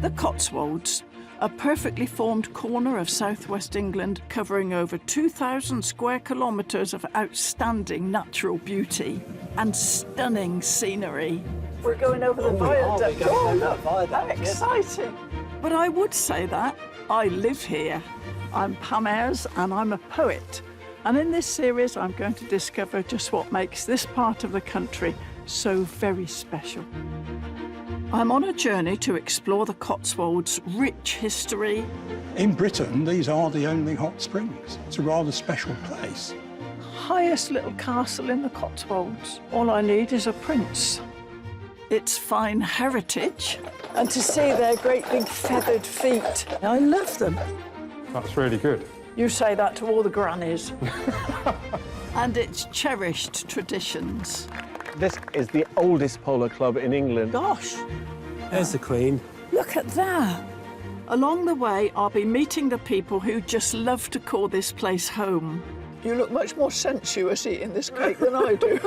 The Cotswolds, a perfectly formed corner of southwest England covering over 2,000 square kilometres of outstanding natural beauty and stunning scenery. We're going over the viaduct. Oh, look, how exciting. But I would say that I live here. I'm Pam Ayres and I'm a poet. And in this series, I'm going to discover just what makes this part of the country so very special. I'm on a journey to explore the Cotswolds' rich history. In Britain, these are the only hot springs. It's a rather special place. Highest little castle in the Cotswolds. All I need is a prince. Its fine heritage, and to see their great big feathered feet. I love them. That's really good. You say that to all the grannies. And its cherished traditions. This is the oldest polo club in England. Gosh. There's the Queen. Look at that. Along the way, I'll be meeting the people who just love to call this place home. You look much more sensuous eating this cake than I do.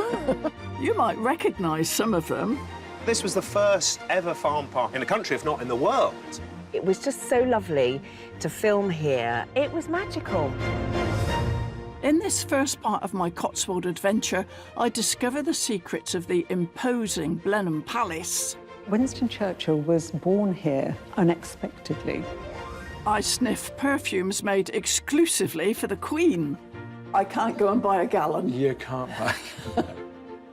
You might recognise some of them. This was the first ever farm park in the country, if not in the world. It was just so lovely to film here. It was magical. In this first part of my Cotswold adventure, I discover the secrets of the imposing Blenheim Palace. Winston Churchill was born here unexpectedly. I sniff perfumes made exclusively for the Queen. I can't go and buy a gallon. You can't buy.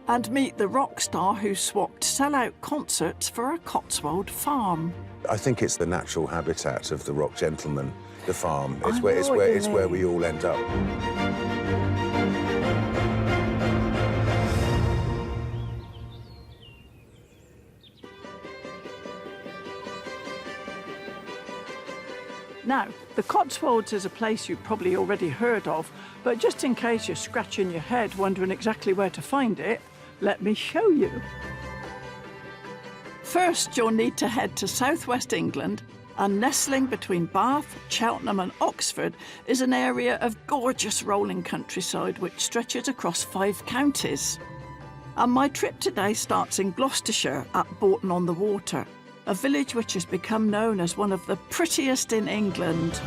And meet the Rockstar who swapped sellout concerts for a Cotswold farm. I think it's the natural habitat of the rock gentleman, the farm. It's I where know what you it's where mean. we all end up. Now, the Cotswolds is a place you've probably already heard of, but just in case you're scratching your head wondering exactly where to find it, let me show you. First, you'll need to head to southwest England, and nestling between Bath, Cheltenham and Oxford is an area of gorgeous rolling countryside which stretches across 5 counties. And my trip today starts in Gloucestershire at Bourton-on-the-Water, a village which has become known as one of the prettiest in England.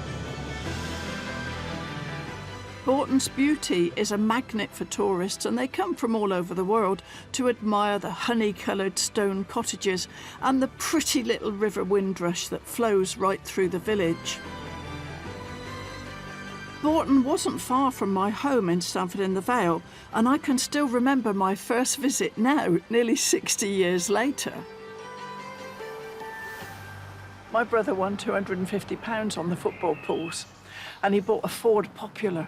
Bourton's beauty is a magnet for tourists, and they come from all over the world to admire the honey-coloured stone cottages and the pretty little river Windrush that flows right through the village. Bourton wasn't far from my home in Stamford-in-the-Vale, and I can still remember my first visit now, nearly 60 years later. My brother won £250 on the football pools, and he bought a Ford Popular.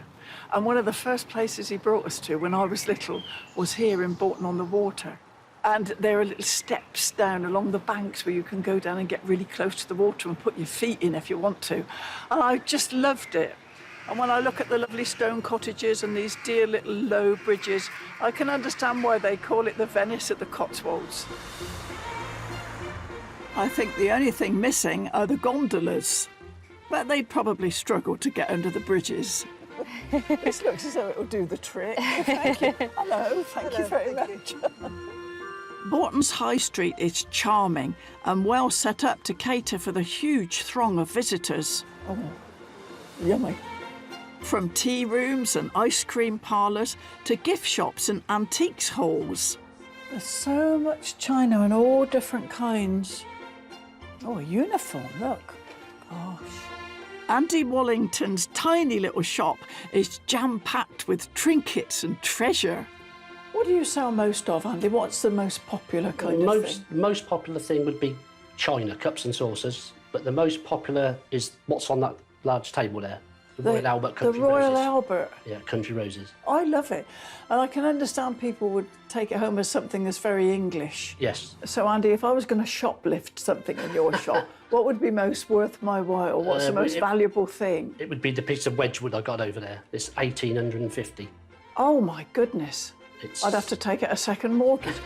And one of the first places he brought us to when I was little was here in Bourton-on-the-Water. And there are little steps down along the banks where you can go down and get really close to the water and put your feet in if you want to. And I just loved it. And when I look at the lovely stone cottages and these dear little low bridges, I can understand why they call it the Venice of the Cotswolds. I think the only thing missing are the gondolas, but they'd probably struggle to get under the bridges. This looks as though it will do the trick. Thank you. Hello, thank you very much. Bourton's High Street is charming and well set up to cater for the huge throng of visitors. Oh, yummy. From tea rooms and ice cream parlours to gift shops and antiques halls. There's so much china and all different kinds. Oh, a uniform, look. Gosh. Andy Wallington's tiny little shop is jam-packed with trinkets and treasure. What do you sell most of, Andy? What's the most popular kind of thing? The most popular thing would be china, cups and saucers, but the most popular is what's on that large table there. The Royal Albert Country The Royal Roses. Albert? Yeah, Country Roses. I love it. And I can understand people would take it home as something that's very English. Yes. So, Andy, if I was going to shoplift something in your shop, what would be most worth my while? What's the most valuable thing? It would be the piece of Wedgwood I got over there. It's 1850. Oh, my goodness. I'd have to take out a second mortgage.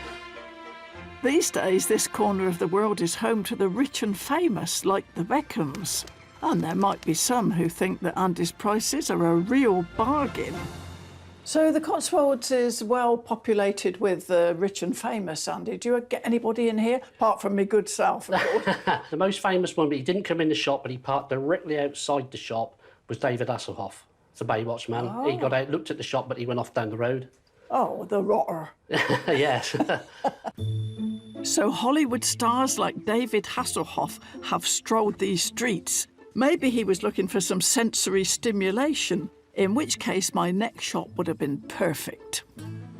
These days, this corner of the world is home to the rich and famous, like the Beckhams. And there might be some who think that Andy's prices are a real bargain. So the Cotswolds is well populated with the rich and famous, Andy. Do you get anybody in here? Apart from me good self, of course. The most famous one, but he didn't come in the shop, but he parked directly outside the shop, was David Hasselhoff. It's a Baywatch man. Oh. He got out, looked at the shop, but he went off down the road. Oh, the rotter. Yes. So Hollywood stars like David Hasselhoff have strolled these streets. Maybe he was looking for some sensory stimulation, in which case my next shop would have been perfect.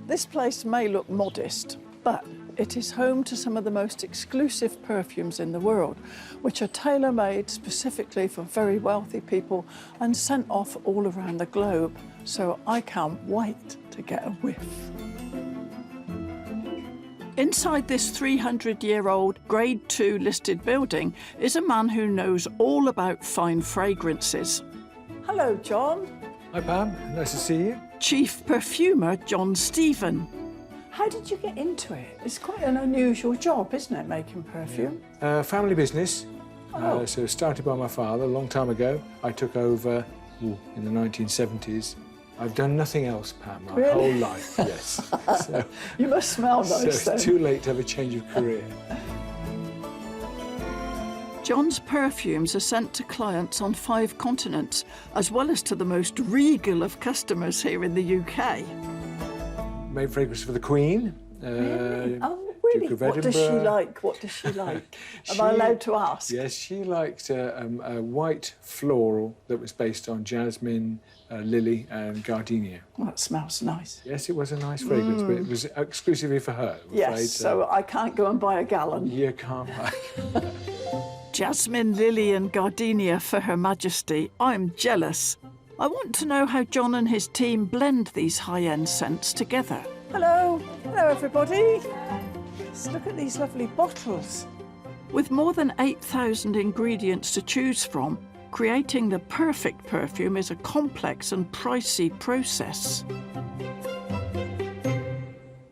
This place may look modest, but it is home to some of the most exclusive perfumes in the world, which are tailor-made specifically for very wealthy people and sent off all around the globe. So I can't wait to get a whiff. Inside this 300-year-old Grade 2 listed building is a man who knows all about fine fragrances. Hello, John. Hi, Pam. Nice to see you. Chief Perfumer John Stephen. How did you get into it? It's quite an unusual job, isn't it, making perfume? Family business. Oh. So started by my father a long time ago. I took over in the 1970s. I've done nothing else, Pam, my Really? whole life, yes. So, You must smell nice, so then. it's too late to have a change of career. John's perfumes are sent to clients on 5 continents, as well as to the most regal of customers here in the UK. Made fragrance for the Queen. Oh, really? Duke of What does she Edinburgh. like? What does she like? Am I allowed to ask? Yes, she liked a white floral that was based on jasmine, lily and gardenia. Well, that smells nice. Yes, it was a nice fragrance, but it was exclusively for her, I'm Yes, afraid. so I can't go and buy a gallon. You can't buy. Jasmine, lily and gardenia for Her Majesty. I'm jealous. I want to know how John and his team blend these high-end scents together. Hello. Hello, everybody. Just look at these lovely bottles. With more than 8,000 ingredients to choose from, creating the perfect perfume is a complex and pricey process.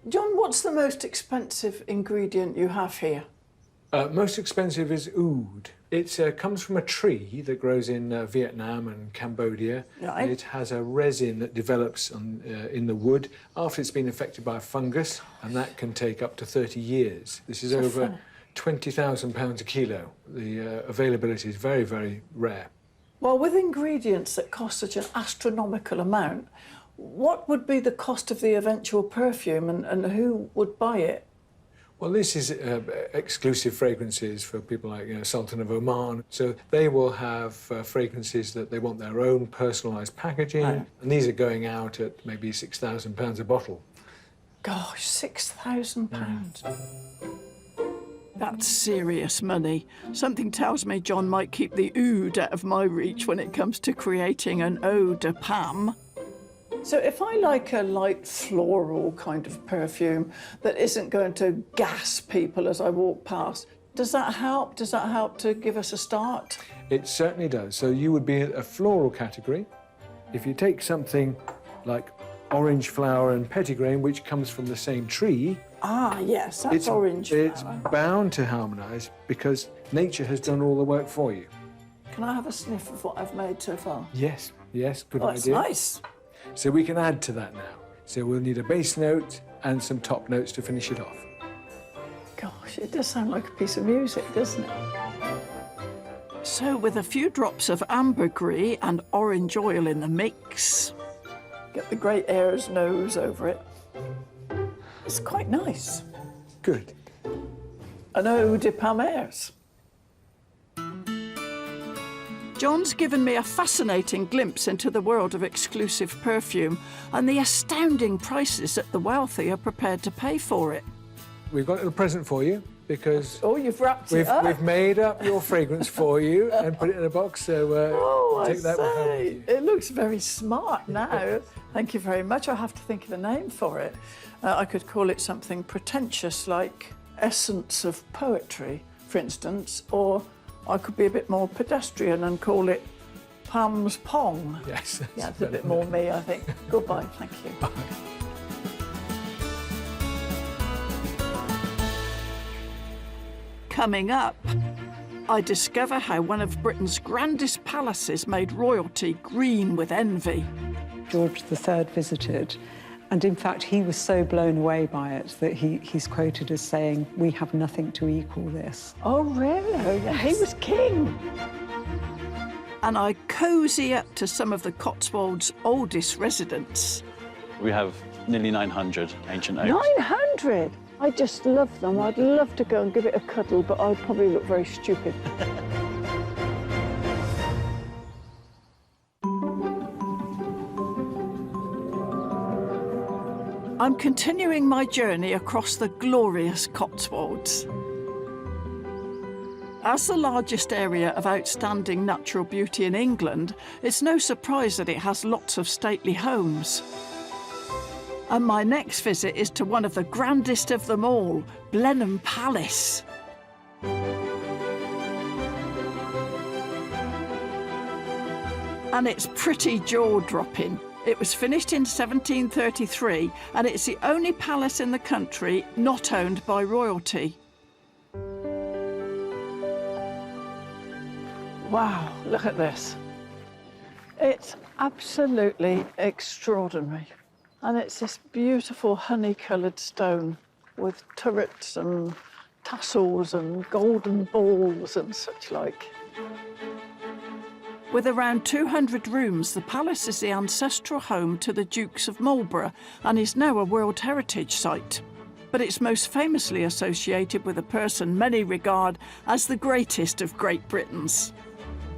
John, what's the most expensive ingredient you have here? Most expensive is oud. It comes from a tree that grows in Vietnam and Cambodia. Right. It has a resin that develops in the wood after it's been affected by a fungus, and that can take up to 30 years. This is over £20,000 a kilo. The availability is very, very rare. Well, with ingredients that cost such an astronomical amount, what would be the cost of the eventual perfume and who would buy it? Well, this is exclusive fragrances for people like Sultan of Oman. So they will have fragrances that they want their own personalised packaging, Right. and these are going out at maybe £6,000 a bottle. Gosh, £6,000. That's serious money. Something tells me John might keep the oud out of my reach when it comes to creating an eau de Pam. So if I like a light floral kind of perfume that isn't going to gas people as I walk past, does that help? Does that help to give us a start? It certainly does. So you would be a floral category. If you take something like orange flower and petitgrain, which comes from the same tree, Ah, yes, that's orange It's flower. bound to harmonise because nature has done all the work for you. Can I have a sniff of what I've made so far? Yes, good Oh, it's idea. nice. So we can add to that now. So we'll need a base note and some top notes to finish it off. Gosh, it does sound like a piece of music, doesn't it? So with a few drops of ambergris and orange oil in the mix, get the Great Ayres nose over it. It's quite nice. Good. An eau de Pam Ayres. John's given me a fascinating glimpse into the world of exclusive perfume and the astounding prices that the wealthy are prepared to pay for it. We've got a little present for you because Oh, you've wrapped it up. we've made up your fragrance for you and put it in a box. So Oh, take I that one home with say. you. It looks very smart now. Thank you very much. I have to think of a name for it. I could call it something pretentious like Essence of Poetry, for instance, or I could be a bit more pedestrian and call it Pam's Pong. Yes. Yeah, it's a bit more me, I think. Goodbye, thank you. Coming up, I discover how one of Britain's grandest palaces made royalty green with envy. George III visited. And in fact, he was so blown away by it that he's quoted as saying, "We have nothing to equal this." Oh, really? Oh, yes. He was king. And I cosy up to some of the Cotswolds' oldest residents. We have nearly 900 ancient oaks. 900? I just love them. I'd love to go and give it a cuddle, but I'd probably look very stupid. I'm continuing my journey across the glorious Cotswolds. As the largest area of outstanding natural beauty in England, it's no surprise that it has lots of stately homes. And my next visit is to one of the grandest of them all, Blenheim Palace. And it's pretty jaw-dropping. It was finished in 1733, and it's the only palace in the country not owned by royalty. Wow, look at this. It's absolutely extraordinary. And it's this beautiful honey-coloured stone with turrets and tassels and golden balls and such like. With around 200 rooms, the palace is the ancestral home to the Dukes of Marlborough and is now a World Heritage Site. But it's most famously associated with a person many regard as the greatest of Great Britons.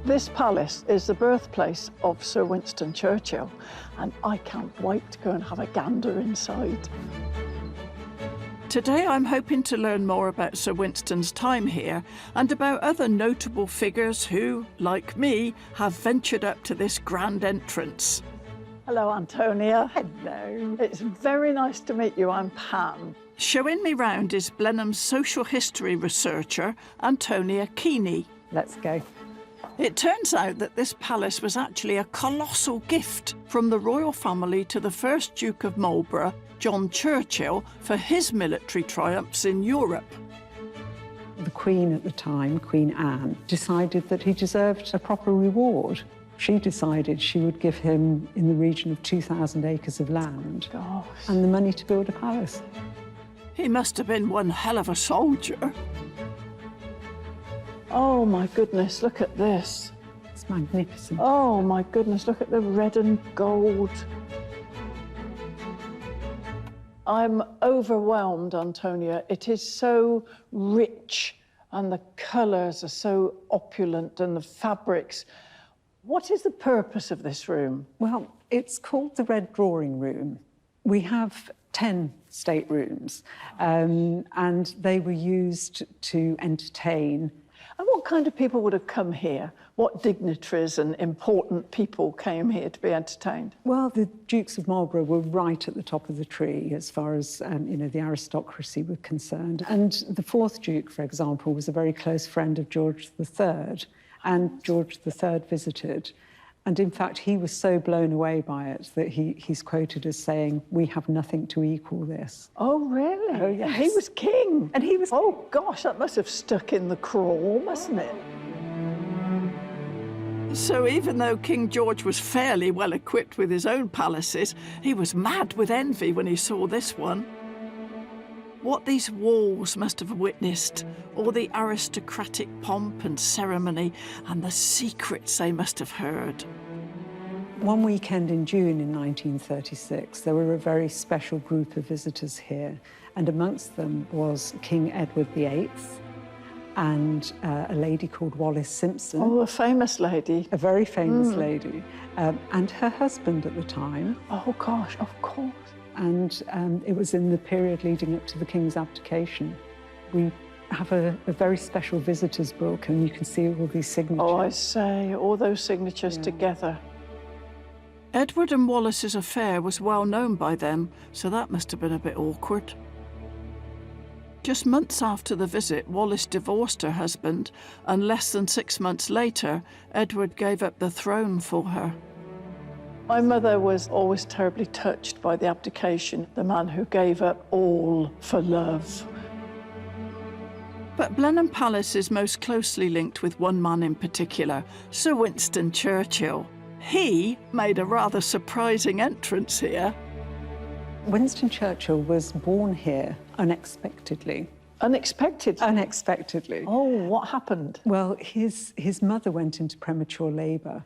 This palace is the birthplace of Sir Winston Churchill, and I can't wait to go and have a gander inside. Today I'm hoping to learn more about Sir Winston's time here and about other notable figures who, like me, have ventured up to this grand entrance. Hello, Antonia. Hello. It's very nice to meet you. I'm Pam. Showing me round is Blenheim's social history researcher, Antonia Keeney. Let's go. It turns out that this palace was actually a colossal gift from the royal family to the first Duke of Marlborough, John Churchill, for his military triumphs in Europe. The Queen at the time, Queen Anne, decided that he deserved a proper reward. She decided she would give him in the region of 2,000 acres of land and the money to build a palace. He must have been one hell of a soldier. Oh, my goodness, look at this. It's magnificent. Oh, my goodness, look at the red and gold. I'm overwhelmed, Antonia. It is so rich and the colours are so opulent and the fabrics. What is the purpose of this room? Well, it's called the Red Drawing Room. We have 10 staterooms and they were used to entertain. And what kind of people would have come here? What dignitaries and important people came here to be entertained? Well, the Dukes of Marlborough were right at the top of the tree as far as, the aristocracy were concerned. And the fourth Duke, for example, was a very close friend of George III, and George III visited. And in fact, he was so blown away by it that he's quoted as saying, "We have nothing to equal this." Oh, really? Oh, yes. He was king. And he was... Oh, gosh, that must have stuck in the craw, mustn't it? So even though King George was fairly well equipped with his own palaces, he was mad with envy when he saw this one. What these walls must have witnessed, all the aristocratic pomp and ceremony, and the secrets they must have heard. One weekend in June in 1936, there were a very special group of visitors here, and amongst them was King Edward VIII and a lady called Wallis Simpson. Oh, a famous lady. A very famous lady, and her husband at the time. Oh, gosh, of course. And it was in the period leading up to the King's abdication. We have a very special visitors book, and you can see all these signatures. Oh, I say, all those signatures together. Edward and Wallis's affair was well known by them, so that must have been a bit awkward. Just months after the visit, Wallis divorced her husband, and less than 6 months later, Edward gave up the throne for her. My mother was always terribly touched by the abdication, the man who gave up all for love. But Blenheim Palace is most closely linked with one man in particular, Sir Winston Churchill. He made a rather surprising entrance here. Winston Churchill was born here unexpectedly. Unexpectedly? Unexpectedly. Oh, what happened? Well, his mother went into premature labour.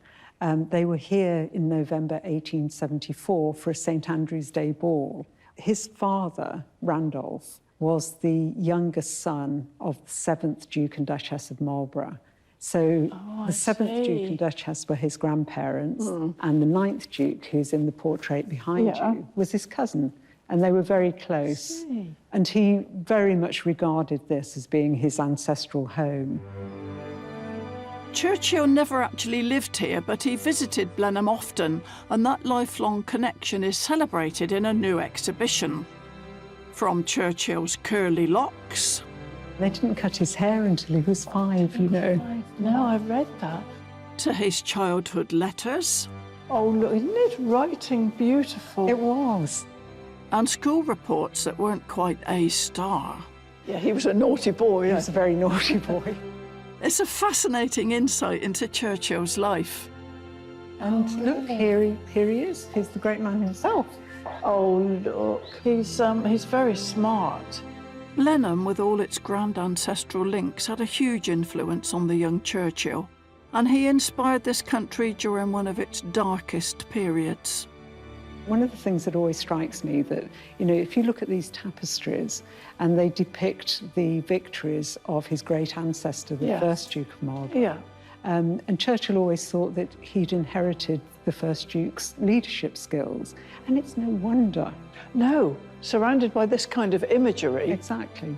They were here in November 1874 for a St Andrew's Day ball. His father, Randolph, was the youngest son of the 7th Duke and Duchess of Marlborough. So the 7th Duke and Duchess were his grandparents, and the 9th Duke, who's in the portrait behind you, was his cousin, and they were very close. And he very much regarded this as being his ancestral home. Churchill never actually lived here, but he visited Blenheim often, and that lifelong connection is celebrated in a new exhibition. From Churchill's curly locks... They didn't cut his hair until he was 5, you know. No, I've read that. To his childhood letters. Oh, look, isn't his writing beautiful? It was. And school reports that weren't quite A-star. Yeah, he was a naughty boy. He was a very naughty boy. It's a fascinating insight into Churchill's life. And look, here he is. He's the great man himself. Oh, look, he's very smart. Blenheim, with all its grand ancestral links, had a huge influence on the young Churchill, and he inspired this country during one of its darkest periods. One of the things that always strikes me that, you know, if you look at these tapestries and they depict the victories of his great ancestor, the first Duke of Marlborough. Yeah. And Churchill always thought that he'd inherited the first Duke's leadership skills, and it's no wonder. No, surrounded by this kind of imagery. Exactly.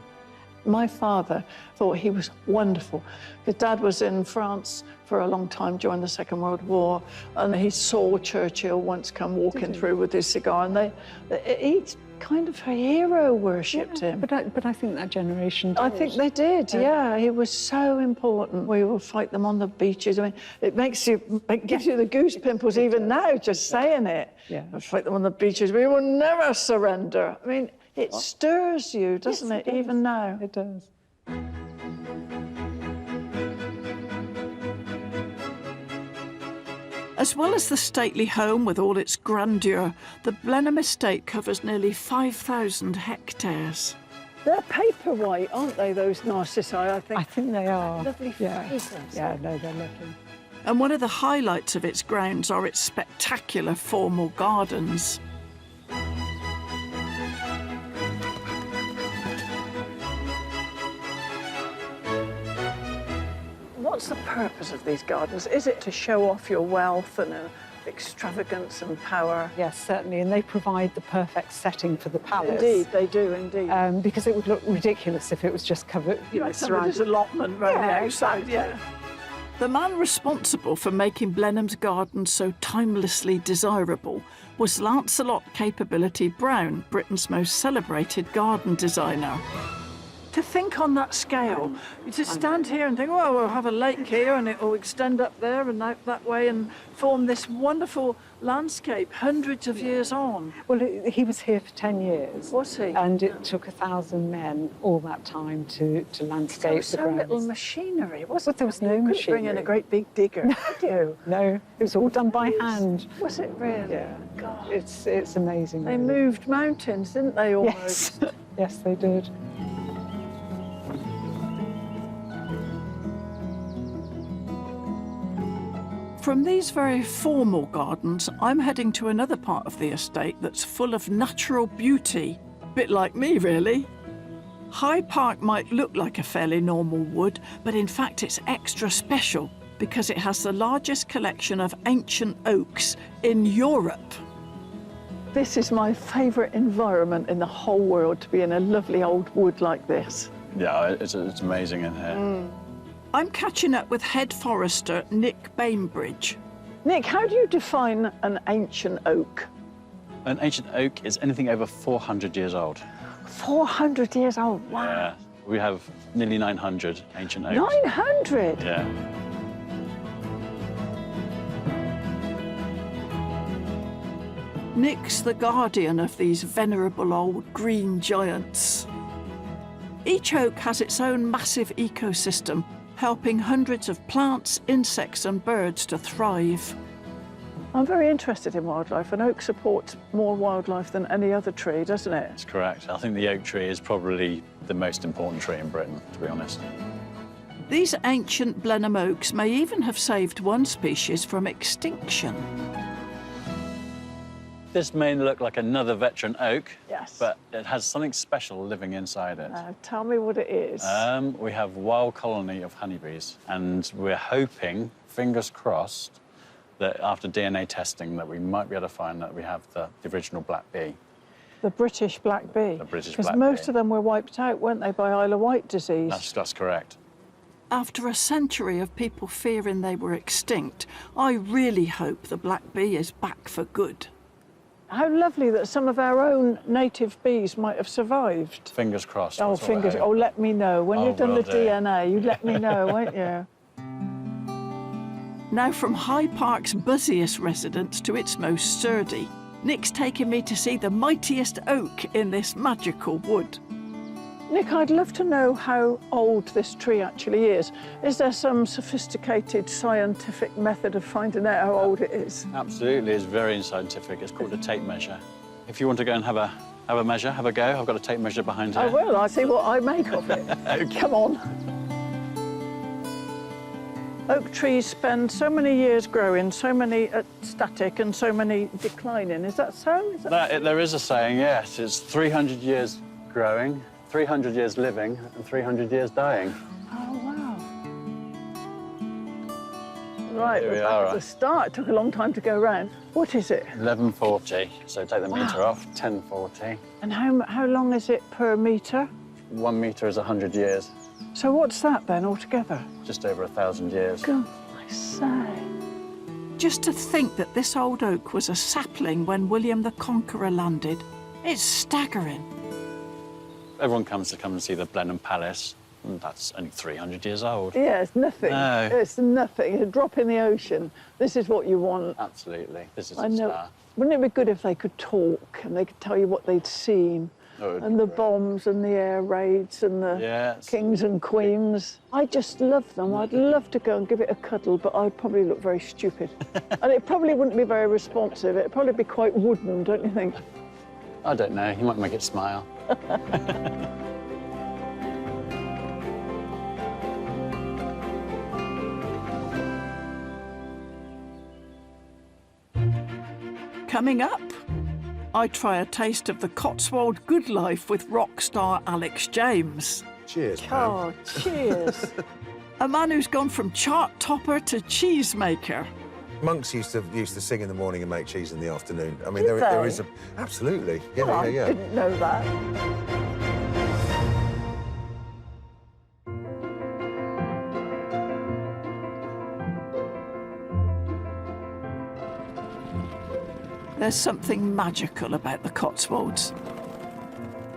My father thought he was wonderful. His dad was in France for a long time during the Second World War, and he saw Churchill once come walking through with his cigar, and he kind of hero worshipped him. But I think that generation did. I think they did, yeah. He was so important. We will fight them on the beaches. I mean, it gives you the goose pimples even now, just saying it. Yeah. We'll fight them on the beaches. We will never surrender. I mean, it stirs you, doesn't it, even now? It does. As well as the stately home with all its grandeur, the Blenheim estate covers nearly 5,000 hectares. They're paperwhite, aren't they, those narcissi, I think? I think they are. Lovely fragrance. Yeah, no, they're lovely. And one of the highlights of its grounds are its spectacular formal gardens. What's the purpose of these gardens? Is it to show off your wealth and extravagance and power? Yes, certainly, and they provide the perfect setting for the palace. Indeed, they do, indeed. Because it would look ridiculous if it was just covered, you know, Somebody's allotment right there, exactly. Yeah. The man responsible for making Blenheim's gardens so timelessly desirable was Lancelot Capability Brown, Britain's most celebrated garden designer. To think on that scale, you just stand here and think, well, we'll have a lake here and it will extend up there and out that way and form this wonderful landscape hundreds of years on. Well, he was here for 10 years. Was he? And it took 1,000 men all that time to landscape There was the so grounds. little machinery, wasn't But there was no You couldn't machinery. bring in a great big digger, could you? No, it was all done by hand. Was it really? Yeah. God. It's amazing. They really. moved mountains, didn't they, almost? Yes, yes, they did. From these very formal gardens, I'm heading to another part of the estate that's full of natural beauty. A bit like me, really. Hyde Park might look like a fairly normal wood, but in fact it's extra special because it has the largest collection of ancient oaks in Europe. This is my favourite environment in the whole world, to be in a lovely old wood like this. Yeah, it's amazing in here. I'm catching up with head forester Nick Bainbridge. Nick, how do you define an ancient oak? An ancient oak is anything over 400 years old. 400 years old, wow. Yeah, we have nearly 900 ancient oaks. 900? Yeah. Nick's the guardian of these venerable old green giants. Each oak has its own massive ecosystem, helping hundreds of plants, insects and birds to thrive. I'm very interested in wildlife, and oak supports more wildlife than any other tree, doesn't it? That's correct. I think the oak tree is probably the most important tree in Britain, to be honest. These ancient Blenheim oaks may even have saved one species from extinction. This may look like another veteran oak, Yes. but it has something special living inside it. Tell me what it is. We have a wild colony of honeybees, and we're hoping, fingers crossed, that after DNA testing that we might be able to find that we have the original black bee. The British black bee. The British Because black most bee. of them were wiped out, weren't they, by Isle of Wight disease? That's correct. After a century of people fearing they were extinct, I really hope the black bee is back for good. How lovely that some of our own native bees might have survived. Fingers crossed. Oh, that's all I fingers. hope. Oh, let me know. When Oh, you've done will the do. DNA, you let me know, won't you? Now from Hyde Park's buzziest residents to its most sturdy, Nick's taking me to see the mightiest oak in this magical wood. Nick, I'd love to know how old this tree actually is. Is there some sophisticated scientific method of finding out how old it is? Absolutely, it's very scientific. It's called a tape measure. If you want to go and have a measure, have a go. I've got a tape measure behind here. I will. I'll see what I make of it. Come on. Oak trees spend so many years growing, so many static and so many declining. Is that so? There is a saying, yes. It's 300 years growing, 300 years living, and 300 years dying. Oh, wow. Right, Here we we're are, back at the start. It took a long time to go round. What is it? 1140. So take the metre off, 1040. And how long is it per metre? 1 metre is 100 years. So what's that then altogether? Just over 1,000 years. God, I say. Just to think that this old oak was a sapling when William the Conqueror landed. It's staggering. Everyone comes to come and see the Blenheim Palace, and that's only 300 years old. Yeah, it's nothing. No. It's nothing. It's a drop in the ocean. This is what you want. Absolutely. This is I a know. star. Wouldn't it be good if they could talk and they could tell you what they'd seen? Oh, it'd And be the great. bombs and the air raids and the Yes. kings and queens. I just love them. I'd love to go and give it a cuddle, but I'd probably look very stupid. And it probably wouldn't be very responsive. It'd probably be quite wooden, don't you think? I don't know. You might make it smile. Coming up, I try a taste of the Cotswold good life with rock star Alex James. Cheers, Oh, cheers. A man who's gone from chart topper to cheesemaker. Monks used to sing in the morning and make cheese in the afternoon. I mean, Did there they? is a... Absolutely. Yeah, Oh, yeah, yeah. I didn't know that. There's something magical about the Cotswolds.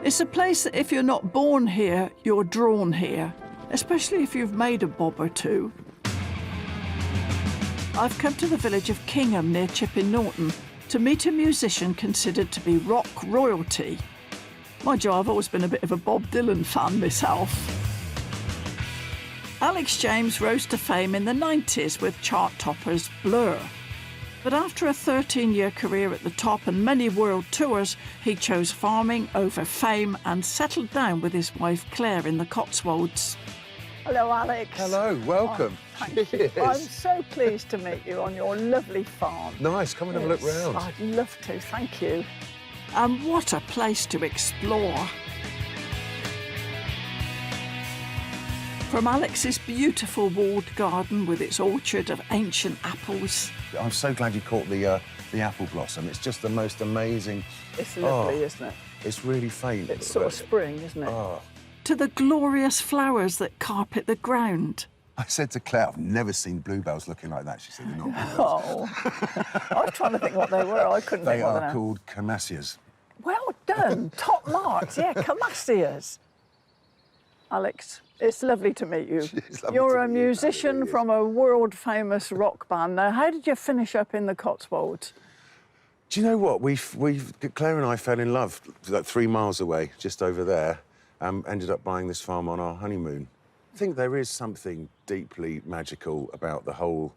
It's a place that if you're not born here, you're drawn here, especially if you've made a bob or two. I've come to the village of Kingham near Chipping Norton to meet a musician considered to be rock royalty. Mind you, I've always been a bit of a Bob Dylan fan myself. Alex James rose to fame in the 90s with chart toppers Blur. But after a 13-year career at the top and many world tours, he chose farming over fame and settled down with his wife Claire in the Cotswolds. Hello, Alex. Hello, welcome. Thank you. I'm so pleased to meet you on your lovely farm. Nice, come and have a look round. I'd love to, thank you. And what a place to explore. From Alex's beautiful walled garden with its orchard of ancient apples. I'm so glad you caught the apple blossom. It's just the most amazing... It's lovely, isn't it? It's really faint. It's sort of spring, isn't it? Oh. To the glorious flowers that carpet the ground. I said to Claire, I've never seen bluebells looking like that. She said, they're not bluebells. Oh. I was trying to think what they were. I couldn't They think what they are were. called camassias. Well done. Top marks. Yeah, camassias. Alex, it's lovely to meet you. It's lovely You're to a meet you, musician really is. from a world-famous rock band. Now, how did you finish up in the Cotswolds? Do you know what? Claire and I fell in love like 3 miles away, just over there, ended up buying this farm on our honeymoon. I think there is something deeply magical about the whole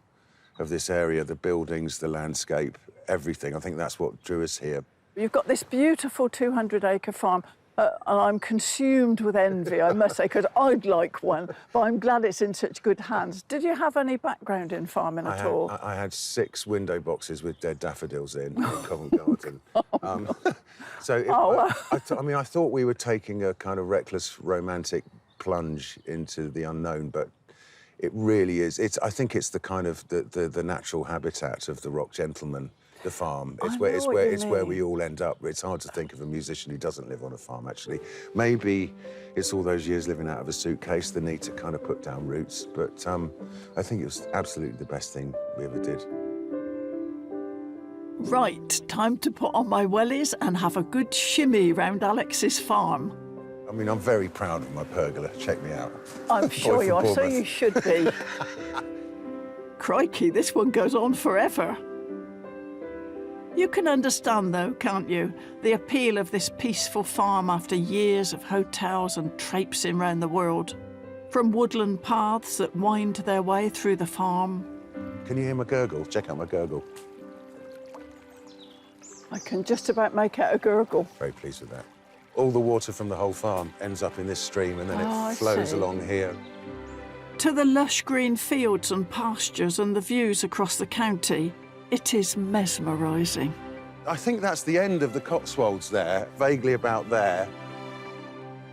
of this area, the buildings, the landscape, everything. I think that's what drew us here. You've got this beautiful 200-acre farm, and I'm consumed with envy, I must say, because I'd like one, but I'm glad it's in such good hands. Did you have any background in farming at all? I had 6 window boxes with dead daffodils in Covent Garden. I mean, I thought we were taking a kind of reckless, romantic plunge into the unknown, but it really is. I think it's the kind of the natural habitat of the rock gentleman. The farm. It's where we all end up. It's hard to think of a musician who doesn't live on a farm, actually. Maybe it's all those years living out of a suitcase, the need to kind of put down roots. But I think it was absolutely the best thing we ever did. Right, time to put on my wellies and have a good shimmy round Alex's farm. I mean, I'm very proud of my pergola. Check me out. I'm sure you are, so you should be. Crikey, this one goes on forever. You can understand, though, can't you, the appeal of this peaceful farm after years of hotels and traipsing round the world. From woodland paths that wind their way through the farm. Can you hear my gurgle? Check out my gurgle. I can just about make out a gurgle. Very pleased with that. All the water from the whole farm ends up in this stream and then it flows along here. To the lush green fields and pastures and the views across the county, it is mesmerising. I think that's the end of the Cotswolds there, vaguely about there.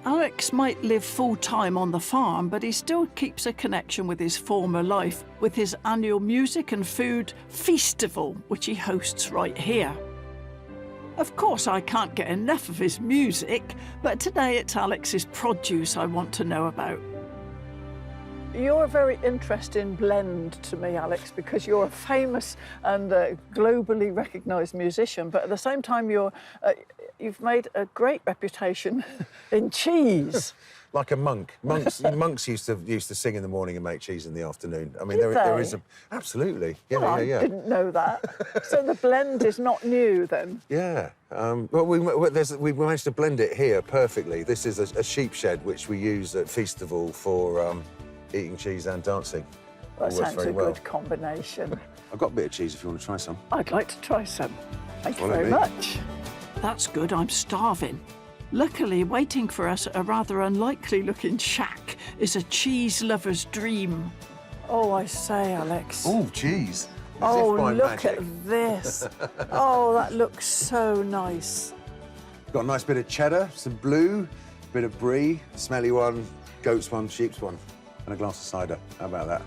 Alex might live full-time on the farm, but he still keeps a connection with his former life, with his annual music and food festival, which he hosts right here. Of course, I can't get enough of his music, but today it's Alex's produce I want to know about. You're a very interesting blend to me, Alex, because you're a famous and globally recognised musician, but at the same time you've made a great reputation in cheese. Like a monk. Monks used to sing in the morning and make cheese in the afternoon. I mean, there is a... Absolutely. Yeah, well, yeah. I didn't know that. So the blend is not new, then? Yeah. Well, we managed to blend it here perfectly. This is a sheep shed, which we use at Festival for eating cheese and dancing. That sounds a good combination. I've got a bit of cheese if you want to try some. I'd like to try some. Thank you very much. That's good, I'm starving. Luckily, waiting for us at a rather unlikely-looking shack is a cheese lover's dream. Oh, I say, Alex. Oh, cheese. Oh, look at this. Oh, that looks so nice. Got a nice bit of cheddar, some blue, bit of brie, smelly one, goat's one, sheep's one, and a glass of cider. How about that?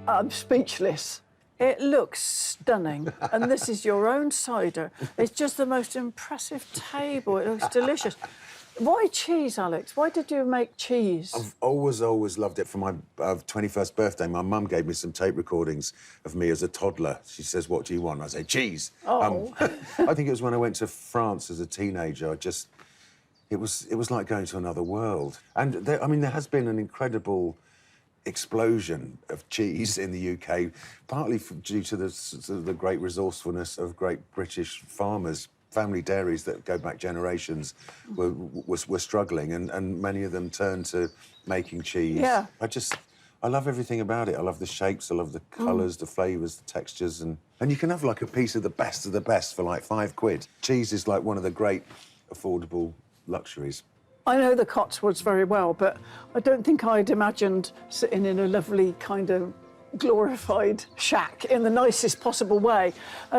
I'm speechless. It looks stunning, and this is your own cider. It's just the most impressive table. It looks delicious. Why cheese, Alex? Why did you make cheese? I've always loved it. For my 21st birthday, my mum gave me some tape recordings of me as a toddler. She says, "What do you want?" I say, "Cheese." Oh. I think it was when I went to France as a teenager. It was like going to another world. And there has been an incredible explosion of cheese in the UK, partly due to the great resourcefulness of great British farmers. Family dairies that go back generations were struggling, and many of them turned to making cheese. Yeah. I love everything about it. I love the shapes, I love the colours, the flavours, the textures, and you can have like a piece of the best for like £5. Cheese is like one of the great affordable luxuries. I know the Cotswolds very well, but I don't think I'd imagined sitting in a lovely kind of glorified shack in the nicest possible way,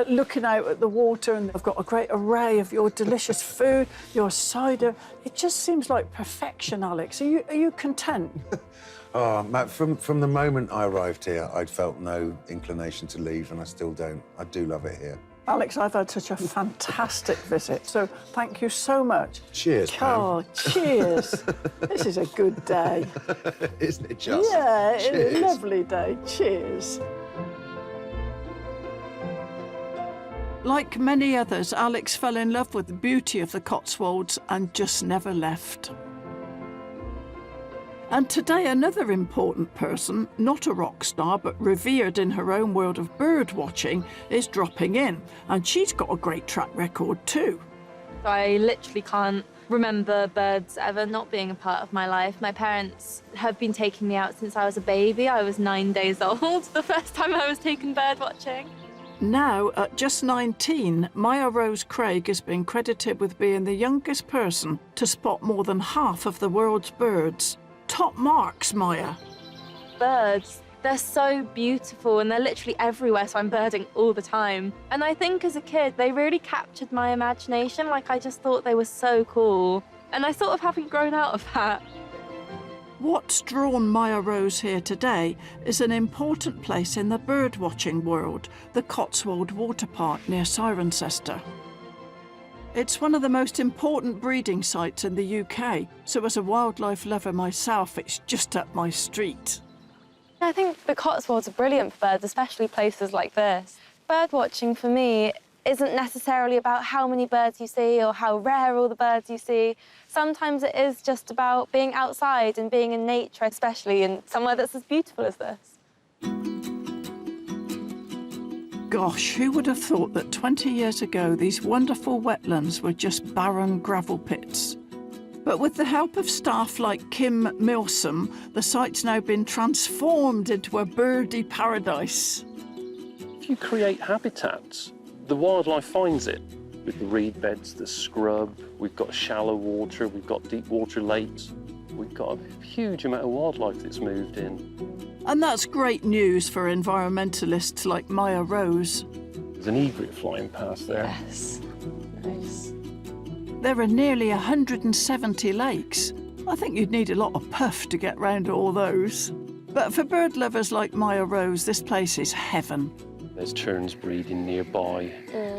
looking out at the water, and I've got a great array of your delicious food, your cider. It just seems like perfection, Alex. Are you content? Oh, Matt, from the moment I arrived here, I'd felt no inclination to leave, and I still don't. I do love it here. Alex, I've had such a fantastic visit, so thank you so much. Cheers, Pam. Oh, cheers. This is a good day. Isn't it just? Yeah, it's Cheers. a lovely day. Cheers. Like many others, Alex fell in love with the beauty of the Cotswolds and just never left. And today, another important person, not a rock star, but revered in her own world of bird watching, is dropping in. And she's got a great track record too. I literally can't remember birds ever not being a part of my life. My parents have been taking me out since I was a baby. I was 9 days old the first time I was taken bird watching. Now, at just 19, Maya Rose Craig has been credited with being the youngest person to spot more than half of the world's birds. Top marks, Maya. Birds, they're so beautiful and they're literally everywhere, so I'm birding all the time. And I think as a kid, they really captured my imagination. Like, I just thought they were so cool. And I sort of haven't grown out of that. What's drawn Maya Rose here today is an important place in the bird-watching world, the Cotswold Water Park near Cirencester. It's one of the most important breeding sites in the UK, so as a wildlife lover myself, it's just up my street. I think the Cotswolds are brilliant for birds, especially places like this. Bird watching for me isn't necessarily about how many birds you see or how rare all the birds you see. Sometimes it is just about being outside and being in nature, especially in somewhere that's as beautiful as this. Gosh, who would have thought that 20 years ago these wonderful wetlands were just barren gravel pits? But with the help of staff like Kim Milsom, the site's now been transformed into a birdie paradise. If you create habitats, the wildlife finds it. With the reed beds, the scrub, we've got shallow water, we've got deep water lakes. We've got a huge amount of wildlife that's moved in. And that's great news for environmentalists like Maya Rose. There's an egret flying past there. Yes, nice. There are nearly 170 lakes. I think you'd need a lot of puff to get round all those. But for bird lovers like Maya Rose, this place is heaven. There's terns breeding nearby,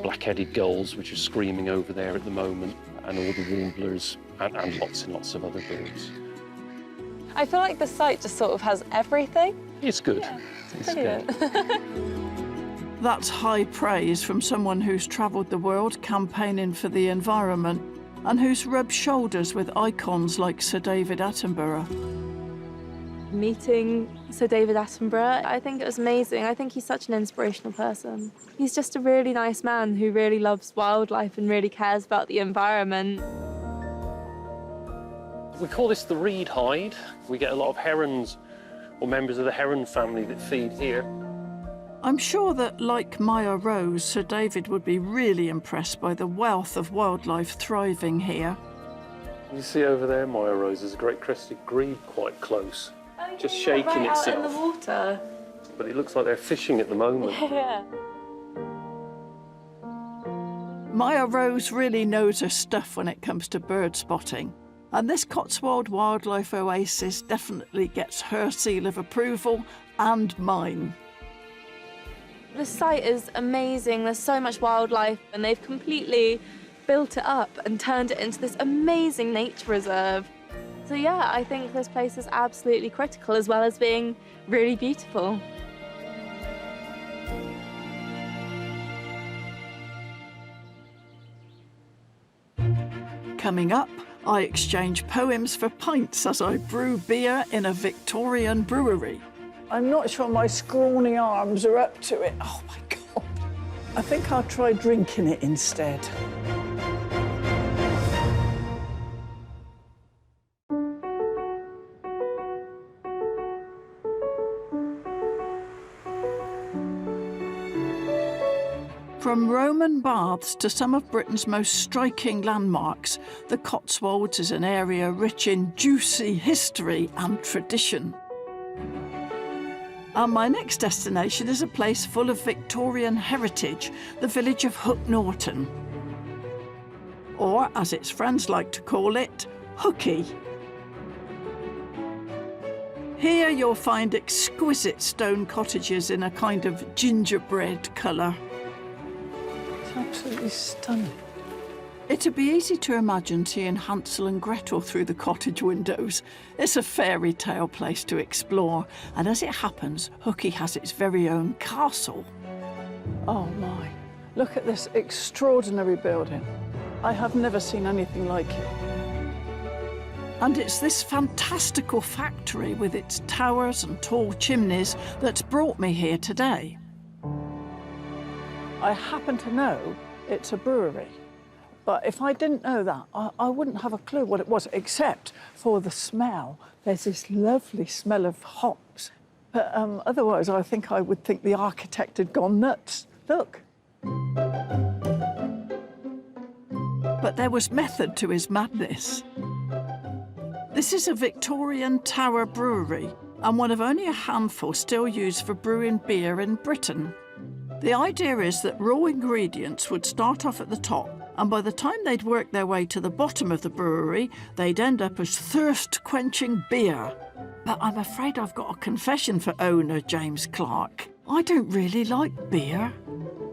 black-headed gulls, which are screaming over there at the moment, and all the warblers, and lots and lots of other birds. I feel like the site just sort of has everything. It's good. Yeah, it's brilliant. good. That's high praise from someone who's travelled the world campaigning for the environment and who's rubbed shoulders with icons like Sir David Attenborough. Meeting Sir David Attenborough, I think it was amazing. I think he's such an inspirational person. He's just a really nice man who really loves wildlife and really cares about the environment. We call this the reed hide. We get a lot of herons or members of the heron family that feed here. I'm sure that, like Maya Rose, Sir David would be really impressed by the wealth of wildlife thriving here. You see over there, Maya Rose, there's a great crested grebe quite close. Just shaking right itself. out in the water. But it looks like they're fishing at the moment. Yeah. Maya Rose really knows her stuff when it comes to bird spotting. And this Cotswold wildlife oasis definitely gets her seal of approval and mine. The site is amazing. There's so much wildlife and they've completely built it up and turned it into this amazing nature reserve. So yeah, I think this place is absolutely critical as well as being really beautiful. Coming up, I exchange poems for pints as I brew beer in a Victorian brewery. I'm not sure my scrawny arms are up to it. Oh my God. I think I'll try drinking it instead. From Roman baths to some of Britain's most striking landmarks, the Cotswolds is an area rich in juicy history and tradition. And my next destination is a place full of Victorian heritage, the village of Hook Norton. Or, as its friends like to call it, Hooky. Here you'll find exquisite stone cottages in a kind of gingerbread colour. Absolutely stunning. It'd be easy to imagine seeing Hansel and Gretel through the cottage windows. It's a fairy tale place to explore, and as it happens, Hooky has its very own castle. Oh my, look at this extraordinary building. I have never seen anything like it. And it's this fantastical factory with its towers and tall chimneys that's brought me here today. I happen to know it's a brewery. But if I didn't know that, I wouldn't have a clue what it was, except for the smell. There's this lovely smell of hops. But otherwise, I think I would think the architect had gone nuts. Look. But there was method to his madness. This is a Victorian tower brewery and one of only a handful still used for brewing beer in Britain. The idea is that raw ingredients would start off at the top, and by the time they'd work their way to the bottom of the brewery, they'd end up as thirst-quenching beer. But I'm afraid I've got a confession for owner James Clark. I don't really like beer.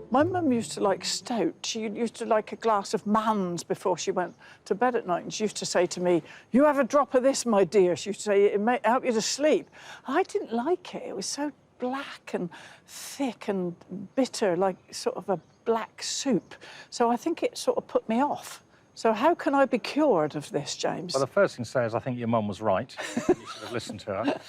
My mum used to like stout. She used to like a glass of Mann's before she went to bed at night. And she used to say to me, "You have a drop of this, my dear." She used to say, "It may help you to sleep." I didn't like it. It was so black and thick and bitter, like sort of a black soup. So I think it sort of put me off. So how can I be cured of this, James? Well, the first thing to say is I think your mum was right. You should have listened to her.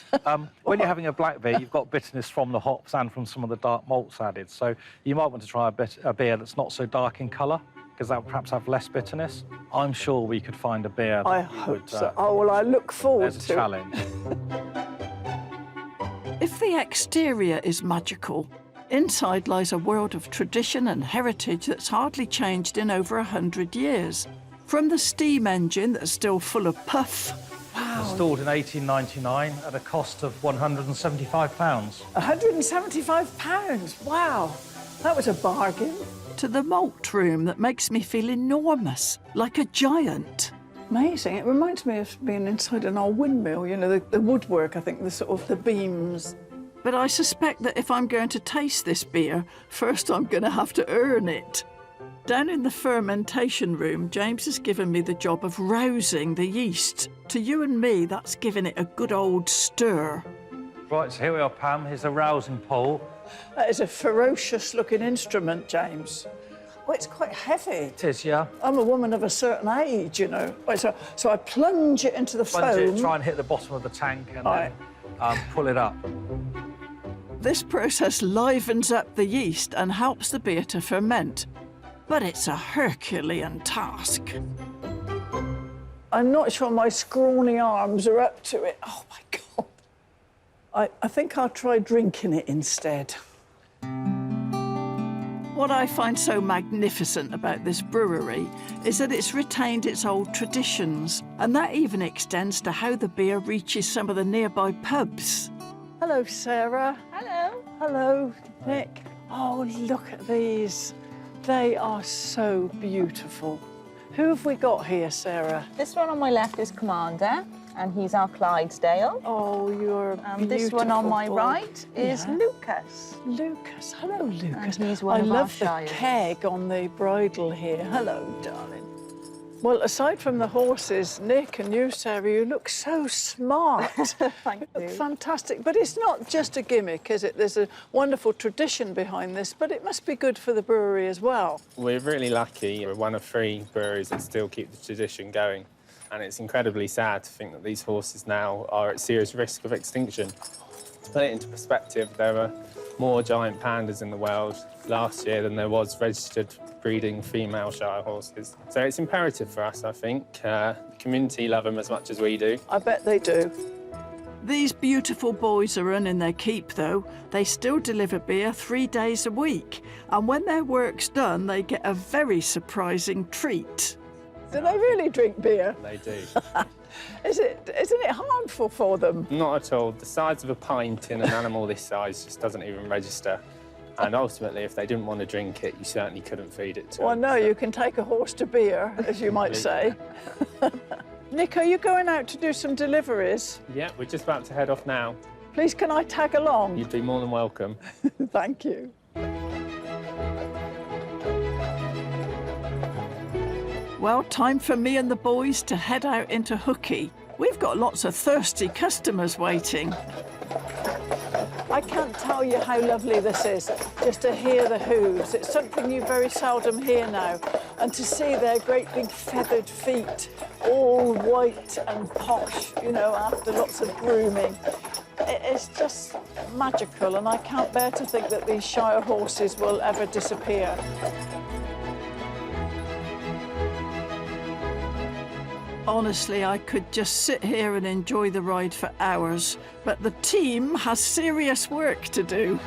When you're having a black beer, you've got bitterness from the hops and from some of the dark malts added. So you might want to try a beer that's not so dark in colour, because that would perhaps have less bitterness. I'm sure we could find a beer that I you hope would, so. Oh, well, I look forward there's to a challenge. If the exterior is magical, inside lies a world of tradition and heritage that's hardly changed in over 100 years. From the steam engine that's still full of puff. Installed in 1899 at a cost of £175. £175? Wow, that was a bargain. To the malt room that makes me feel enormous, like a giant. Amazing. It reminds me of being inside an old windmill, you know, the woodwork, I think, the sort of the beams. But I suspect that if I'm going to taste this beer, first I'm going to have to earn it. Down in the fermentation room, James has given me the job of rousing the yeast. To you and me, that's giving it a good old stir. Right, so here we are, Pam. Here's a rousing pole. That is a ferocious-looking instrument, James. Oh, it's quite heavy. It is, yeah. I'm a woman of a certain age, you know. Right, so I plunge it into the foam. Try and hit the bottom of the tank and then pull it up. This process livens up the yeast and helps the beer to ferment. But it's a Herculean task. I'm not sure my scrawny arms are up to it. Oh, my God. I think I'll try drinking it instead. What I find so magnificent about this brewery is that it's retained its old traditions, and that even extends to how the beer reaches some of the nearby pubs. Hello, Sarah. Hello. Hello, Nick. Oh, look at these. They are so beautiful. Who have we got here, Sarah? This one on my left is Commander, and he's our Clydesdale. Oh, you're beautiful. This one on my boy. right is Lucas. Lucas. Hello, Lucas. And he's one of our I love the Shires. keg on the bridle here. Hello, darling. Well, aside from the horses, Nick and you, Sarah, you look so smart. Thank you. Fantastic. But it's not just a gimmick, is it? There's a wonderful tradition behind this, but it must be good for the brewery as well. We're really lucky. We're one of 3 breweries that still keep the tradition going. And it's incredibly sad to think that these horses now are at serious risk of extinction. To put it into perspective, there are more giant pandas in the world last year than there was registered breeding female Shire horses. So it's imperative for us, I think. The community love them as much as we do. I bet they do. These beautiful boys are earning their keep, though. They still deliver beer 3 days a week, and when their work's done, they get a very surprising treat. Do they really drink beer? They do. Isn't it harmful for them? Not at all. The size of a pint in an animal this size just doesn't even register. And ultimately, if they didn't want to drink it, you certainly couldn't feed it to them. Well, no, you can take a horse to beer, as you might say. Nick, are you going out to do some deliveries? Yeah, we're just about to head off now. Please, can I tag along? You'd be more than welcome. Thank you. Well, time for me and the boys to head out into Hookie. We've got lots of thirsty customers waiting. I can't tell you how lovely this is, just to hear the hooves. It's something you very seldom hear now. And to see their great big feathered feet, all white and posh, you know, after lots of grooming. It's just magical, and I can't bear to think that these Shire horses will ever disappear. Honestly, I could just sit here and enjoy the ride for hours, but the team has serious work to do.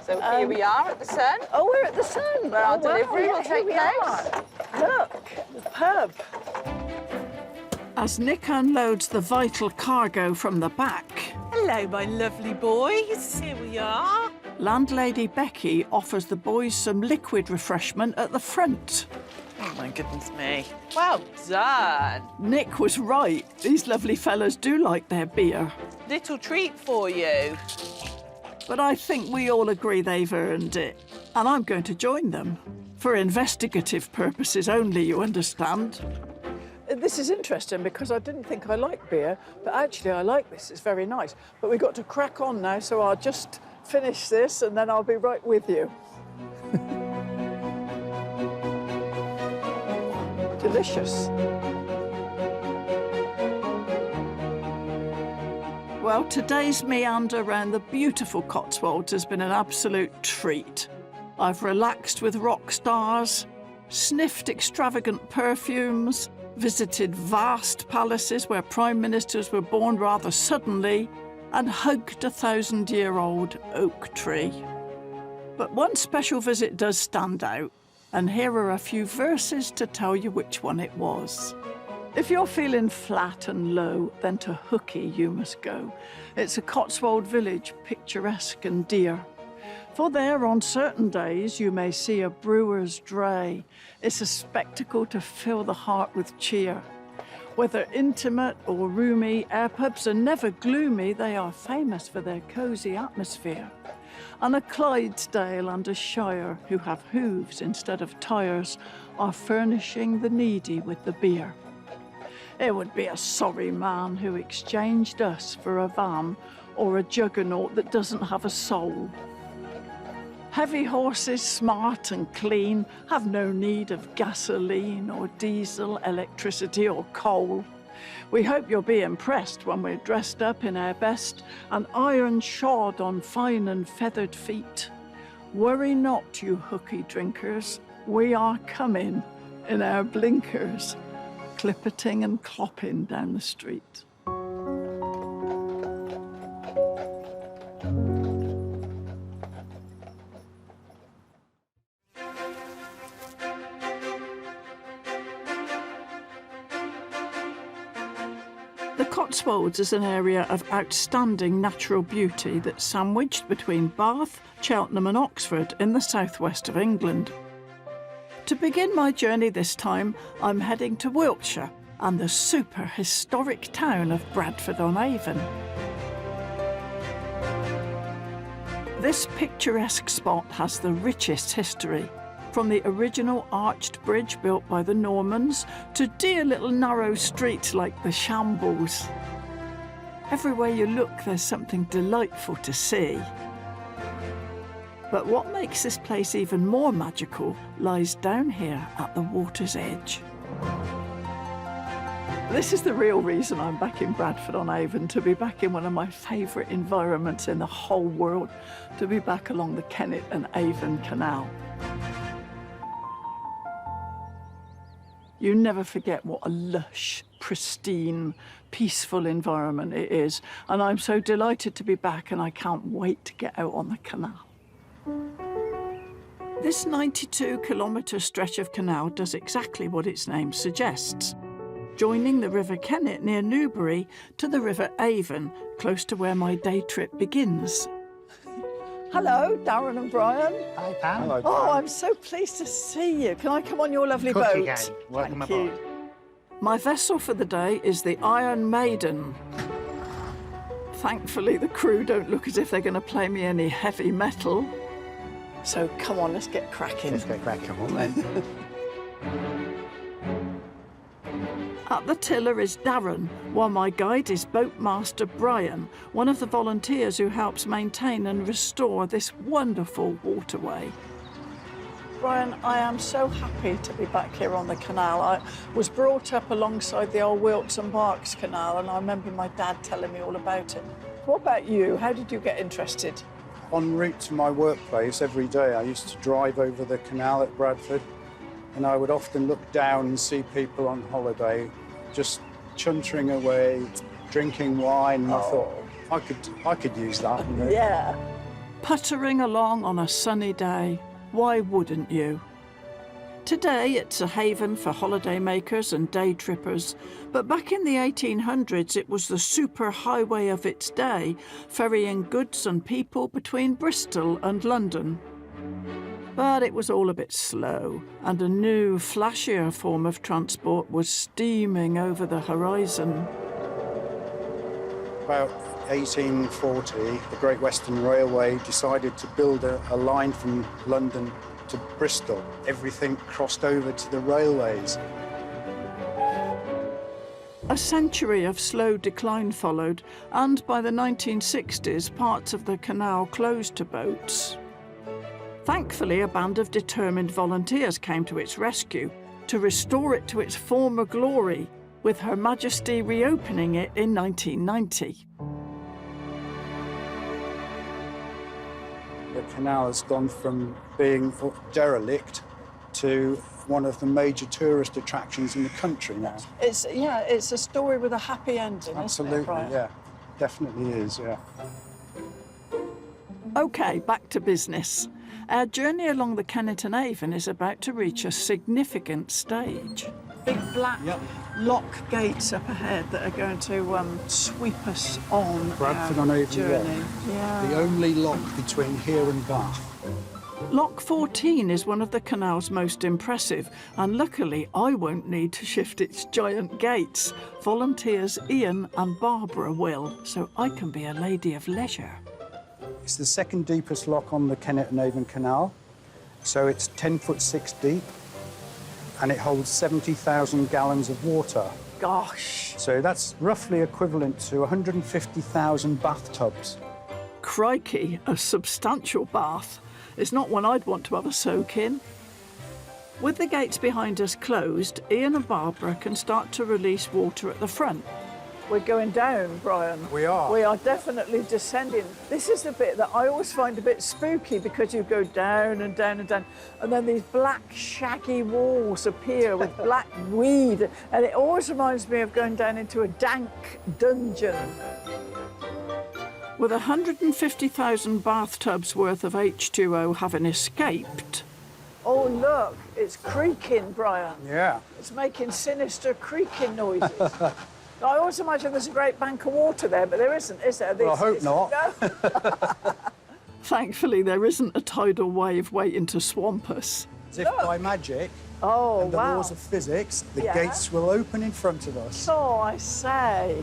So here we are at the Sun. Oh, we're at the Sun. Where our delivery will take place. Look, the pub. As Nick unloads the vital cargo from the back, Hello, my lovely boys. Here we are. landlady Becky offers the boys some liquid refreshment at the front. Oh, my goodness me. Well done. Nick was right. These lovely fellas do like their beer. Little treat for you. But I think we all agree they've earned it. And I'm going to join them. For investigative purposes only, you understand. This is interesting because I didn't think I liked beer, but actually I like this. It's very nice. But we've got to crack on now, so I'll just finish this and then I'll be right with you. Delicious. Well, today's meander around the beautiful Cotswolds has been an absolute treat. I've relaxed with rock stars, sniffed extravagant perfumes, visited vast palaces where prime ministers were born rather suddenly, and hugged a 1,000-year-old oak tree. But one special visit does stand out, and here are a few verses to tell you which one it was. If you're feeling flat and low, then to Hooky you must go. It's a Cotswold village, picturesque and dear. For there on certain days you may see a brewer's dray. It's a spectacle to fill the heart with cheer. Whether intimate or roomy, our pubs are never gloomy, they are famous for their cosy atmosphere. And a Clydesdale and a Shire, who have hooves instead of tyres, are furnishing the needy with the beer. It would be a sorry man who exchanged us for a van or a juggernaut that doesn't have a soul. Heavy horses, smart and clean, have no need of gasoline or diesel, electricity or coal. We hope you'll be impressed when we're dressed up in our best and iron shod on fine and feathered feet. Worry not, you hooky drinkers, we are coming in our blinkers, clipperting and clopping down the street. The Cotswolds is an area of outstanding natural beauty that's sandwiched between Bath, Cheltenham and Oxford in the southwest of England. To begin my journey this time, I'm heading to Wiltshire and the super historic town of Bradford-on-Avon. This picturesque spot has the richest history, from the original arched bridge built by the Normans to dear little narrow streets like the Shambles. Everywhere you look, there's something delightful to see. But what makes this place even more magical lies down here at the water's edge. This is the real reason I'm back in Bradford-on-Avon, to be back in one of my favourite environments in the whole world, to be back along the Kennet and Avon Canal. You never forget what a lush, pristine, peaceful environment it is, and I'm so delighted to be back and I can't wait to get out on the canal. This 92-kilometre stretch of canal does exactly what its name suggests, joining the River Kennet near Newbury to the River Avon, close to where my day trip begins. Hello, Darren and Brian. Hi, Pam. Hello, Oh, I'm so pleased to see you. Can I come on your lovely boat? Of course you can. Welcome Thank aboard. you. My vessel for the day is the Iron Maiden. Thankfully, the crew don't look as if they're going to play me any heavy metal. So come on, let's get cracking. Let's get cracking, on then. At the tiller is Darren, while my guide is Boatmaster Brian, one of the volunteers who helps maintain and restore this wonderful waterway. Brian, I am so happy to be back here on the canal. I was brought up alongside the old Wilts and Berks Canal, and I remember my dad telling me all about it. What about you? How did you get interested? En route to my workplace every day, I used to drive over the canal at Bradford, and I would often look down and see people on holiday just chuntering away, drinking wine. And I thought, I could use that. You know? Yeah. Puttering along on a sunny day, why wouldn't you? Today it's a haven for holidaymakers and day trippers, but back in the 1800s it was the super highway of its day, ferrying goods and people between Bristol and London. But it was all a bit slow, and a new, flashier form of transport was steaming over the horizon. About 1840, the Great Western Railway decided to build a line from London to Bristol. Everything crossed over to the railways. A century of slow decline followed, and by the 1960s, parts of the canal closed to boats. Thankfully, a band of determined volunteers came to its rescue to restore it to its former glory, with Her Majesty reopening it in 1990. The canal has gone from being derelict to one of the major tourist attractions in the country now. It's a story with a happy ending. Absolutely, isn't it, Brian? yeah. Definitely is, yeah. OK, back to business. Our journey along the Kennet and Avon is about to reach a significant stage. Big black lock gates up ahead that are going to sweep us on Bradford-on-Avon journey. Yeah. The only lock between here and Bath. Lock 14 is one of the canal's most impressive, and luckily I won't need to shift its giant gates. Volunteers Ian and Barbara will, so I can be a lady of leisure. It's the second deepest lock on the Kennet and Avon Canal, so it's 10'6" deep, and it holds 70,000 gallons of water. Gosh! So that's roughly equivalent to 150,000 bathtubs. Crikey, a substantial bath. It's not one I'd want to have a soak in. With the gates behind us closed, Ian and Barbara can start to release water at the front. We're going down, Brian. We are. We are definitely descending. This is the bit that I always find a bit spooky because you go down and down and down, and then these black, shaggy walls appear with black weed, and it always reminds me of going down into a dank dungeon. With 150,000 bathtubs worth of H2O having escaped. Oh, look, it's creaking, Brian. Yeah. It's making sinister creaking noises. I always imagine there's a great bank of water there, but there isn't, is there? Well, I hope not. No. Thankfully, there isn't a tidal wave waiting to swamp us. As if by magic, and the laws of physics, the gates will open in front of us. So I say.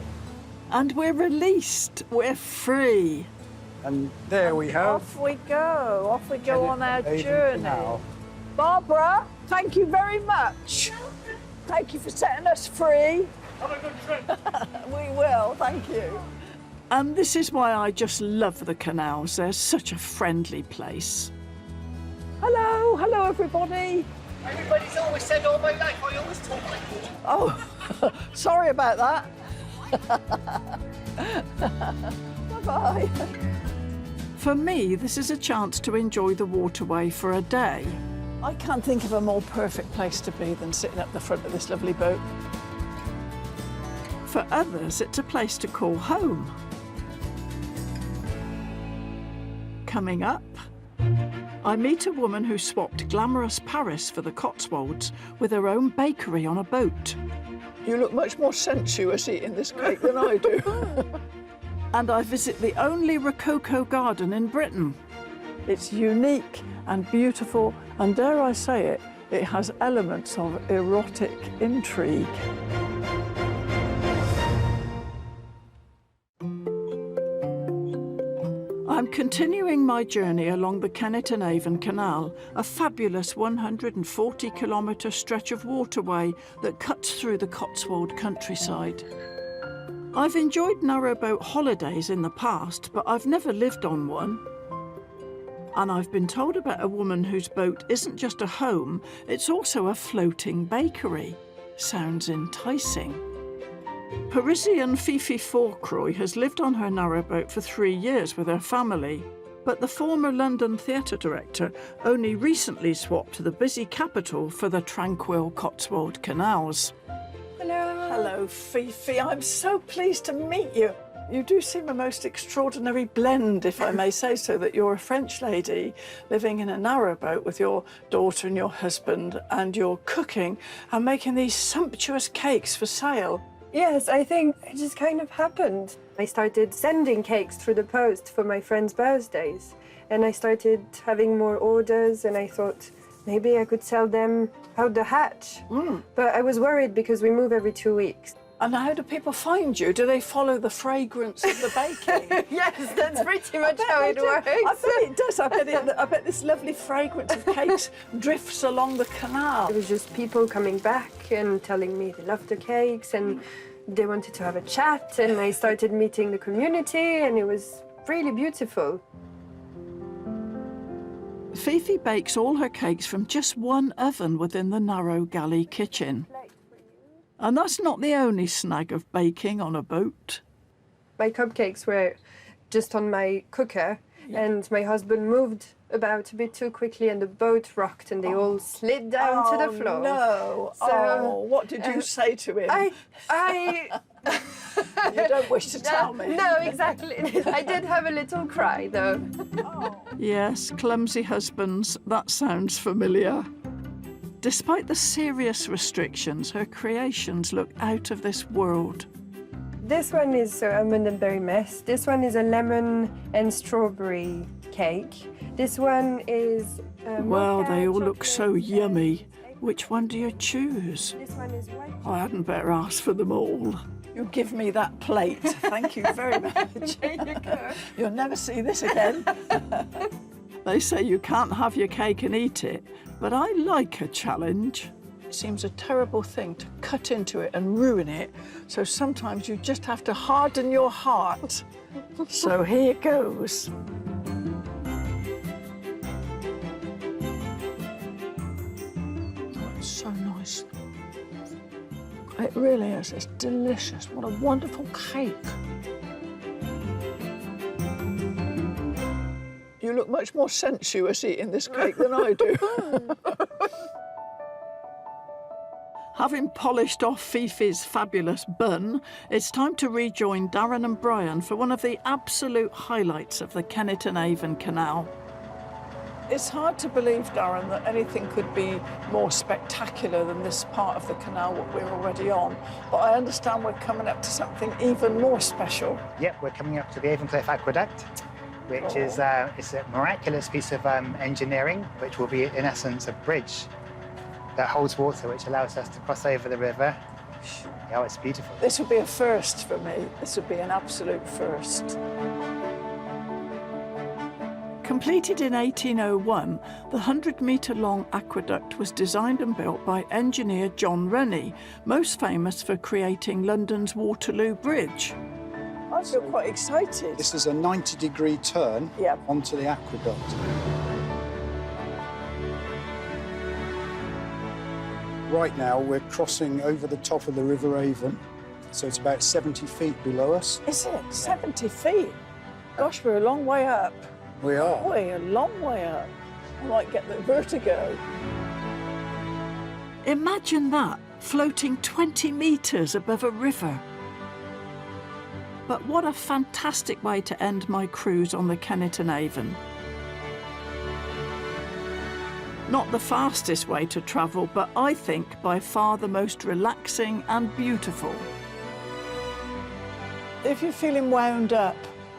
And we're released. We're free. And there we have. Off we go. Off we go on our Avon journey. Canal. Barbara, thank you very much. Thank you for setting us free. Have a good trip. We will, thank you. And this is why I just love the canals. They're such a friendly place. Hello, hello everybody. Everybody's always said all my life, I always talk like you. Oh, sorry about that. Bye-bye. For me, this is a chance to enjoy the waterway for a day. I can't think of a more perfect place to be than sitting up the front of this lovely boat. For others, it's a place to call home. Coming up, I meet a woman who swapped glamorous Paris for the Cotswolds with her own bakery on a boat. You look much more sensuous eating this cake than I do. And I visit the only rococo garden in Britain. It's unique and beautiful, and dare I say it, it has elements of erotic intrigue. I'm continuing my journey along the Kennet and Avon Canal, a fabulous 140-kilometre stretch of waterway that cuts through the Cotswold countryside. I've enjoyed narrowboat holidays in the past, but I've never lived on one. And I've been told about a woman whose boat isn't just a home, it's also a floating bakery. Sounds enticing. Parisian Fifi Fourcroy has lived on her narrowboat for 3 years with her family, but the former London theatre director only recently swapped the busy capital for the tranquil Cotswold canals. Hello. Hello, Fifi. I'm so pleased to meet you. You do seem a most extraordinary blend, if I may say so, that you're a French lady living in a narrowboat with your daughter and your husband, and you're cooking and making these sumptuous cakes for sale. Yes, I think it just kind of happened. I started sending cakes through the post for my friends' birthdays, and I started having more orders, and I thought maybe I could sell them out the hatch. But I was worried because we move every 2 weeks. And how do people find you? Do they follow the fragrance of the baking? Yes, that's pretty much how it works. I bet it does. I bet this lovely fragrance of cakes drifts along the canal. It was just people coming back and telling me they loved the cakes and they wanted to have a chat, and I started meeting the community, and it was really beautiful. Fifi bakes all her cakes from just one oven within the narrow galley kitchen. And that's not the only snag of baking on a boat. My cupcakes were just on my cooker, and my husband moved about a bit too quickly and the boat rocked and they all slid down to the floor. No. So, what did you say to him? I You don't wish to tell me. No, exactly. I did have a little cry, though. Yes, clumsy husbands, that sounds familiar. Despite the serious restrictions, her creations look out of this world. This one is almond and berry mess. This one is a lemon and strawberry cake. This one is Well, they all look so yummy. Which one do you choose? This one is white. I hadn't better ask for them all. You give me that plate. Thank you very much. Here you go. You'll never see this again. They say you can't have your cake and eat it, but I like a challenge. It seems a terrible thing to cut into it and ruin it, so sometimes you just have to harden your heart. So here goes. It's so nice. It really is. It's delicious. What a wonderful cake. You look much more sensuous eating this cake than I do. Having polished off Fifi's fabulous bun, it's time to rejoin Darren and Brian for one of the absolute highlights of the Kennet and Avon Canal. It's hard to believe, Darren, that anything could be more spectacular than this part of the canal that we're already on. But I understand we're coming up to something even more special. Yep, we're coming up to the Avon Aqueduct, which is it's a miraculous piece of engineering, which will be, in essence, a bridge that holds water, which allows us to cross over the river. Oh, it's beautiful. This would be a first for me. This would be an absolute first. Completed in 1801, the 100-metre-long aqueduct was designed and built by engineer John Rennie, most famous for creating London's Waterloo Bridge. I feel quite excited. This is a 90-degree turn onto the aqueduct. Right now, we're crossing over the top of the River Avon, so it's about 70 feet below us. Is it? 70 feet? Gosh, we're a long way up. We are. We're a long way up. I might get the vertigo. Imagine that, floating 20 metres above a river. But what a fantastic way to end my cruise on the Kennet and Avon. Not the fastest way to travel, but I think by far the most relaxing and beautiful. If you're feeling wound up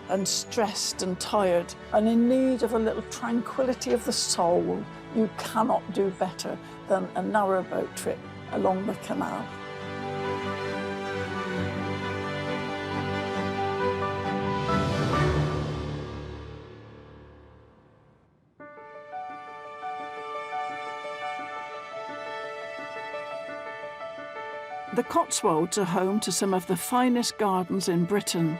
and stressed and tired and in need of a little tranquility of the soul, you cannot do better than a narrowboat trip along the canal. The Cotswolds are home to some of the finest gardens in Britain.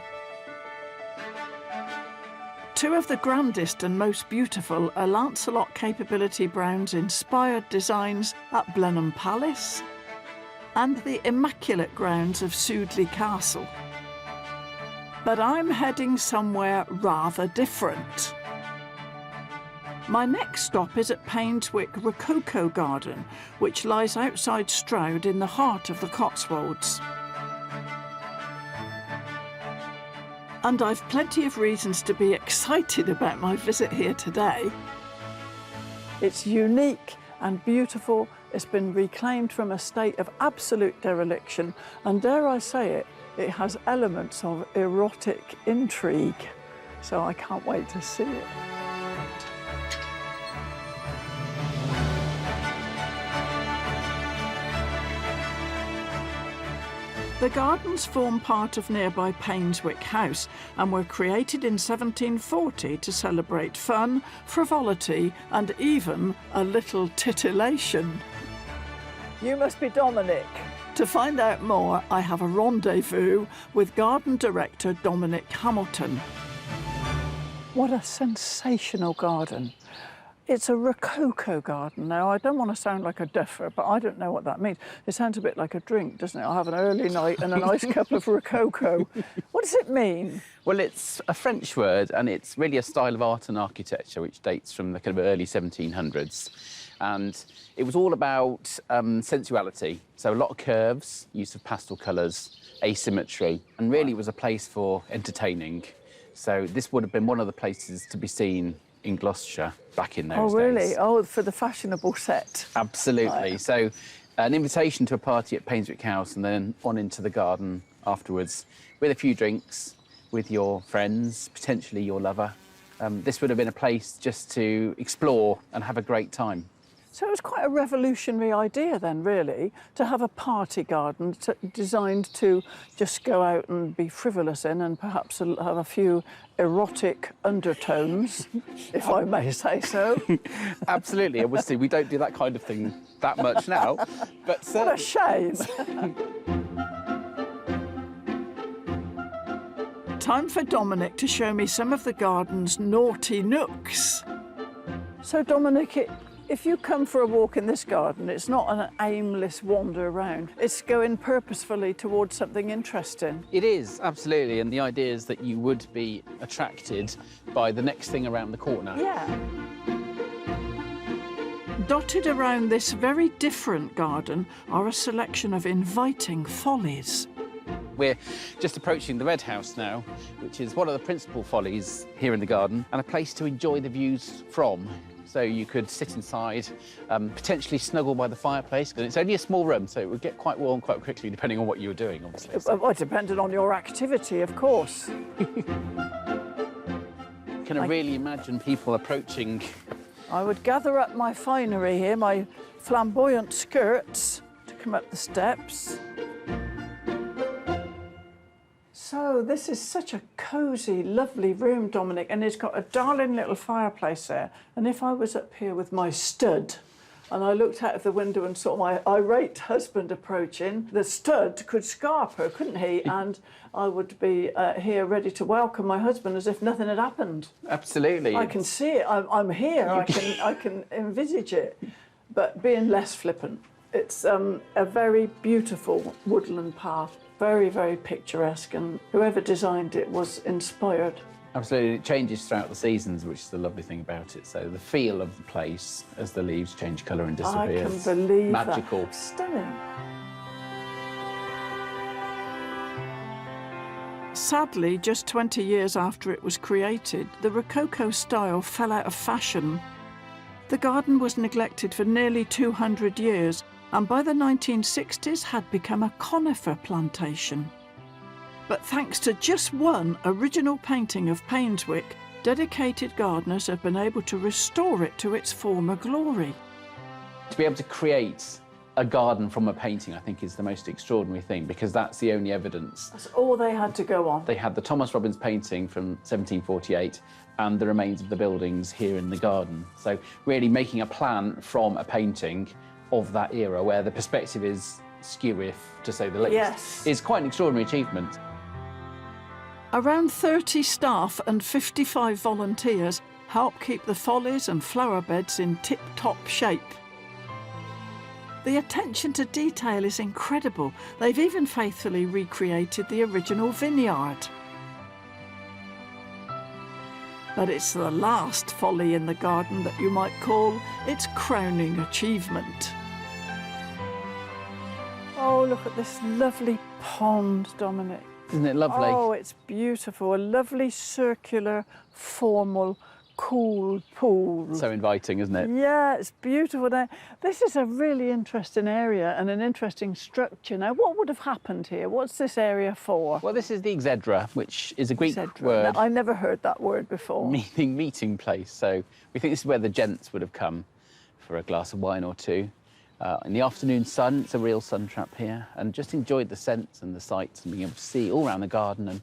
Two of the grandest and most beautiful are Lancelot Capability Brown's inspired designs at Blenheim Palace and the immaculate grounds of Sudeley Castle. But I'm heading somewhere rather different. My next stop is at Painswick Rococo Garden, which lies outside Stroud in the heart of the Cotswolds. And I've plenty of reasons to be excited about my visit here today. It's unique and beautiful. It's been reclaimed from a state of absolute dereliction, and dare I say it, it has elements of erotic intrigue. So I can't wait to see it. The gardens form part of nearby Painswick House and were created in 1740 to celebrate fun, frivolity and even a little titillation. You must be Dominic. To find out more, I have a rendezvous with garden director Dominic Hamilton. What a sensational garden. It's a rococo garden. Now, I don't want to sound like a duffer, but I don't know what that means. It sounds a bit like a drink, doesn't it? I'll have an early night and a nice cup of rococo. What does it mean? Well, it's a French word, and it's really a style of art and architecture which dates from the kind of early 1700s. And it was all about sensuality. So a lot of curves, use of pastel colours, asymmetry, and really was a place for entertaining. So this would have been one of the places to be seen in Gloucestershire back in those days. Oh, really? Oh, for the fashionable set. Absolutely. Right. So an invitation to a party at Painswick House and then on into the garden afterwards with a few drinks with your friends, potentially your lover. This would have been a place just to explore and have a great time. So it was quite a revolutionary idea then, really, to have a party garden designed to just go out and be frivolous in and perhaps have a few erotic undertones, if I may say so. Absolutely. Obviously, we don't do that kind of thing that much now. But what a shame. Time for Dominic to show me some of the garden's naughty nooks. So, Dominic, if you come for a walk in this garden, it's not an aimless wander around. It's going purposefully towards something interesting. It is, absolutely. And the idea is that you would be attracted by the next thing around the corner. Yeah. Dotted around this very different garden are a selection of inviting follies. We're just approaching the Red House now, which is one of the principal follies here in the garden, and a place to enjoy the views from. So you could sit inside, potentially snuggle by the fireplace, because it's only a small room, so it would get quite warm quite quickly, depending on what you were doing, obviously. Well, depending on your activity, of course. Can I really imagine people approaching? I would gather up my finery here, my flamboyant skirts, to come up the steps. So this is such a cosy, lovely room, Dominic, and it's got a darling little fireplace there. And if I was up here with my stud and I looked out of the window and saw my irate husband approaching, the stud could scarp her, couldn't he? And I would be here ready to welcome my husband as if nothing had happened. Absolutely. I can see it. I'm here. I can envisage it. But being less flippant, it's a very beautiful woodland path. Very, very picturesque, and whoever designed it was inspired. Absolutely, it changes throughout the seasons, which is the lovely thing about it. So the feel of the place as the leaves change colour and disappear. I can believe magical. That. Stunning. Sadly, just 20 years after it was created, the Rococo style fell out of fashion. The garden was neglected for nearly 200 years, and by the 1960s had become a conifer plantation. But thanks to just one original painting of Painswick, dedicated gardeners have been able to restore it to its former glory. To be able to create a garden from a painting, I think, is the most extraordinary thing, because that's the only evidence. That's all they had to go on. They had the Thomas Robbins painting from 1748 and the remains of the buildings here in the garden. So really making a plan from a painting of that era, where the perspective is skew, to say the least, yes, is quite an extraordinary achievement. Around 30 staff and 55 volunteers help keep the follies and flower beds in tip-top shape. The attention to detail is incredible. They've even faithfully recreated the original vineyard. But it's the last folly in the garden that you might call its crowning achievement. Oh, look at this lovely pond, Dominic. Isn't it lovely? Oh, it's beautiful. A lovely circular, formal, cool pool. So inviting, isn't it? Yeah, it's beautiful. Now, this is a really interesting area and an interesting structure. Now, what would have happened here? What's this area for? Well, this is the exedra, which is a Greek Exedra. word. Now, I never heard that word before. Meaning meeting place. So we think this is where the gents would have come for a glass of wine or two. In the afternoon sun, it's a real sun trap here, and just enjoyed the scents and the sights and being able to see all around the garden and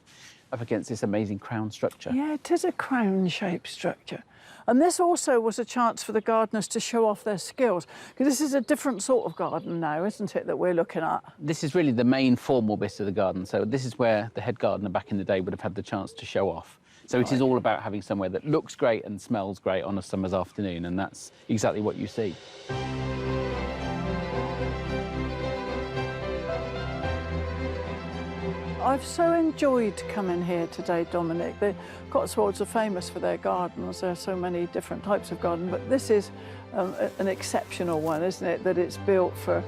up against this amazing crown structure. Yeah, it is a crown-shaped structure. And this also was a chance for the gardeners to show off their skills, because this is a different sort of garden now, isn't it, that we're looking at? This is really the main formal bit of the garden, so this is where the head gardener back in the day would have had the chance to show off. So it is all about having somewhere that looks great and smells great on a summer's afternoon, and that's exactly what you see. I've so enjoyed coming here today, Dominic. The Cotswolds are famous for their gardens. There are so many different types of garden, but this is an exceptional one, isn't it? That it's built for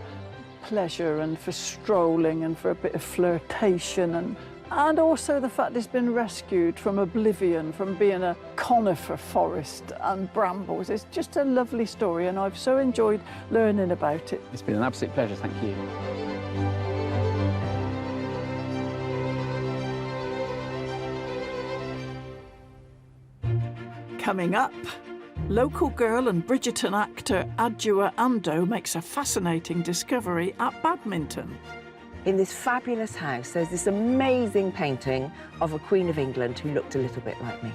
pleasure and for strolling and for a bit of flirtation, and also the fact it's been rescued from oblivion, from being a conifer forest and brambles. It's just a lovely story, and I've so enjoyed learning about it. It's been an absolute pleasure, thank you. Coming up, local girl and Bridgerton actor Adjua Ando makes a fascinating discovery at Badminton. In this fabulous house, there's this amazing painting of a Queen of England who looked a little bit like me.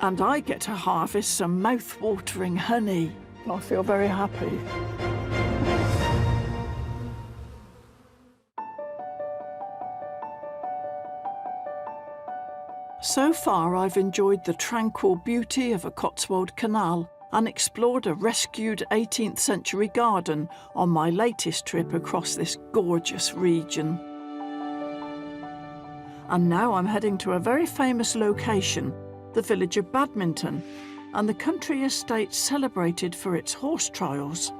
And I get to harvest some mouth-watering honey. I feel very happy. So far, I've enjoyed the tranquil beauty of a Cotswold canal and explored a rescued 18th century garden on my latest trip across this gorgeous region. And now I'm heading to a very famous location, the village of Badminton, and the country estate celebrated for its horse trials.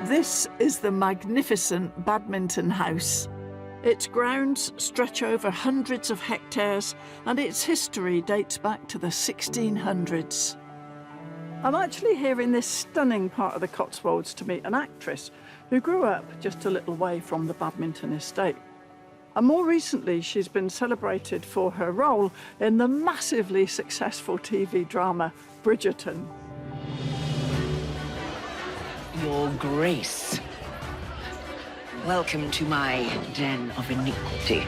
This is the magnificent Badminton House. Its grounds stretch over hundreds of hectares and its history dates back to the 1600s. I'm actually here in this stunning part of the Cotswolds to meet an actress who grew up just a little way from the Badminton estate. And more recently, she's been celebrated for her role in the massively successful TV drama Bridgerton. Your Grace. Welcome to my den of iniquity.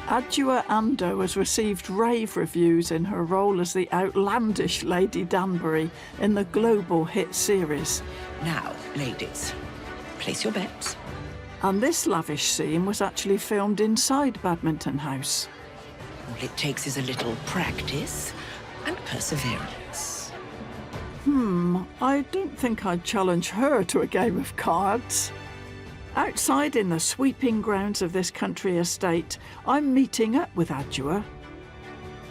Adjua Ando has received rave reviews in her role as the outlandish Lady Danbury in the global hit series. Now, ladies, place your bets. And this lavish scene was actually filmed inside Badminton House. All it takes is a little practice and perseverance. I don't think I'd challenge her to a game of cards. Outside in the sweeping grounds of this country estate, I'm meeting up with Adjua.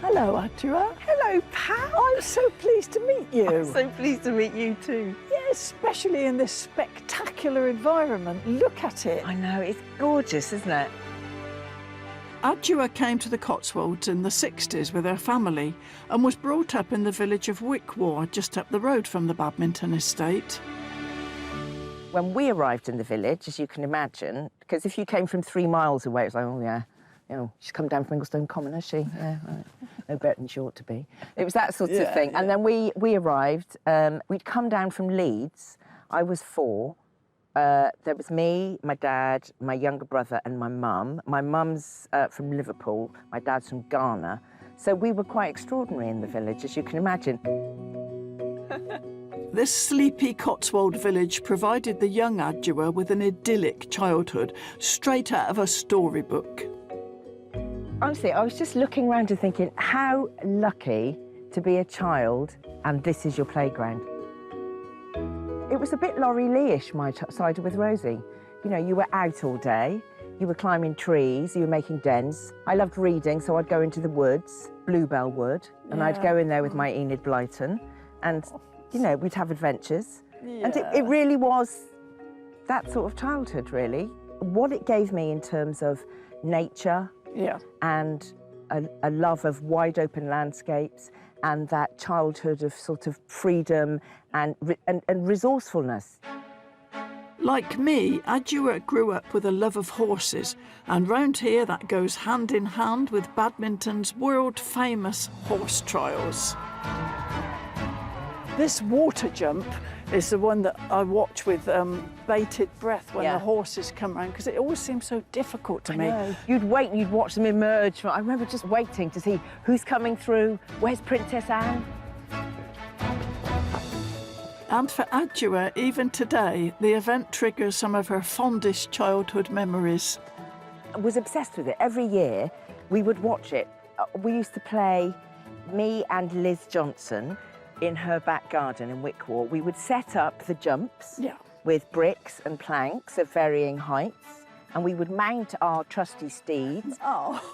Hello, Adjua. Hello, Pam. I'm so pleased to meet you. I'm so pleased to meet you too. Yeah, especially in this spectacular environment. Look at it. I know, it's gorgeous, isn't it? Adjua came to the Cotswolds in the 60s with her family and was brought up in the village of Wickwar, just up the road from the Badminton estate. When we arrived in the village, as you can imagine, because if you came from 3 miles away, it was like, oh yeah, you know, she's come down from Inglestone Common, has she? Yeah, right. No better than she ought to be. It was that sort of thing. Yeah. And then we arrived, we'd come down from Leeds. I was 4. There was me, my dad, my younger brother and my mum. My mum's from Liverpool, my dad's from Ghana. So we were quite extraordinary in the village, as you can imagine. This sleepy Cotswold village provided the young Adjua with an idyllic childhood, straight out of a storybook. Honestly, I was just looking around and thinking, how lucky to be a child and this is your playground. It was a bit Laurie Lee-ish, my side with Rosie. You know, you were out all day, you were climbing trees, you were making dens. I loved reading, so I'd go into the woods, Bluebell Wood, and I'd go in there with my Enid Blyton, and, you know, we'd have adventures. And it really was that sort of childhood, really. What it gave me in terms of nature and a love of wide open landscapes and that childhood of sort of freedom and resourcefulness. Like me, Adua grew up with a love of horses, and round here that goes hand in hand with Badminton's world-famous horse trials. This water jump is the one that I watch with bated breath when the horses come around, because it always seems so difficult to me. Know. You'd wait and you'd watch them emerge. I remember just waiting to see who's coming through, where's Princess Anne? And for Adua, even today, the event triggers some of her fondest childhood memories. I was obsessed with it. Every year, we would watch it. We used to play, me and Liz Johnson, in her back garden in Wickwall. We would set up the jumps with bricks and planks of varying heights, and we would mount our trusty steeds.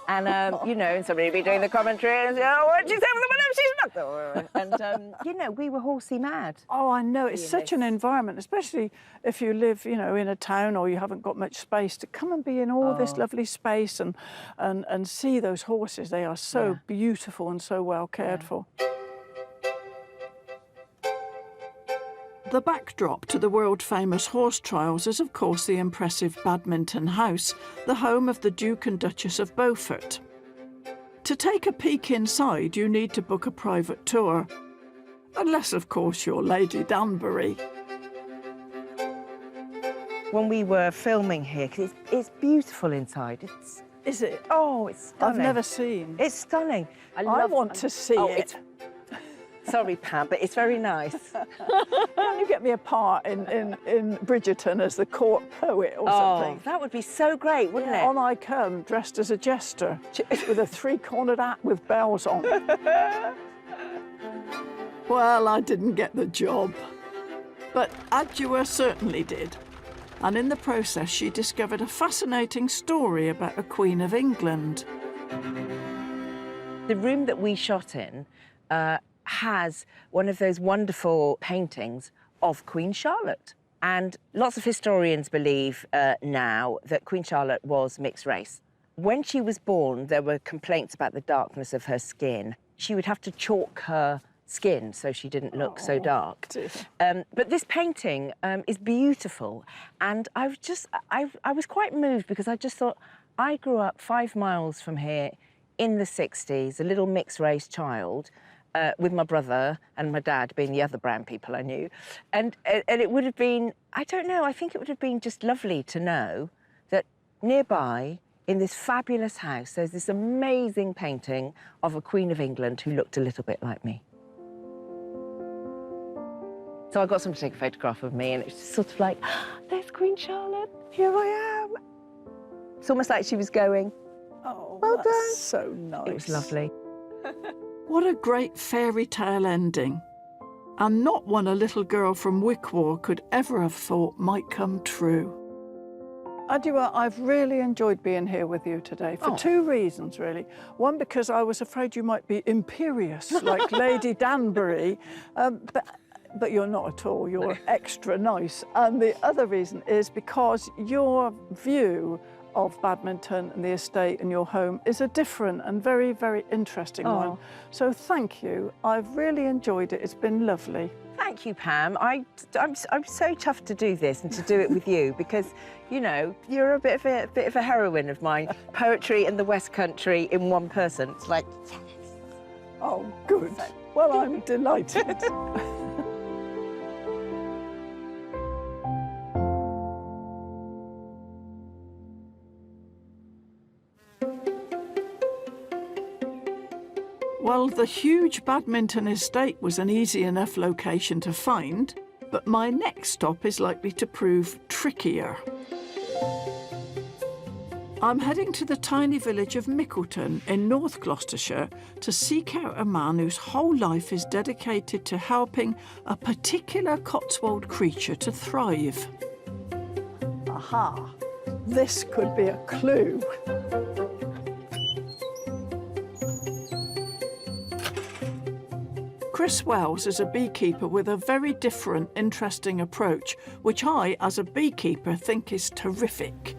And, you know, and somebody would be doing the commentary and say, oh, what did you say with the one? She's not. And, you know, we were horsey mad. Oh, I know. It's such an environment, especially if you live, you know, in a town or you haven't got much space, to come and be in all this lovely space and see those horses. They are so beautiful and so well cared for. The backdrop to the world-famous horse trials is, of course, the impressive Badminton House, the home of the Duke and Duchess of Beaufort. To take a peek inside, you need to book a private tour, unless, of course, you're Lady Danbury. When we were filming here, because it's beautiful inside. Is it? Oh, it's stunning. I've never seen. It's stunning. I want to see it. Sorry, Pam, but it's very nice. Can you get me a part in Bridgerton as the court poet or something? That would be so great, wouldn't it? On I come, dressed as a jester, with a three-cornered hat with bells on. Well, I didn't get the job, but Adua certainly did. And in the process, she discovered a fascinating story about a Queen of England. The room that we shot in has one of those wonderful paintings of Queen Charlotte. And lots of historians believe now that Queen Charlotte was mixed race. When she was born, there were complaints about the darkness of her skin. She would have to chalk her skin so she didn't look so dark. But this painting is beautiful. And I was quite moved, because I just thought, I grew up 5 miles from here in the 60s, a little mixed race child, with my brother and my dad being the other brown people I knew. And it would have been, I don't know, I think it would have been just lovely to know that nearby, in this fabulous house, there's this amazing painting of a Queen of England who looked a little bit like me. So I got someone to take a photograph of me, and it was just sort of like, there's Queen Charlotte, here I am. It's almost like she was going, oh, well that's done. So nice. It was lovely. What a great fairy tale ending, and not one a little girl from Wickwall could ever have thought might come true. Adua, I've really enjoyed being here with you today for 2 reasons, really. One, because I was afraid you might be imperious, like Lady Danbury, but you're not at all. You're extra nice. And the other reason is because your view of Badminton and the estate and your home is a different and very, very interesting one. So thank you. I've really enjoyed it. It's been lovely. Thank you, Pam. I'm so chuffed to do this and to do it with you, because, you know, you're a bit of a heroine of mine. Poetry and the West Country in one person. It's like, yes. Oh, good. Well, I'm delighted. Well, the huge Badminton estate was an easy enough location to find, but my next stop is likely to prove trickier. I'm heading to the tiny village of Mickleton in North Gloucestershire to seek out a man whose whole life is dedicated to helping a particular Cotswold creature to thrive. Aha! This could be a clue. Chris Wells is a beekeeper with a very different, interesting approach, which I, as a beekeeper, think is terrific.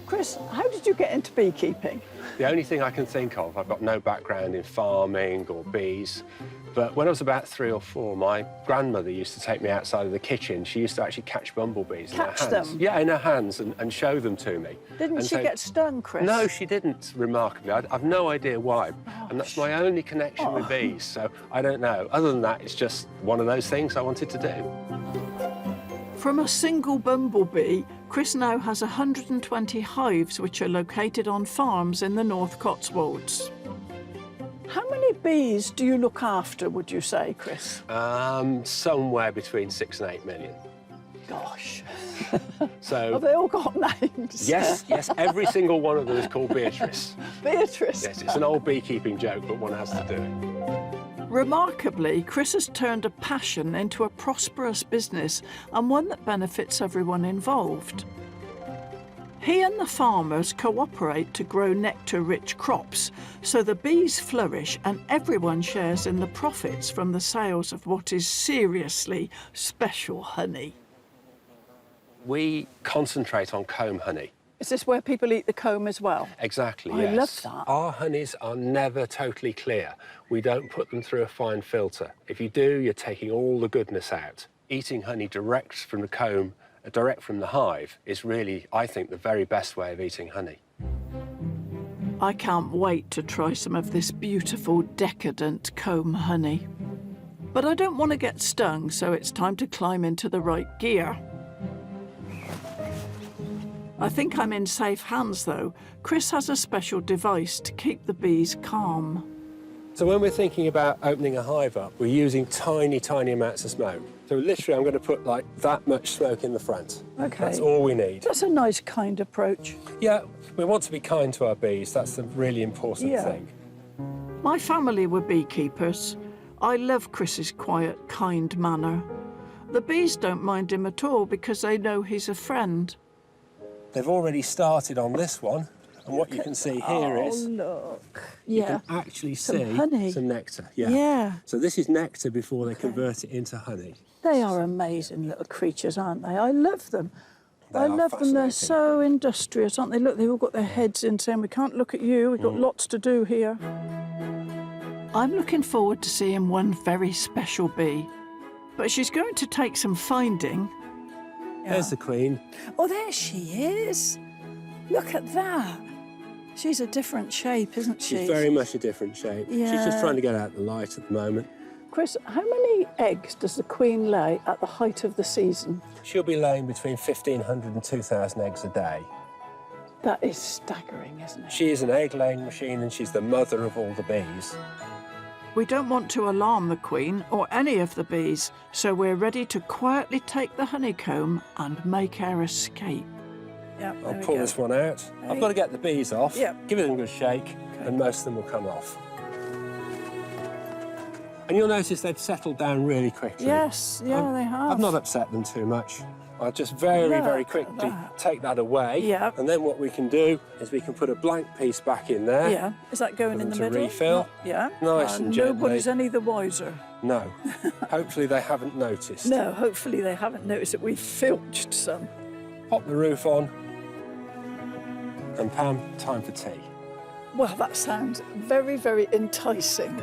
Chris, how did you get into beekeeping? The only thing I can think of, I've got no background in farming or bees, but when I was about 3 or 4, my grandmother used to take me outside of the kitchen. She used to actually catch bumblebees in her hands. Catch them? Yeah, in her hands and show them to me. Didn't she get stung, Chris? No, she didn't, remarkably. I've no idea why. And that's my only connection with bees, so I don't know. Other than that, it's just one of those things I wanted to do. From a single bumblebee, Chris now has 120 hives which are located on farms in the North Cotswolds. How many bees do you look after, would you say, Chris? Somewhere between 6 and 8 million. Gosh. So Have they all got names? Yes, every single one of them is called Beatrice. Beatrice? Yes, it's an old beekeeping joke, but one has to do it. Remarkably, Chris has turned a passion into a prosperous business and one that benefits everyone involved. He and the farmers cooperate to grow nectar-rich crops, so the bees flourish and everyone shares in the profits from the sales of what is seriously special honey. We concentrate on comb honey. Is this where people eat the comb as well? Exactly, I yes. love that. Our honeys are never totally clear. We don't put them through a fine filter. If you do, you're taking all the goodness out. Eating honey direct from the comb, direct from the hive, is really, I think, the very best way of eating honey. I can't wait to try some of this beautiful, decadent comb honey. But I don't want to get stung, so it's time to climb into the right gear. I think I'm in safe hands, though. Chris has a special device to keep the bees calm. So when we're thinking about opening a hive up, we're using tiny, tiny amounts of smoke. So literally, I'm going to put like that much smoke in the front. OK. That's all we need. That's a nice, kind approach. Yeah, we want to be kind to our bees. That's the really important thing. My family were beekeepers. I love Chris's quiet, kind manner. The bees don't mind him at all because they know he's a friend. They've already started on this one, and what you can see here is... look. You can actually see honey. some nectar. Yeah. So this is nectar before they convert it into honey. They are amazing little creatures, aren't they? I love them. I are love them. They're so industrious, aren't they? Look, they've all got their heads in saying, we can't look at you, we've got lots to do here. I'm looking forward to seeing one very special bee. But she's going to take some finding. There's the queen. Oh, there she is. Look at that. She's a different shape, isn't she? She's very much a different shape. She's just trying to get out the light at the moment. Chris, how many eggs does the queen lay at the height of the season? She'll be laying between 1,500 and 2,000 eggs a day. That is staggering, isn't it? She is an egg-laying machine and she's the mother of all the bees. We don't want to alarm the queen or any of the bees, so we're ready to quietly take the honeycomb and make our escape. Yep, I'll pull this one out. I've got to get the bees off, Yep. give it a good shake, and most of them will come off. And you'll notice they've settled down really quickly. Yes, yeah, they have. I've not upset them too much. I'll just very, very quickly take that away. Yeah. And then what we can do is we can put a blank piece back in there. Yeah. Is that going in the to middle? refill. Yeah. Nice and gently. Nobody's any the wiser. No. Hopefully they haven't noticed. No, hopefully they haven't noticed that we've filched some. Pop the roof on. And Pam, time for tea. Well, that sounds very, very enticing.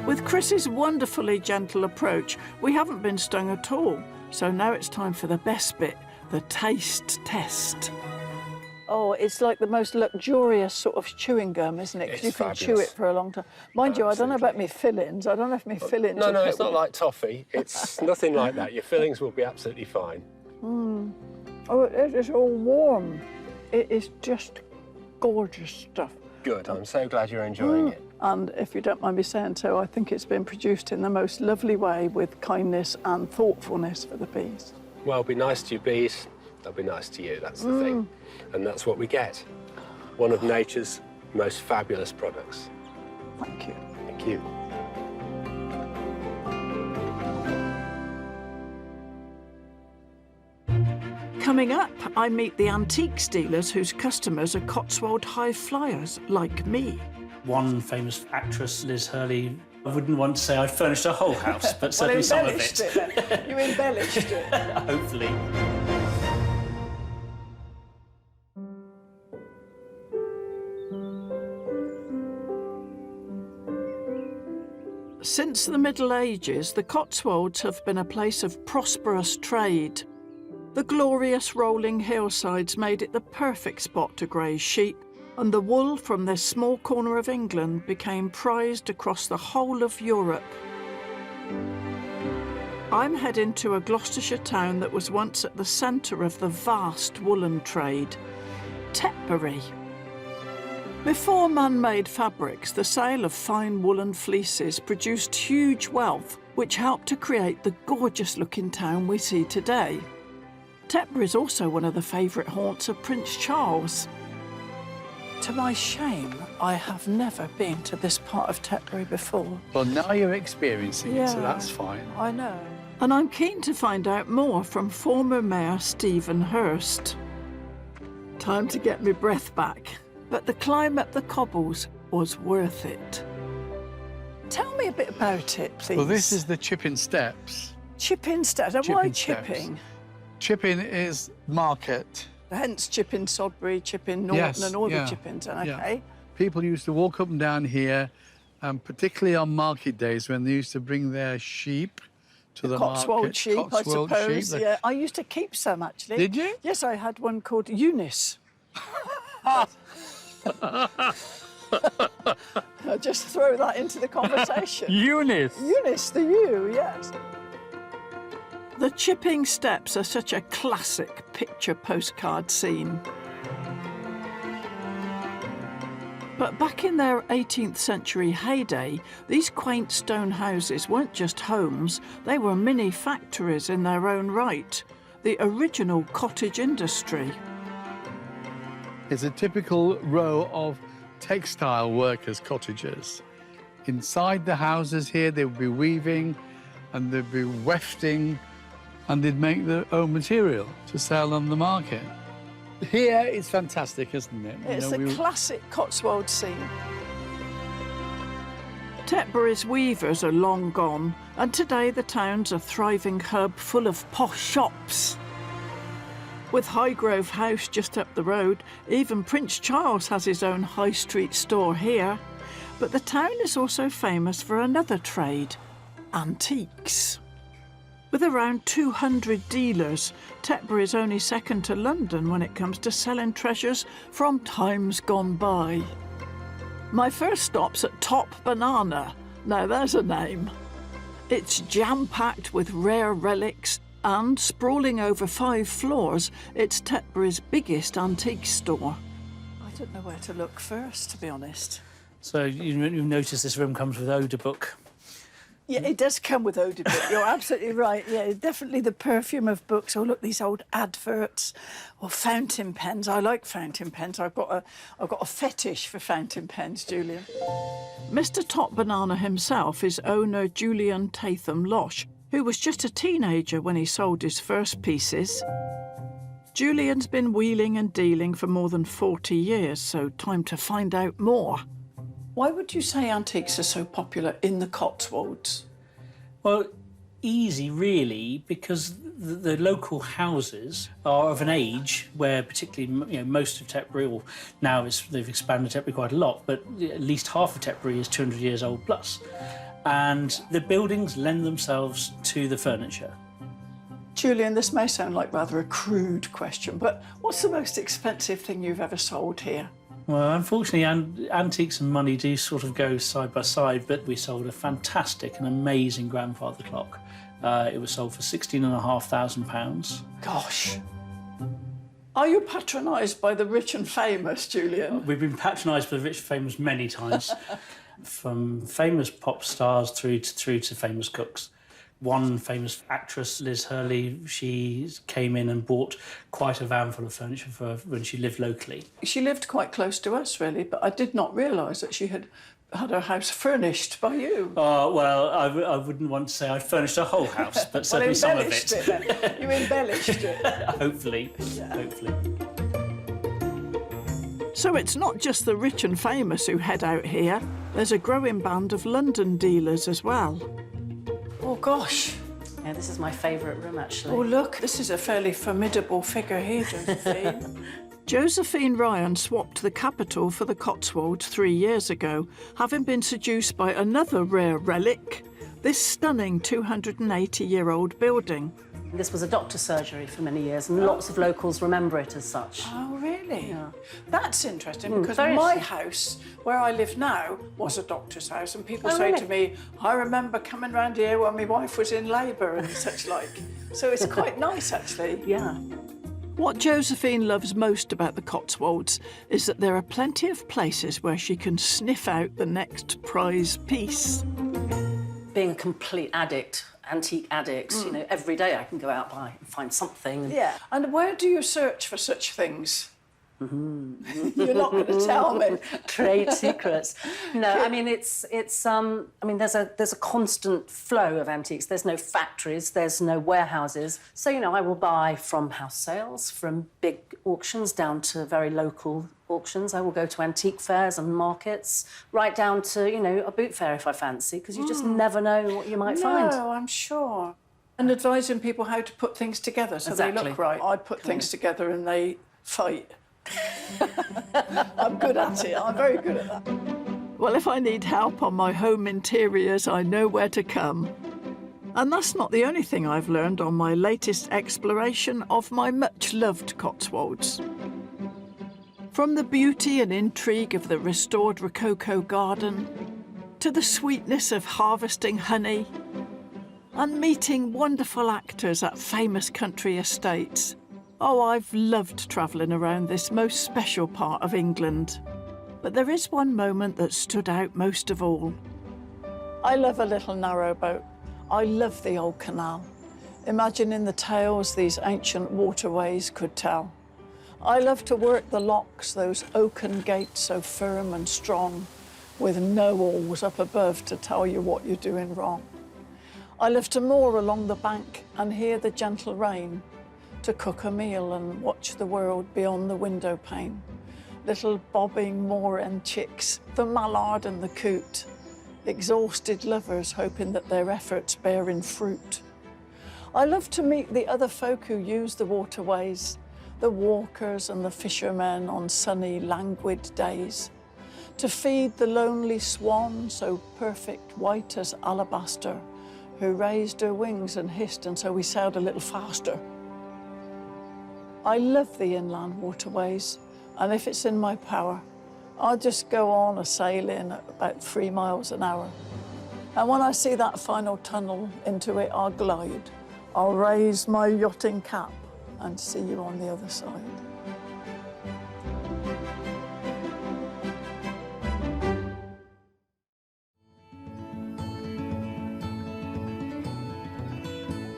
With Chris's wonderfully gentle approach, we haven't been stung at all. So now it's time for the best bit, the taste test. Oh, it's like the most luxurious sort of chewing gum, isn't it? Because you can chew it for a long time. Mind you, I don't know about my fillings. I don't know if my fillings... No, it's not like toffee. It's nothing like that. Your fillings will be absolutely fine. Oh, it is all warm. It is just gorgeous stuff. Good. I'm so glad you're enjoying it. And if you don't mind me saying so, I think it's been produced in the most lovely way with kindness and thoughtfulness for the bees. Well, be nice to your bees. They'll be nice to you. That's the thing. And that's what we get. One of nature's most fabulous products. Thank you. Thank you. Coming up, I meet the antiques dealers whose customers are Cotswold high flyers like me. One famous actress, Liz Hurley, I wouldn't want to say I furnished a whole house, but certainly some of it. You embellished it. Hopefully. Since the Middle Ages, the Cotswolds have been a place of prosperous trade. The glorious rolling hillsides made it the perfect spot to graze sheep, and the wool from this small corner of England became prized across the whole of Europe. I'm heading to a Gloucestershire town that was once at the centre of the vast woolen trade, Tewkesbury. Before man-made fabrics, the sale of fine woolen fleeces produced huge wealth, which helped to create the gorgeous-looking town we see today. Tewkesbury is also one of the favourite haunts of Prince Charles. To my shame, I have never been to this part of Tewkesbury before. Well, now you're experiencing it, so Yeah. that's fine. I know. And I'm keen to find out more from former Mayor Stephen Hurst. Time to get my breath back, but the climb up the cobbles was worth it. Tell me a bit about it, please. Well, this is the chipping steps. Chipping steps. And why chipping? Chipping is market. Hence Chipping Sodbury, Chipping Norton and all the chippings. Okay. People used to walk up and down here, particularly on market days when they used to bring their sheep to the Cotswold market. sheep, Cotswold I suppose. sheep. Yeah, I used to keep some, actually. Did you? Yes, I had one called Eunice. I'll just throw that into the conversation. Eunice. Eunice, the ewe, yes. The chipping steps are such a classic picture postcard scene. But back in their 18th century heyday, these quaint stone houses weren't just homes, they were mini factories in their own right. The original cottage industry. It's a typical row of textile workers' cottages. Inside the houses here, they would be weaving and they'd be wefting and they'd make their own material to sell on the market. Here, it's fantastic, isn't it? It's the classic Cotswold scene. Tewkesbury's weavers are long gone, and today the town's a thriving hub full of posh shops. With Highgrove House just up the road, even Prince Charles has his own high street store here. But the town is also famous for another trade, antiques. With around 200 dealers, Tewkesbury is only second to London when it comes to selling treasures from times gone by. My first stop's at Top Banana. Now there's a name. It's jam-packed with rare relics and, sprawling over 5 floors, it's Tewkesbury's biggest antique store. I don't know where to look first, to be honest. So you've noticed this room comes with Oda book. Yeah, it does come with Oda book. You're absolutely right. Yeah, definitely the perfume of books. Oh, look, these old adverts or fountain pens. I like fountain pens. I've got a fetish for fountain pens, Julian. Mr. Top Banana himself is owner Julian Tatham Losh, who was just a teenager when he sold his first pieces. Julian's been wheeling and dealing for more than 40 years, so time to find out more. Why would you say antiques are so popular in the Cotswolds? Well, easy, really, because the local houses are of an age where, particularly, most of Tewkesbury, or now they've expanded Tewkesbury quite a lot, but at least half of Tewkesbury is 200 years old plus. And the buildings lend themselves to the furniture. Julian, this may sound like rather a crude question, but what's the most expensive thing you've ever sold here? Well, unfortunately, antiques and money do sort of go side by side, but we sold a fantastic and amazing grandfather clock. It was sold for £16,500. Gosh. Are you patronised by the rich and famous, Julian? We've been patronised by the rich and famous many times, from famous pop stars through to famous cooks. One famous actress, Liz Hurley, she came in and bought quite a van full of furniture for when she lived locally. She lived quite close to us, really, but I did not realise that she had her house furnished by you. Well, I wouldn't want to say I furnished a whole house, but certainly some of it. You embellished it. Hopefully, hopefully. So it's not just the rich and famous who head out here. There's a growing band of London dealers as well. Oh, gosh. Yeah, this is my favourite room, actually. Oh, look, this is a fairly formidable figure here, Josephine. Josephine Ryan swapped the capital for the Cotswolds 3 years ago, having been seduced by another rare relic, this stunning 280-year-old building. This was a doctor's surgery for many years, and lots of locals remember it as such. Oh, really? Yeah. That's interesting, because very my interesting. house, where I live now, was a doctor's house, and people say really? to me, I remember coming round here when my wife was in labour and such like. So it's quite nice, actually. Yeah. What Josephine loves most about the Cotswolds is that there are plenty of places where she can sniff out the next prize piece. Being a complete addict, antique addict, you know, every day I can go out by and find something. And... Yeah. And where do you search for such things? You're not going to tell me. Trade secrets. No, I mean I mean there's a constant flow of antiques. There's no factories, there's no warehouses. So, you know, I will buy from house sales, from big auctions down to very local auctions. I will go to antique fairs and markets, right down to, you know, a boot fair if I fancy, because you just never know what you might find. No, I'm sure. And advising people how to put things together so they look right. I put things together and they fight. I'm good at it. I'm very good at that. Well, if I need help on my home interiors, I know where to come. And that's not the only thing I've learned on my latest exploration of my much-loved Cotswolds. From the beauty and intrigue of the restored rococo garden, to the sweetness of harvesting honey, and meeting wonderful actors at famous country estates. Oh, I've loved travelling around this most special part of England. But there is one moment that stood out most of all. I love a little narrowboat. I love the old canal. Imagining the tales these ancient waterways could tell. I love to work the locks, those oaken gates so firm and strong, with no oars up above to tell you what you're doing wrong. I love to moor along the bank and hear the gentle rain, to cook a meal and watch the world beyond the window pane. Little bobbing moor end chicks, the mallard and the coot, exhausted lovers hoping that their efforts bear in fruit. I love to meet the other folk who use the waterways, the walkers and the fishermen on sunny, languid days, to feed the lonely swan, so perfect white as alabaster, who raised her wings and hissed, and so we sailed a little faster. I love the inland waterways, and if it's in my power, I'll just go on a sailing at about 3 miles an hour. And when I see that final tunnel into it, I'll glide. I'll raise my yachting cap and see you on the other side.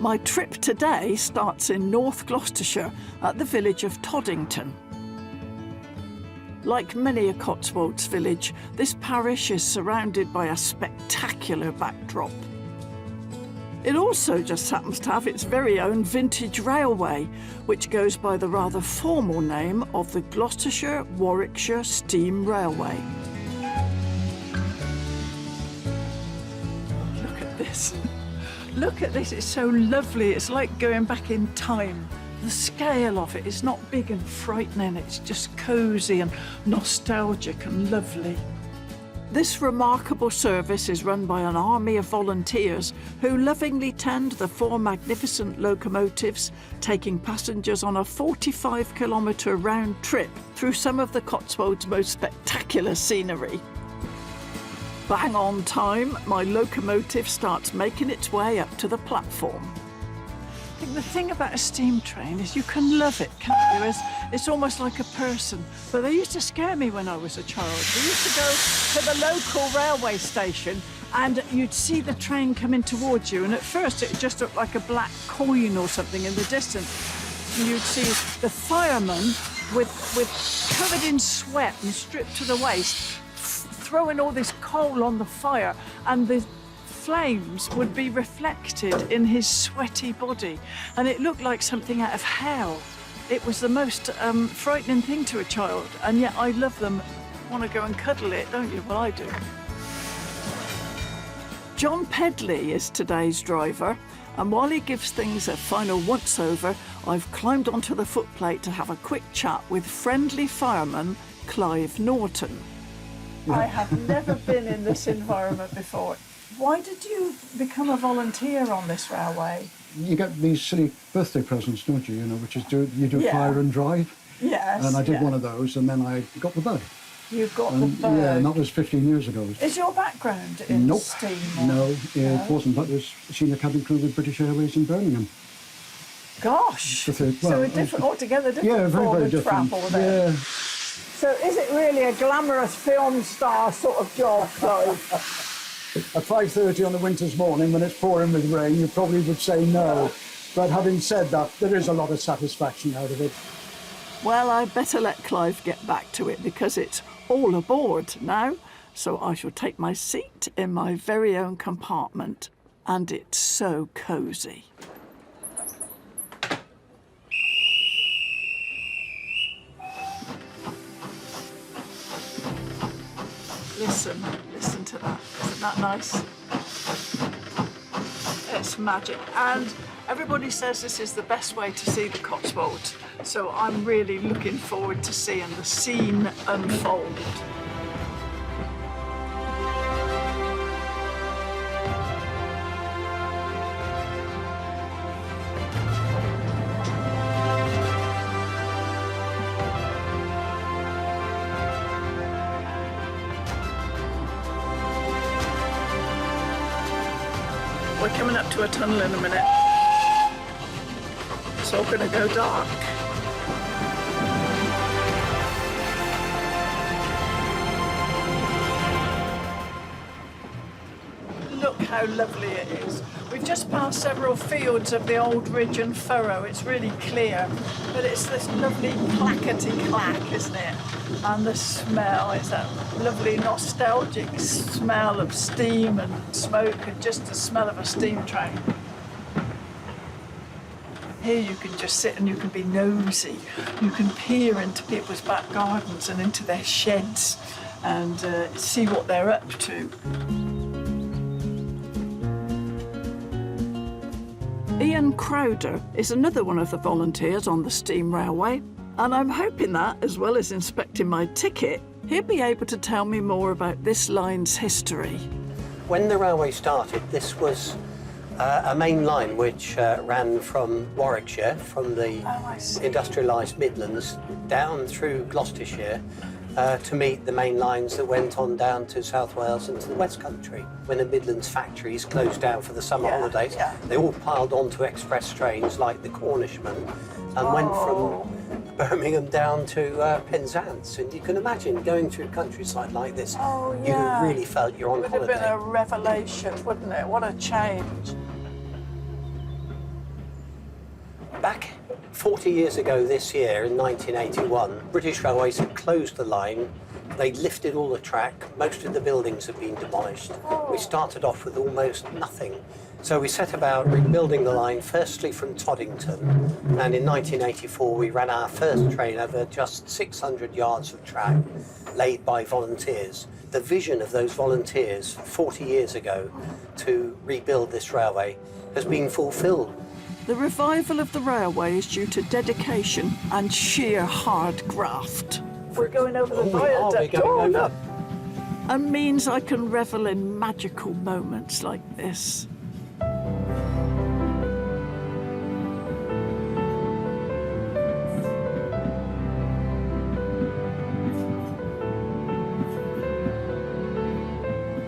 My trip today starts in North Gloucestershire at the village of Toddington. Like many a Cotswolds village, this parish is surrounded by a spectacular backdrop. It also just happens to have its very own vintage railway, which goes by the rather formal name of the Gloucestershire-Warwickshire Steam Railway. Look at this. Look at this, it's so lovely. It's like going back in time. The scale of it is not big and frightening, it's just cosy and nostalgic and lovely. This remarkable service is run by an army of volunteers who lovingly tend the 4 magnificent locomotives, taking passengers on a 45-kilometre round trip through some of the Cotswolds' most spectacular scenery. Bang on time, my locomotive starts making its way up to the platform. I think the thing about a steam train is you can love it, can't you? It's almost like a person. But they used to scare me when I was a child. We used to go to the local railway station and you'd see the train coming towards you, and at first it just looked like a black coin or something in the distance. And you'd see the fireman with covered in sweat and stripped to the waist, throwing all this coal on the fire, and the flames would be reflected in his sweaty body, and it looked like something out of hell. It was the most frightening thing to a child, and yet I love them. Want to go and cuddle it, don't you? Well, I do. John Pedley is today's driver, and while he gives things a final once-over, I've climbed onto the footplate to have a quick chat with friendly fireman Clive Norton. I have never been in this environment before. Why did you become a volunteer on this railway? You get these silly birthday presents, don't you? You know, which is you do fire and drive. Yes. And I did one of those, and then I got the bug. You got the bug. Yeah, and that was 15 years ago. Is your background in steam? No, it wasn't. That was senior cabin crew with British Airways in Birmingham. Gosh. So a different, altogether different form of travel then. Yeah. So is it really a glamorous film star sort of job, though? At 5:30 on a winter's morning when it's pouring with rain, you probably would say no. But having said that, there is a lot of satisfaction out of it. Well, I'd better let Clive get back to it because it's all aboard now. So I shall take my seat in my very own compartment. And it's so cosy. Listen to that. Isn't that nice? It's magic. And everybody says this is the best way to see the Cotswolds. So I'm really looking forward to seeing the scene unfold. We're coming up to a tunnel in a minute. It's all going to go dark. Look how lovely it is. We've just passed several fields of the old ridge and furrow. It's really clear, but it's this lovely clackety-clack, isn't it? And the smell is that lovely nostalgic smell of steam and smoke and just the smell of a steam train. Here you can just sit and you can be nosy. You can peer into people's back gardens and into their sheds and see what they're up to. Ian Crowder is another one of the volunteers on the steam railway, and I'm hoping that, as well as inspecting my ticket, he'll be able to tell me more about this line's history. When the railway started, this was a main line which ran from Warwickshire, from the industrialised Midlands, down through Gloucestershire to meet the main lines that went on down to South Wales and to the West Country. When the Midlands factories closed down for the summer holidays, they all piled onto express trains like the Cornishman and went from Birmingham down to Penzance. And you can imagine going through countryside like this, you really felt you're on holiday. It would have been a revelation, wouldn't it? What a change. Back 40 years ago this year, in 1981, British Railways had closed the line. They'd lifted all the track. Most of the buildings had been demolished. We started off with almost nothing. So we set about rebuilding the line, firstly from Toddington, and in 1984 we ran our first train over just 600 yards of track, laid by volunteers. The vision of those volunteers 40 years ago to rebuild this railway has been fulfilled. The revival of the railway is due to dedication and sheer hard graft. We're going over the viaduct. Look. And means I can revel in magical moments like this.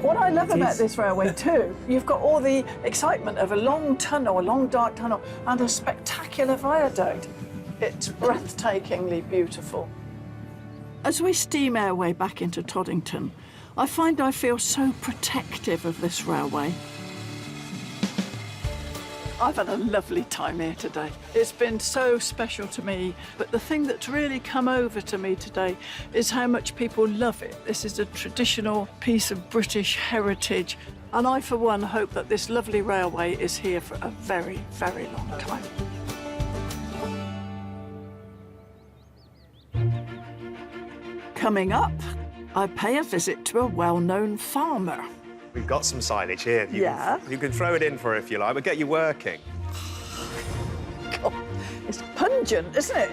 What I love about this railway too, you've got all the excitement of a long tunnel, a long dark tunnel, and a spectacular viaduct. It's breathtakingly beautiful. As we steam our way back into Toddington, I find I feel so protective of this railway. I've had a lovely time here today. It's been so special to me, but the thing that's really come over to me today is how much people love it. This is a traditional piece of British heritage, and I, for one, hope that this lovely railway is here for a very, very long time. Coming up, I pay a visit to a well-known farmer. We've got some silage here. You can throw it in for if you like. We'll get you working. God, it's pungent, isn't it?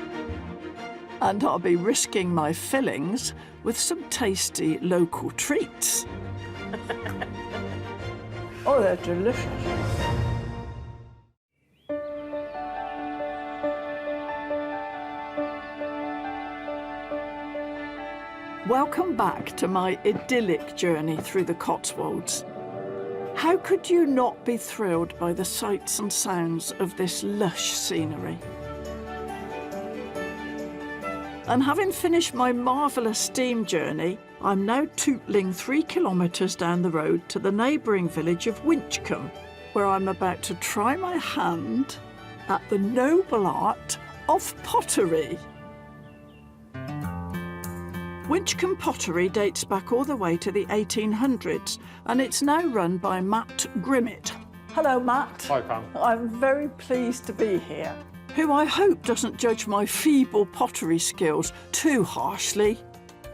And I'll be risking my fillings with some tasty local treats. Oh, they're delicious. Welcome back to my idyllic journey through the Cotswolds. How could you not be thrilled by the sights and sounds of this lush scenery? And having finished my marvellous steam journey, I'm now tootling 3 kilometres down the road to the neighbouring village of Winchcombe, where I'm about to try my hand at the noble art of pottery. Winchcombe pottery dates back all the way to the 1800s, and it's now run by Matt Grimmett. Hello, Matt. Hi, Pam. I'm very pleased to be here. Who I hope doesn't judge my feeble pottery skills too harshly.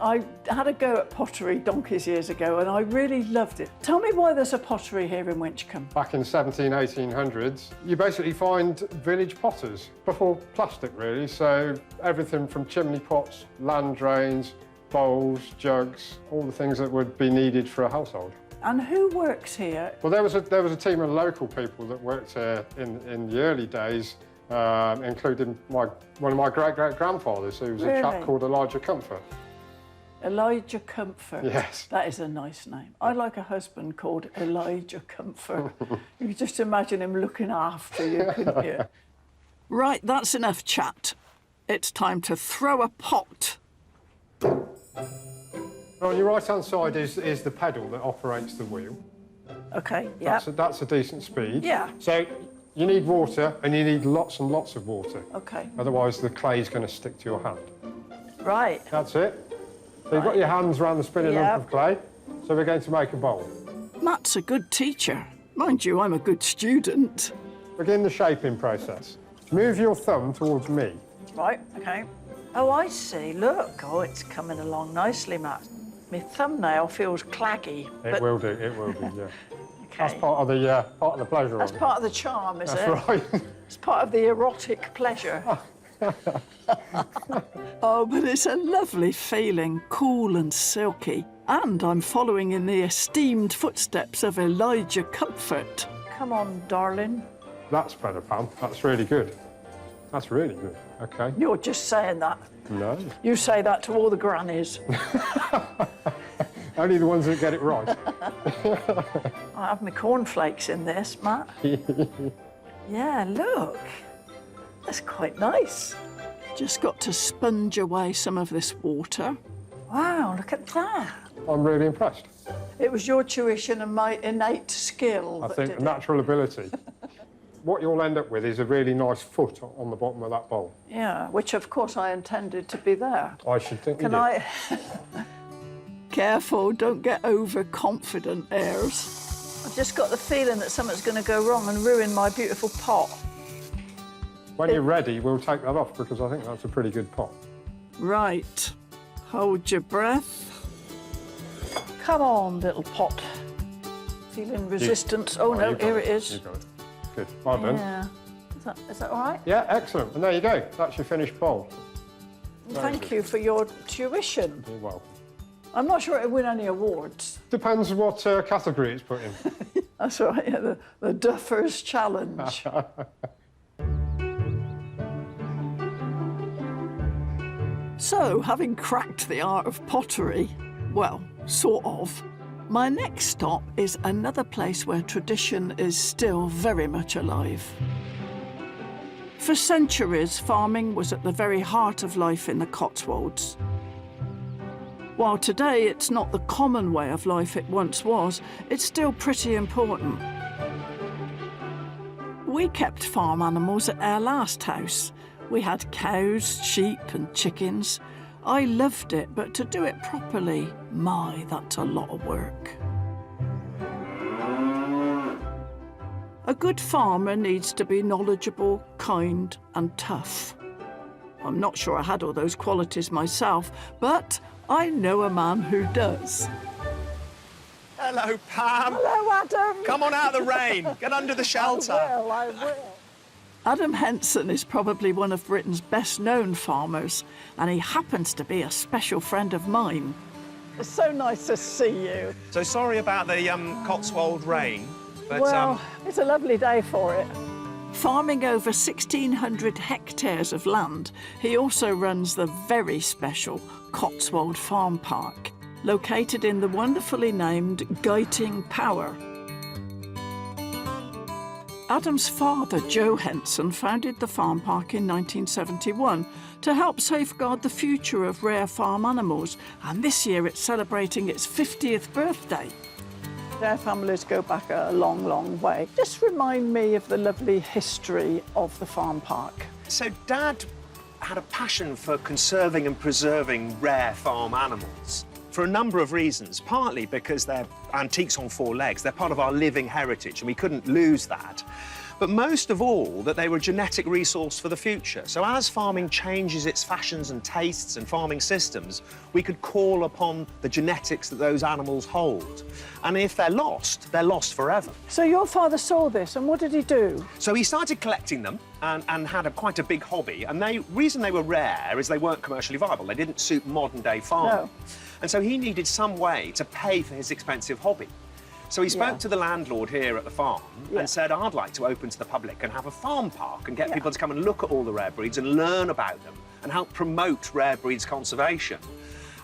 I had a go at pottery donkeys years ago and I really loved it. Tell me why there's a pottery here in Winchcombe. Back in the 1800s, you basically find village potters, before plastic really, so everything from chimney pots, land drains, bowls, jugs, all the things that would be needed for a household. And who works here? Well, there was a team of local people that worked here in the early days, including one of my great-great-grandfathers, who was a chap called Elijah Comfort. Elijah Comfort. Yes. That is a nice name. I'd like a husband called Elijah Comfort. You could just imagine him looking after you, couldn't you? Right, that's enough chat. It's time to throw a pot. On your right-hand side is the pedal that operates the wheel. OK, yeah. That's a decent speed. Yeah. So you need water, and you need lots and lots of water. OK. Otherwise, the clay's going to stick to your hand. Right. That's it. So you've got your hands around the spinning lump of clay, so we're going to make a bowl. Matt's a good teacher. Mind you, I'm a good student. Begin the shaping process. Move your thumb towards me. Right, OK. Oh, I see. Look. Oh, it's coming along nicely, Matt. My thumbnail feels claggy. It will do, yeah. Okay. That's part of the pleasure That's of it. part of the charm, is it? That's right. It's part of the erotic pleasure. Oh, but it's a lovely feeling, cool and silky. And I'm following in the esteemed footsteps of Elijah Comfort. Come on, darling. That's better, Pam. That's really good. That's really good. OK. You're just saying that. No. You say that to all the grannies. Only the ones that get it right. I have my cornflakes in this, Matt. Yeah, look. That's quite nice. Just got to sponge away some of this water. Wow, look at that. I'm really impressed. It was your tuition and my innate skill I that think did it. natural ability. What you'll end up with is a really nice foot on the bottom of that bowl. Yeah, which of course I intended to be there. I should think you Can did. I? Careful, don't get overconfident, Ayres. I've just got the feeling that something's going to go wrong and ruin my beautiful pot. When you're ready, we'll take that off because I think that's a pretty good pot. Right. Hold your breath. Come on, little pot. Feeling resistance. Oh, no, here it is. You got it. Good. Well done. Yeah. Is that all right? Yeah, excellent. And there you go. That's your finished bowl. Thank you for your tuition. You're welcome. I'm not sure it'll win any awards. Depends what category it's put in. That's all right, yeah, the Duffer's Challenge. So, having cracked the art of pottery, well, sort of, my next stop is another place where tradition is still very much alive. For centuries, farming was at the very heart of life in the Cotswolds. While today it's not the common way of life it once was, it's still pretty important. We kept farm animals at our last house. We had cows, sheep and chickens. I loved it, but to do it properly, my, that's a lot of work. A good farmer needs to be knowledgeable, kind and tough. I'm not sure I had all those qualities myself, but I know a man who does. Hello, Pam. Hello, Adam. Come on out of the rain. Get under the shelter. I will. Adam Henson is probably one of Britain's best-known farmers, and he happens to be a special friend of mine. It's so nice to see you. So sorry about the Cotswold rain, but... Well, it's a lovely day for it. Farming over 1,600 hectares of land, he also runs the very special Cotswold Farm Park, located in the wonderfully named Guyting Power. Adam's father, Joe Henson, founded the farm park in 1971 to help safeguard the future of rare farm animals, and this year it's celebrating its 50th birthday. Their families go back a long, long way. Just remind me of the lovely history of the farm park. So Dad had a passion for conserving and preserving rare farm animals for a number of reasons, partly because they're antiques on four legs. They're part of our living heritage, and we couldn't lose that. But most of all, that they were a genetic resource for the future. So as farming changes its fashions and tastes and farming systems, we could call upon the genetics that those animals hold. And if they're lost forever. So your father saw this, and what did he do? So he started collecting them and had quite a big hobby. And the reason they were rare is they weren't commercially viable. They didn't suit modern-day farming. No. And so he needed some way to pay for his expensive hobby. So he spoke to the landlord here at the farm and said, I'd like to open to the public and have a farm park and get people to come and look at all the rare breeds and learn about them and help promote rare breeds conservation.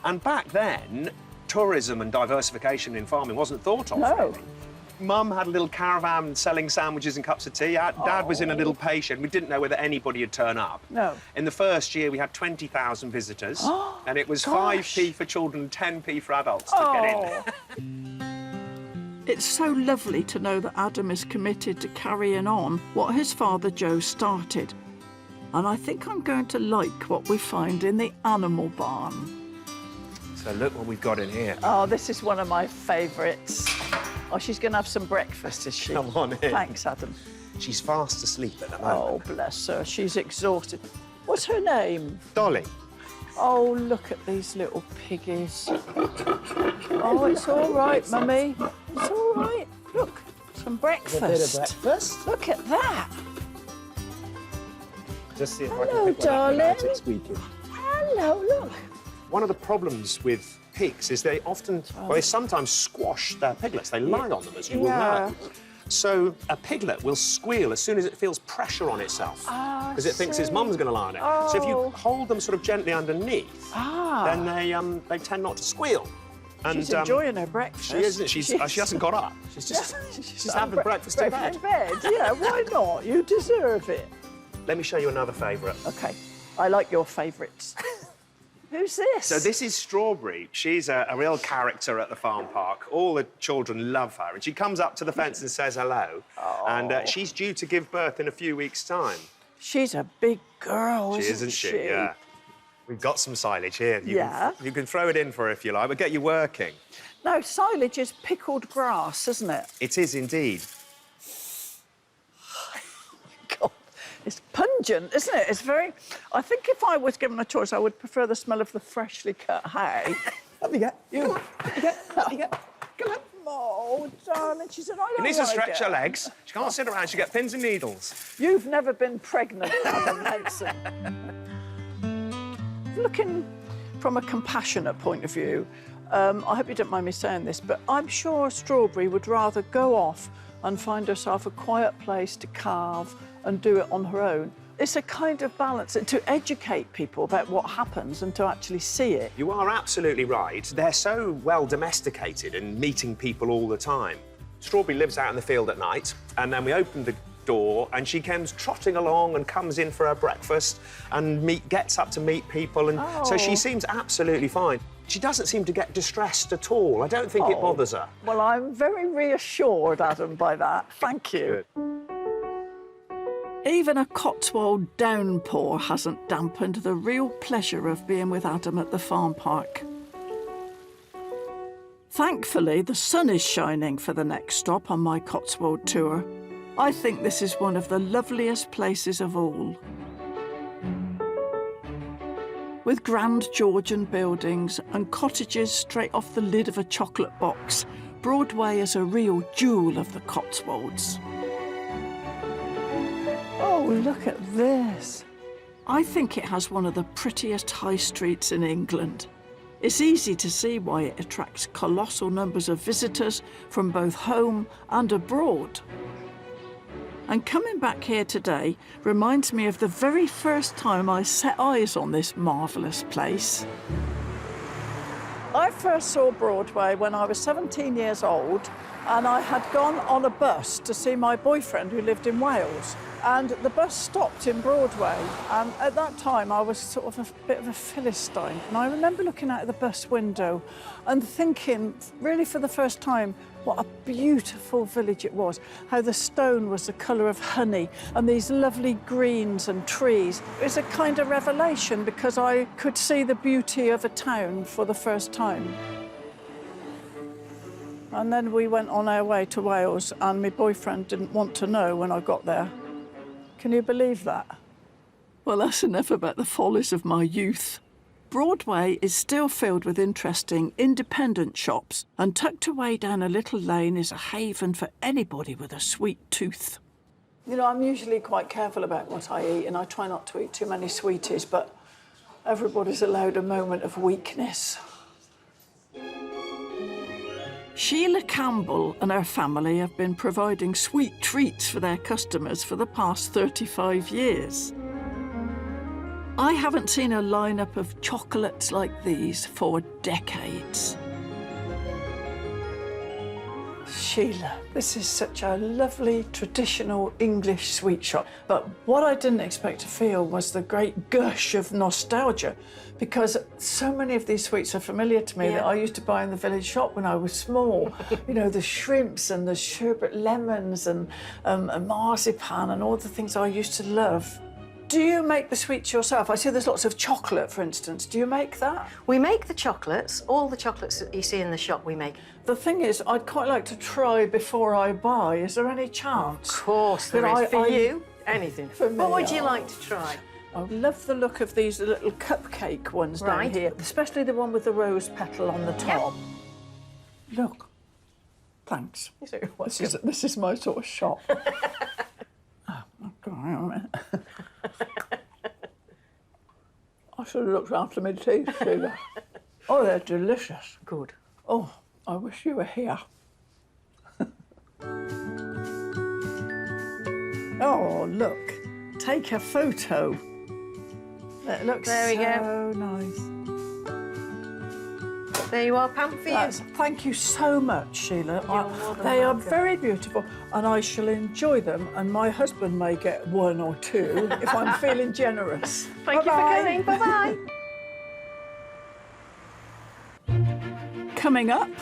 And back then, tourism and diversification in farming wasn't thought of, really. Mum had a little caravan selling sandwiches and cups of tea. Dad was in a little pay shed. We didn't know whether anybody had turned up. No. In the first year, we had 20,000 visitors, and it was 5p for children, 10p for adults to get in. It's so lovely to know that Adam is committed to carrying on what his father Joe started. And I think I'm going to like what we find in the animal barn. So look what we've got in here. Oh, this is one of my favourites. Oh, she's going to have some breakfast, is she? Come on in. Thanks, Adam. She's fast asleep at the moment. Oh, bless her. She's exhausted. What's her name? Dolly. Oh, look at these little piggies. Oh, it's all right, Mummy. It's all right. Look, some breakfast. A bit of breakfast. Look at that. Just see if Hello, I can pick darling. one up without it squeaking. Hello, look. One of the problems with pigs is they often, well, they sometimes squash their piglets. They lie on them, as you will know. So a piglet will squeal as soon as it feels pressure on itself because it thinks its mum's going to lie on it. So if you hold them sort of gently underneath, then they tend not to squeal. And, she's enjoying her breakfast. She isn't. She hasn't got up. She's just having breakfast in bed. Yeah, why not? You deserve it. Let me show you another favourite. OK. I like your favourites. Who's this? So this is Strawberry. She's a real character at the farm park. All the children love her. And she comes up to the fence and says hello. And she's due to give birth in a few weeks' time. She's a big girl, isn't she? Yeah. We've got some silage here. You can throw it in for her if you like, but get you working. No, silage is pickled grass, isn't it? It is indeed. God, it's pungent, isn't it? It's very... I think if I was given a choice, I would prefer the smell of the freshly cut hay. Let me get. You. Let me get. Come on. Oh, darling, she said, I don't You need to stretch her legs. She can't sit around. She get pins and needles. You've never been pregnant, Adam Henson. Looking from a compassionate point of view, I hope you don't mind me saying this, but I'm sure Strawberry would rather go off and find herself a quiet place to carve and do it on her own. It's a kind of balance to educate people about what happens and to actually see it. You are absolutely right. They're so well domesticated and meeting people all the time. Strawberry lives out in the field at night, and then we opened the door and she comes trotting along and comes in for her breakfast and gets up to meet people, and so she seems absolutely fine. She doesn't seem to get distressed at all. I don't think it bothers her. Well, I'm very reassured, Adam, by that. Thank you. Good. Even a Cotswold downpour hasn't dampened the real pleasure of being with Adam at the farm park. Thankfully, the sun is shining for the next stop on my Cotswold tour. I think this is one of the loveliest places of all. with grand Georgian buildings and cottages straight off the lid of a chocolate box, Broadway is a real jewel of the Cotswolds. Oh, look at this. I think it has one of the prettiest high streets in England. It's easy to see why it attracts colossal numbers of visitors from both home and abroad. And coming back here today reminds me of the very first time I set eyes on this marvellous place. I first saw Broadway when I was 17 years old, and I had gone on a bus to see my boyfriend who lived in Wales. And the bus stopped in Broadway, and at that time I was sort of a bit of a Philistine. And I remember looking out of the bus window and thinking, really for the first time, what a beautiful village it was, how the stone was the colour of honey and these lovely greens and trees. It was a kind of revelation because I could see the beauty of a town for the first time. And then we went on our way to Wales, and my boyfriend didn't want to know when I got there. Can you believe that? Well, that's enough about the follies of my youth. Broadway is still filled with interesting independent shops, and tucked away down a little lane is a haven for anybody with a sweet tooth. You know, I'm usually quite careful about what I eat, and I try not to eat too many sweeties, but everybody's allowed a moment of weakness. Sheila Campbell and her family have been providing sweet treats for their customers for the past 35 years. I haven't seen a lineup of chocolates like these for decades. Sheila, this is such a lovely, traditional English sweet shop. But what I didn't expect to feel was the great gush of nostalgia, because so many of these sweets are familiar to me that I used to buy in the village shop when I was small. You know, the shrimps and the sherbet lemons and marzipan and all the things I used to love. Do you make the sweets yourself? I see there's lots of chocolate, for instance. Do you make that? We make the chocolates. All the chocolates that you see in the shop, we make. The thing is, I'd quite like to try before I buy. Is there any chance? Of course there is. For you, anything. For me, what would you like to try? I love the look of these little cupcake ones down here, especially the one with the rose petal on the top. Yep. Look. Thanks. This is my sort of shop. I should have looked after my teeth, Sheila. Oh, they're delicious. Good. Oh, I wish you were here. Oh, look. Take a photo. That looks so nice. There you are, Pam, for you. Thank you so much, Sheila. They are very beautiful, and I shall enjoy them, and my husband may get one or two if I'm feeling generous. Thank you for coming. Bye-bye. Coming up,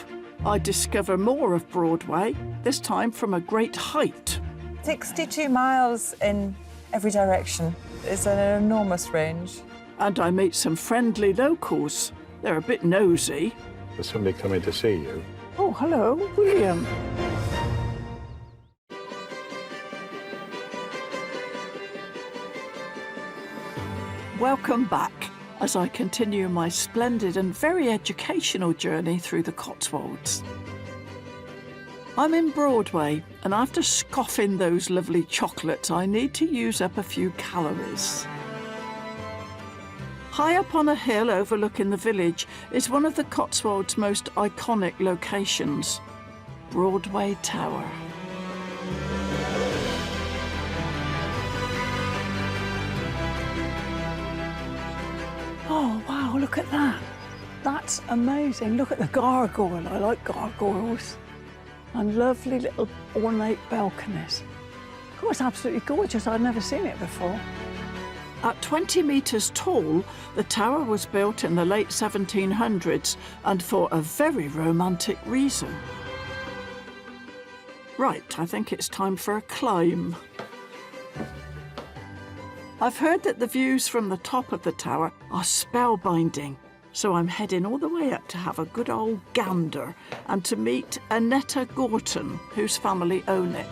I discover more of Broadway, this time from a great height. 62 miles in every direction. It's an enormous range. And I meet some friendly locals. They're a bit nosy. There's somebody coming to see you. Oh, hello, William. Welcome back as I continue my splendid and very educational journey through the Cotswolds. I'm in Broadway, and after scoffing those lovely chocolates, I need to use up a few calories. High up on a hill overlooking the village is one of the Cotswolds' most iconic locations, Broadway Tower. Oh, wow, look at that. That's amazing. Look at the gargoyle. I like gargoyles. And lovely little ornate balconies. Oh, it's absolutely gorgeous. I'd never seen it before. At 20 metres tall, the tower was built in the late 1700s and for a very romantic reason. Right, I think it's time for a climb. I've heard that the views from the top of the tower are spellbinding, so I'm heading all the way up to have a good old gander and to meet Annetta Gorton, whose family own it.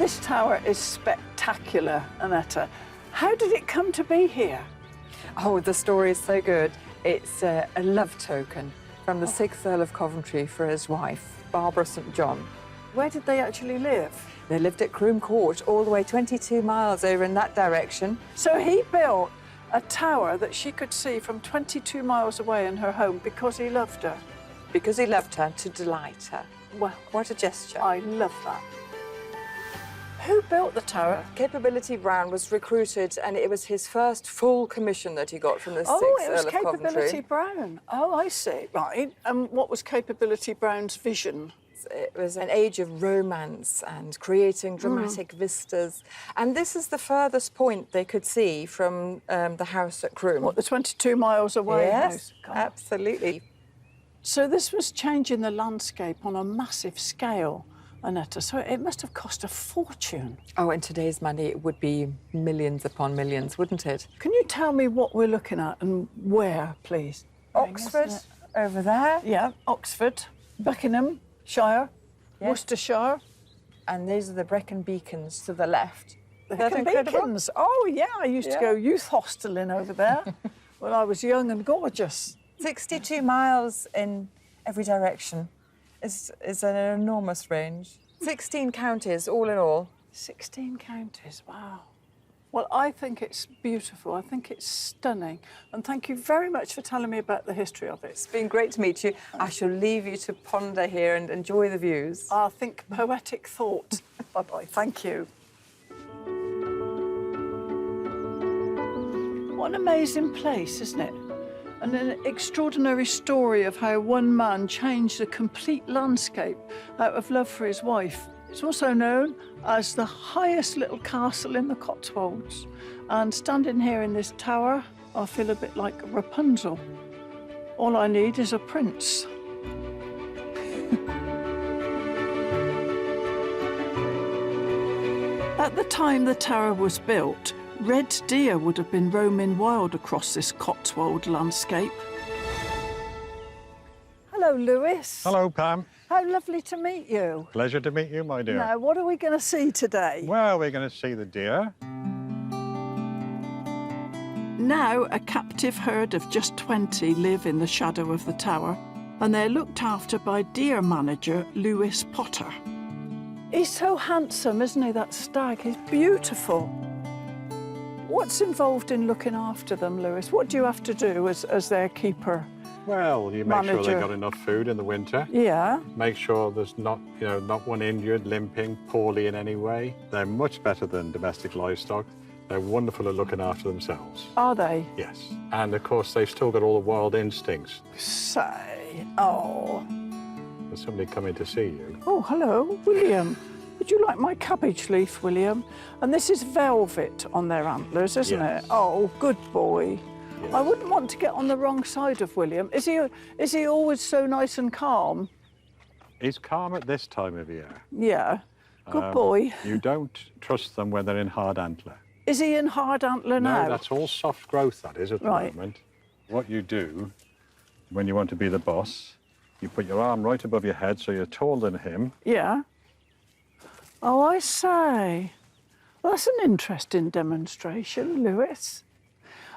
This tower is spectacular, Annetta. How did it come to be here? Oh, the story is so good. It's a love token from the 6th Earl of Coventry for his wife, Barbara St John. Where did they actually live? They lived at Croom Court, all the way 22 miles over in that direction. So he built a tower that she could see from 22 miles away in her home because he loved her. Because he loved her to delight her. Well, what a gesture. I love that. Who built the tower? Capability Brown was recruited, and it was his first full commission that he got from the 6th it was Earl of Coventry. Capability Brown. Oh, I see. Right. And what was Capability Brown's vision? It was an age of romance and creating dramatic vistas. And this is the furthest point they could see from the house at Croom. What, the 22 miles away Yes, house? absolutely. So this was changing the landscape on a massive scale, Annetta, so it must have cost a fortune. Oh, in today's money, it would be millions upon millions, wouldn't it? Can you tell me what we're looking at and where, please? Oxford, over there. Yeah, Oxford, Buckinghamshire, Worcestershire. And these are the Brecon Beacons to the left. The Brecon Beacons. Oh, yeah, I used to go youth hosteling over there when I was young and gorgeous. 62 miles in every direction is an enormous range. 16 counties, all in all. 16 counties, wow. Well, I think it's beautiful. I think it's stunning. And thank you very much for telling me about the history of it. It's been great to meet you. I shall leave you to ponder here and enjoy the views. I think poetic thought. Bye-bye. Thank you. What an amazing place, isn't it? And an extraordinary story of how one man changed the complete landscape out of love for his wife. It's also known as the highest little castle in the Cotswolds. And standing here in this tower, I feel a bit like Rapunzel. All I need is a prince. At the time the tower was built, red deer would have been roaming wild across this Cotswold landscape. Hello, Lewis. Hello, Pam. How lovely to meet you. Pleasure to meet you, my dear. Now, what are we going to see today? Well, we're going to see the deer. Now, a captive herd of just 20 live in the shadow of the tower, and they're looked after by deer manager Lewis Potter. He's so handsome, isn't he, that stag? He's beautiful. What's involved in looking after them, Lewis? What do you have to do as their keeper? Well, you make sure they've got enough food in the winter. Yeah. Make sure there's not one injured, limping, poorly in any way. They're much better than domestic livestock. They're wonderful at looking after themselves. Are they? Yes. And, of course, they've still got all the wild instincts. Say, oh. There's somebody coming to see you. Oh, hello, William. Would you like my cabbage leaf, William? And this is velvet on their antlers, isn't Yes. it? Oh, good boy. Yes. I wouldn't want to get on the wrong side of William. Is he always so nice and calm? He's calm at this time of year. Yeah. Good boy. You don't trust them when they're in hard antler. Is he in hard antler now? No, that's all soft growth, that is, at the Right. moment. What you do when you want to be the boss, you put your arm right above your head so you're taller than him. Yeah. Oh, I say. Well, that's an interesting demonstration, Lewis.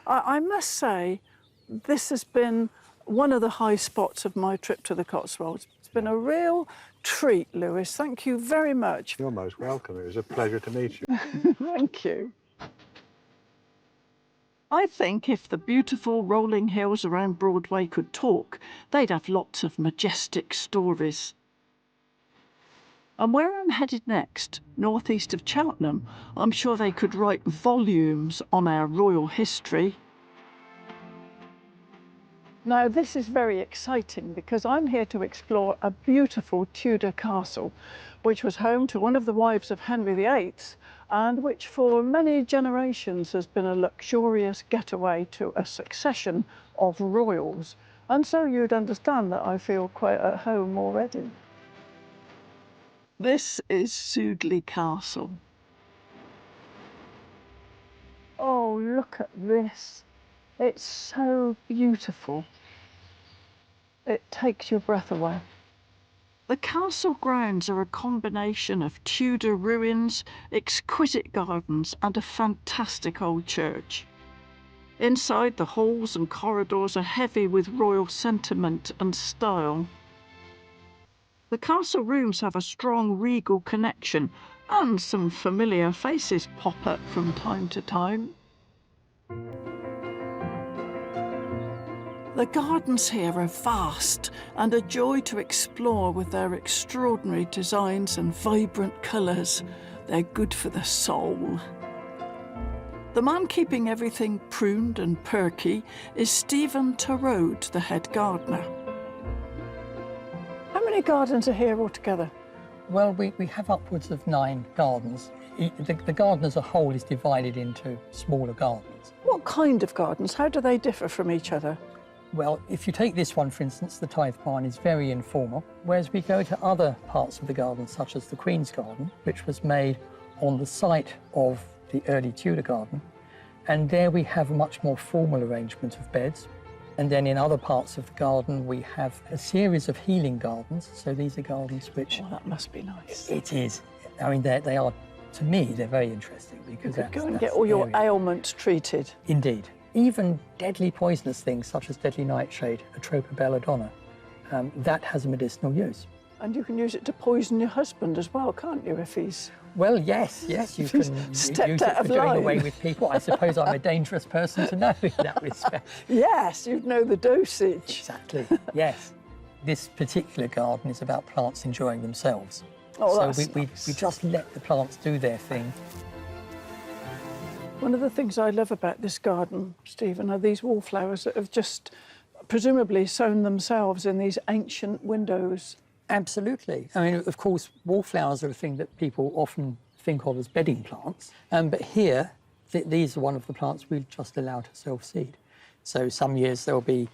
I must say, this has been one of the high spots of my trip to the Cotswolds. It's been a real treat, Lewis. Thank you very much. You're most welcome. It was a pleasure to meet you. Thank you. I think if the beautiful rolling hills around Broadway could talk, they'd have lots of majestic stories. And where I'm headed next, northeast of Cheltenham, I'm sure they could write volumes on our royal history. Now, this is very exciting because I'm here to explore a beautiful Tudor castle, which was home to one of the wives of Henry VIII and which for many generations has been a luxurious getaway to a succession of royals. And so you'd understand that I feel quite at home already. This is Sudeley Castle. Oh, look at this. It's so beautiful. It takes your breath away. The castle grounds are a combination of Tudor ruins, exquisite gardens and a fantastic old church. Inside, the halls and corridors are heavy with royal sentiment and style. The castle rooms have a strong regal connection, and some familiar faces pop up from time to time. The gardens here are vast and a joy to explore with their extraordinary designs and vibrant colours. They're good for the soul. The man keeping everything pruned and perky is Stephen Tarode, the head gardener. How many gardens are here altogether? Well, we have upwards of 9 gardens. The garden as a whole is divided into smaller gardens. What kind of gardens? How do they differ from each other? Well, if you take this one, for instance, the Tithe Barn is very informal, whereas we go to other parts of the garden, such as the Queen's Garden, which was made on the site of the early Tudor garden, and there we have a much more formal arrangement of beds. And then in other parts of the garden, we have a series of healing gardens. So these are gardens which... Oh, that must be nice. It is. I mean, they are, to me, they're very interesting because you could go and get all your ailments treated. Indeed. Even deadly poisonous things such as deadly nightshade, Atropa belladonna, that has a medicinal use. And you can use it to poison your husband as well, can't you, if he's... Well, yes, you can use it for doing away with people. I suppose I'm a dangerous person to know in that respect. Yes, you'd know the dosage. Exactly, yes. This particular garden is about plants enjoying themselves. Oh, so that's we nice. just let the plants do their thing. One of the things I love about this garden, Stephen, are these wallflowers that have just presumably sown themselves in these ancient windows. Absolutely. I mean, of course, wallflowers are a thing that people often think of as bedding plants. But here, these are one of the plants we've just allowed to self-seed. So some years they'll be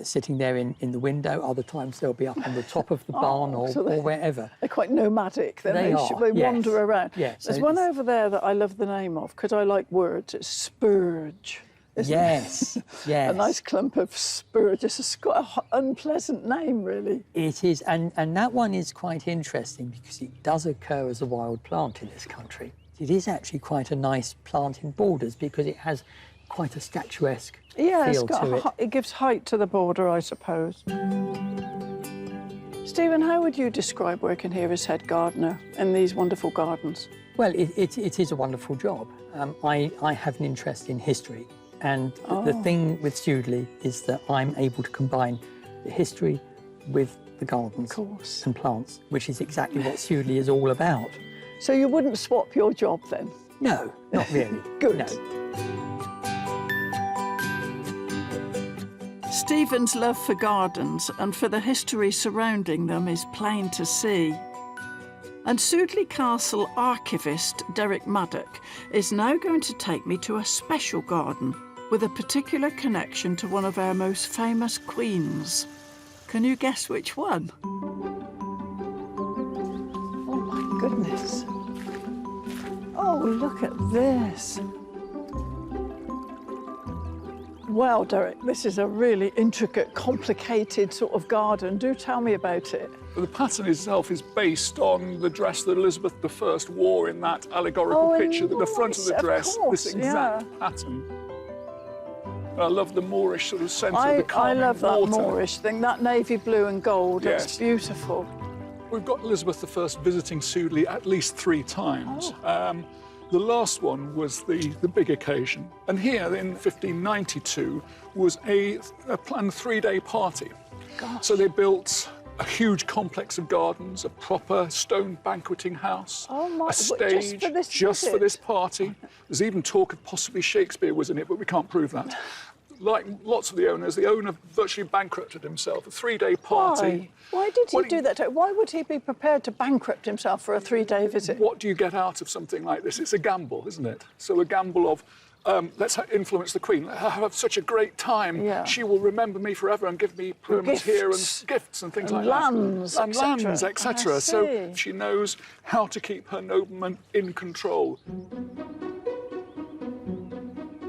sitting there in the window, other times they'll be up on the top of the barn or wherever. They're quite nomadic, then They wander around. Yes. There's one over there that I love the name of, because I like words. It's spurge. Yes, yes. A nice clump of spurge. It's got an unpleasant name, really. It is, and that one is quite interesting because it does occur as a wild plant in this country. It is actually quite a nice plant in borders because it has quite a statuesque feel to it. It gives height to the border, I suppose. Stephen, how would you describe working here as head gardener in these wonderful gardens? Well, it is a wonderful job. I have an interest in history. And the thing with Sudeley is that I'm able to combine the history with the gardens and plants, which is exactly what Sudeley is all about. So you wouldn't swap your job then? No, not really. Good. No. Stephen's love for gardens and for the history surrounding them is plain to see. And Sudeley Castle archivist Derek Maddock is now going to take me to a special garden with a particular connection to one of our most famous queens. Can you guess which one? Oh, my goodness. Oh, look at this. Well, Derek, this is a really intricate, complicated sort of garden. Do tell me about it. The pattern itself is based on the dress that Elizabeth I wore in that allegorical picture. The front of the dress, this exact pattern. And I love the Moorish sort of sense of the calming I love that water. Moorish thing, that navy blue and gold. Yes. It's beautiful. We've got Elizabeth I visiting Sudeley at least 3 times. The last one was the big occasion. And here in 1592 was a planned 3-day party. Gosh. So they built a huge complex of gardens, a proper stone banqueting house, a stage just for this party. There's even talk of possibly Shakespeare was in it, but we can't prove that. Like lots of the owners, the owner virtually bankrupted himself. A 3-day party. Why did he do that? Why would he be prepared to bankrupt himself for a 3-day visit? What do you get out of something like this? It's a gamble, isn't it? So a gamble of, let's influence the Queen. Let her have such a great time. Yeah. She will remember me forever and give me permits here and gifts and things like lands, that. And lands, etc. I So see. she knows how to keep her noblemen in control.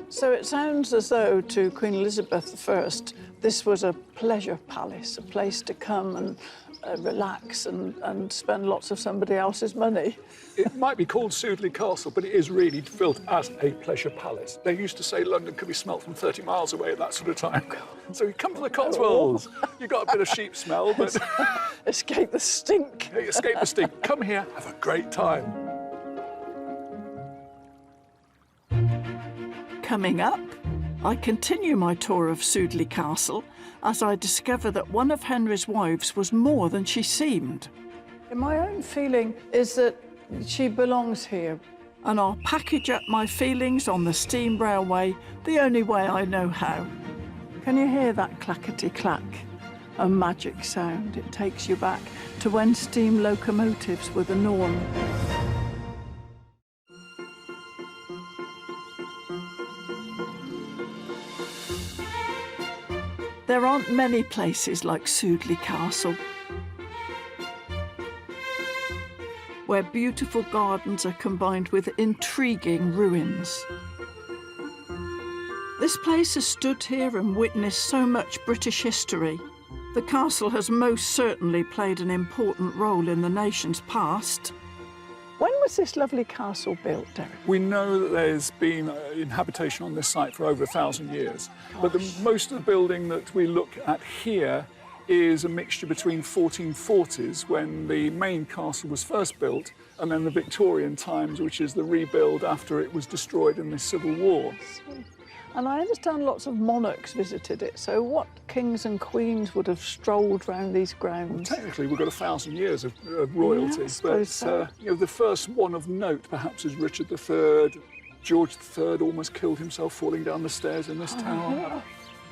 So it sounds as though to Queen Elizabeth I, this was a pleasure palace, a place to come and relax and spend lots of somebody else's money. It might be called Sudeley Castle, but it is really built as a pleasure palace. They used to say London could be smelt from 30 miles away at that sort of time. So you come to the Cotswolds, you got a bit of sheep smell, but... Escape the stink. Escape the stink. Come here, have a great time. Coming up, I continue my tour of Sudeley Castle as I discover that one of Henry's wives was more than she seemed. My own feeling is that she belongs here. And I'll package up my feelings on the steam railway the only way I know how. Can you hear that clackety-clack? A magic sound. It takes you back to when steam locomotives were the norm. There aren't many places like Sudeley Castle, where beautiful gardens are combined with intriguing ruins. This place has stood here and witnessed so much British history. The castle has most certainly played an important role in the nation's past. When was this lovely castle built, Derek? We know that there's been inhabitation on this site for over 1,000 years, but most of the building that we look at here is a mixture between 1440s, when the main castle was first built, and then the Victorian times, which is the rebuild after it was destroyed in the Civil War. And I understand lots of monarchs visited it, so what kings and queens would have strolled round these grounds? Well, technically, we've got 1,000 years of royalty, but so. You know, the first one of note perhaps is Richard III. George III almost killed himself falling down the stairs in this tower. Yeah.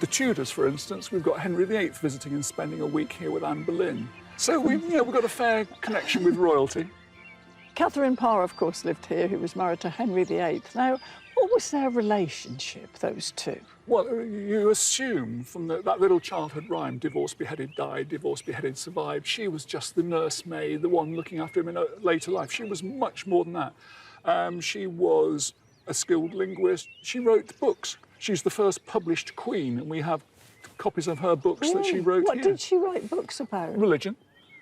The Tudors, for instance, we've got Henry VIII visiting and spending a week here with Anne Boleyn. So we've got a fair connection with royalty. Catherine Parr, of course, lived here, who was married to Henry VIII. Now, what was their relationship, those two? Well, you assume from that little childhood rhyme, divorced, beheaded, died, divorced, beheaded, survived. She was just the nursemaid, the one looking after him in a later life. She was much more than that. She was a skilled linguist. She wrote books. She's the first published queen, and we have copies of her books that she wrote What here. did she write books about? Religion.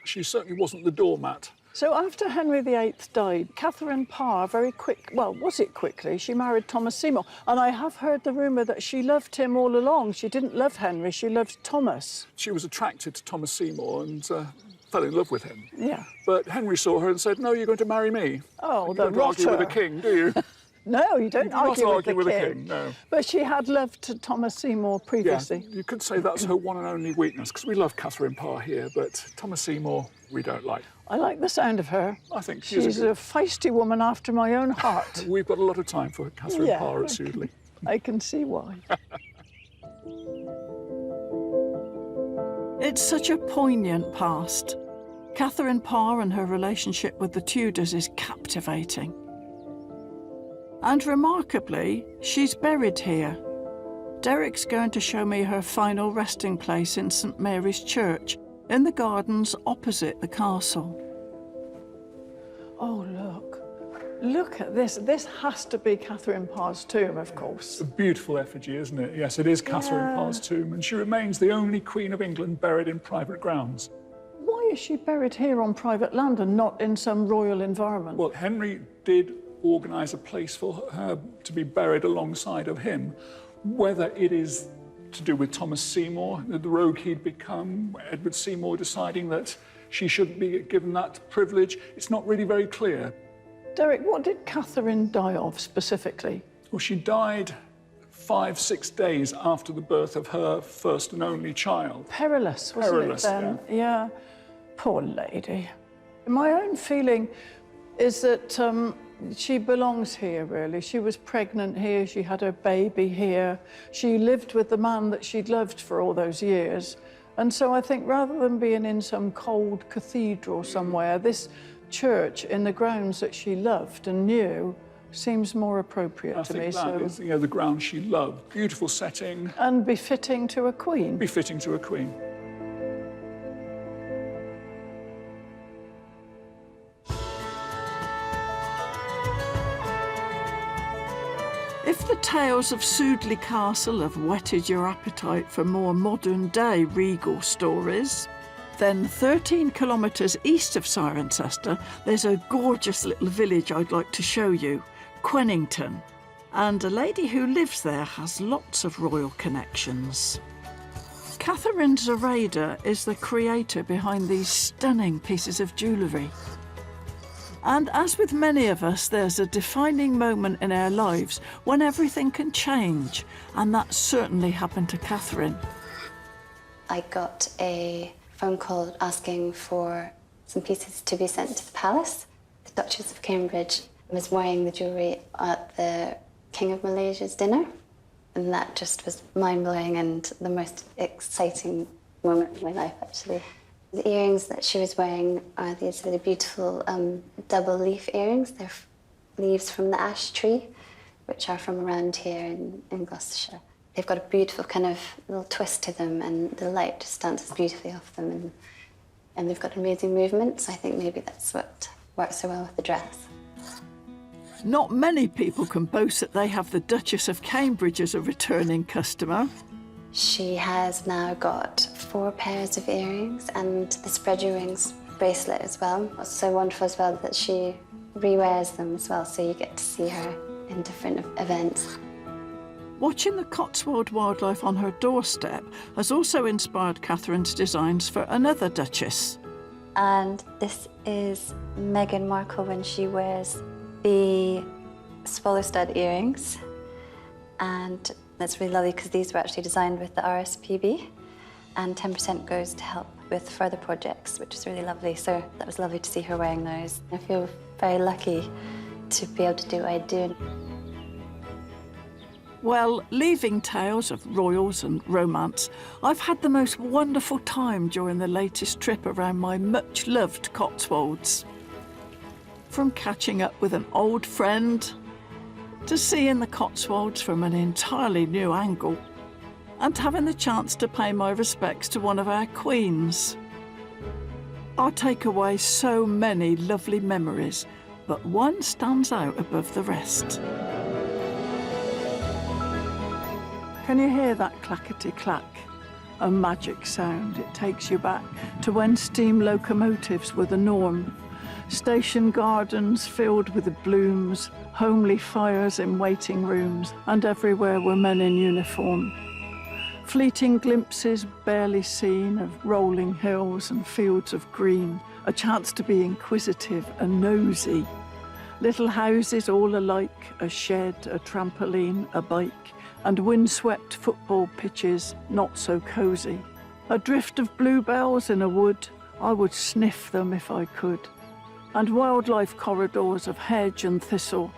She certainly wasn't the doormat. So after Henry VIII died, Catherine Parr was it quickly, she married Thomas Seymour. And I have heard the rumour that she loved him all along. She didn't love Henry, she loved Thomas. She was attracted to Thomas Seymour and fell in love with him. Yeah. But Henry saw her and said, no, you're going to marry me. Oh, you don't argue with a king, do you? No, you don't argue with the king. No. But she had loved Thomas Seymour previously. Yeah, you could say that's her one and only weakness, because we love Catherine Parr here, but Thomas Seymour we don't like. I like the sound of her. I think she's a feisty woman after my own heart. We've got a lot of time for Catherine Parr at Sudeley. I can see why. It's such a poignant past. Catherine Parr and her relationship with the Tudors is captivating. And remarkably, she's buried here. Derek's going to show me her final resting place in St Mary's Church, in the gardens opposite the castle. Oh, look. Look at this. This has to be Catherine Parr's tomb, of course. It's a beautiful effigy, isn't it? Yes, it is Catherine Parr's tomb, and she remains the only Queen of England buried in private grounds. Why is she buried here on private land and not in some royal environment? Well, Henry did organise a place for her to be buried alongside of him. Whether it is to do with Thomas Seymour, the rogue he'd become, Edward Seymour deciding that she shouldn't be given that privilege, it's not really very clear. Derek, what did Catherine die of specifically? Well, she died 5-6 days after the birth of her first and only child. Perilous, wasn't it then? Yeah. Poor lady. My own feeling is that she belongs here, really. She was pregnant here, she had her baby here. She lived with the man that she'd loved for all those years. And so I think rather than being in some cold cathedral somewhere, this church in the grounds that she loved and knew seems more appropriate to me. I think that is, the ground she loved. Beautiful setting. And befitting to a queen. Befitting to a queen. If the tales of Sudeley Castle have whetted your appetite for more modern-day regal stories, Then 13 kilometres east of Cirencester, there's a gorgeous little village I'd like to show you, Quennington. And a lady who lives there has lots of royal connections. Catherine Zoraida is the creator behind these stunning pieces of jewellery. And as with many of us, there's a defining moment in our lives when everything can change, and that certainly happened to Catherine. I got a phone call asking for some pieces to be sent to the palace. The Duchess of Cambridge was wearing the jewellery at the King of Malaysia's dinner, and that just was mind-blowing and the most exciting moment of my life, actually. The earrings that she was wearing are these really beautiful double leaf earrings. They're leaves from the ash tree, which are from around here in Gloucestershire. They've got a beautiful kind of little twist to them, and the light just dances beautifully off them, and they've got amazing movement, so I think maybe that's what works so well with the dress. Not many people can boast that they have the Duchess of Cambridge as a returning customer. She has now got 4 pairs of earrings and the spread your rings bracelet as well. It's so wonderful as well that she re-wears them as well, so you get to see her in different events. Watching the Cotswold wildlife on her doorstep has also inspired Catherine's designs for another Duchess. And this is Meghan Markle when she wears the swallow stud earrings. And that's really lovely because these were actually designed with the RSPB, and 10% goes to help with further projects, which is really lovely. So that was lovely to see her wearing those. I feel very lucky to be able to do what I do. Well, leaving tales of royals and romance, I've had the most wonderful time during the latest trip around my much-loved Cotswolds. From catching up with an old friend, to seeing the Cotswolds from an entirely new angle, and having the chance to pay my respects to one of our queens. I take away so many lovely memories, but one stands out above the rest. Can you hear that clackety-clack? A magic sound. It takes you back to when steam locomotives were the norm. Station gardens filled with the blooms, homely fires in waiting rooms, and everywhere were men in uniform. Fleeting glimpses, barely seen, of rolling hills and fields of green, a chance to be inquisitive and nosy. Little houses all alike, a shed, a trampoline, a bike, and windswept football pitches not so cosy. A drift of bluebells in a wood, I would sniff them if I could. And wildlife corridors of hedge and thistle.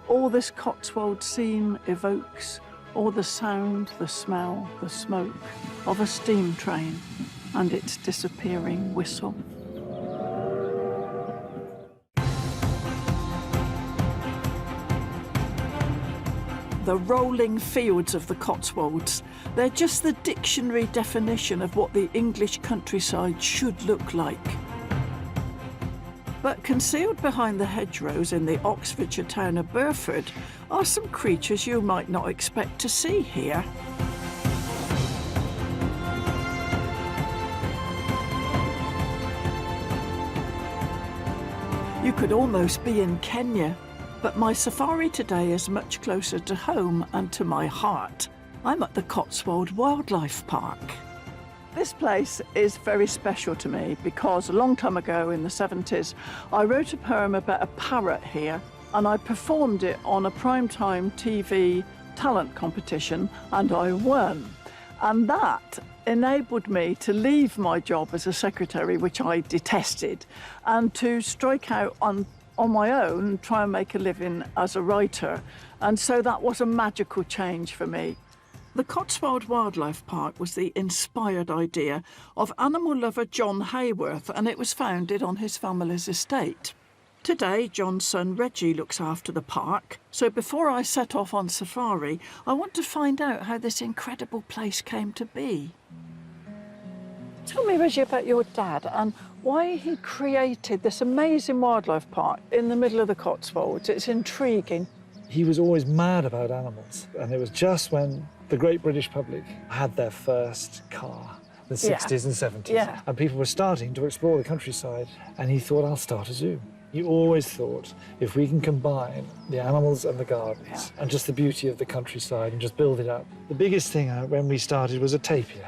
All this Cotswold scene evokes, or the sound, the smell, the smoke of a steam train and its disappearing whistle. The rolling fields of the Cotswolds. They're just the dictionary definition of what the English countryside should look like. But concealed behind the hedgerows in the Oxfordshire town of Burford are some creatures you might not expect to see here. You could almost be in Kenya. But my safari today is much closer to home and to my heart. I'm at the Cotswold Wildlife Park. This place is very special to me because a long time ago in the 70s, I wrote a poem about a parrot here, and I performed it on a primetime TV talent competition, and I won. And that enabled me to leave my job as a secretary, which I detested, and to strike out on my own and try and make a living as a writer. And so that was a magical change for me. The Cotswold Wildlife Park was the inspired idea of animal lover John Hayworth, and it was founded on his family's estate. Today, John's son Reggie looks after the park, so before I set off on safari, I want to find out how this incredible place came to be. Tell me, Reggie, about your dad and why he created this amazing wildlife park in the middle of the Cotswolds. It's intriguing. He was always mad about animals, and it was just when the great British public had their first car the 60s and 70s. And people were starting to explore the countryside. And he thought, I'll start a zoo. He always thought, if we can combine the animals and the gardens and just the beauty of the countryside and just build it up. The biggest thing when we started was a tapir.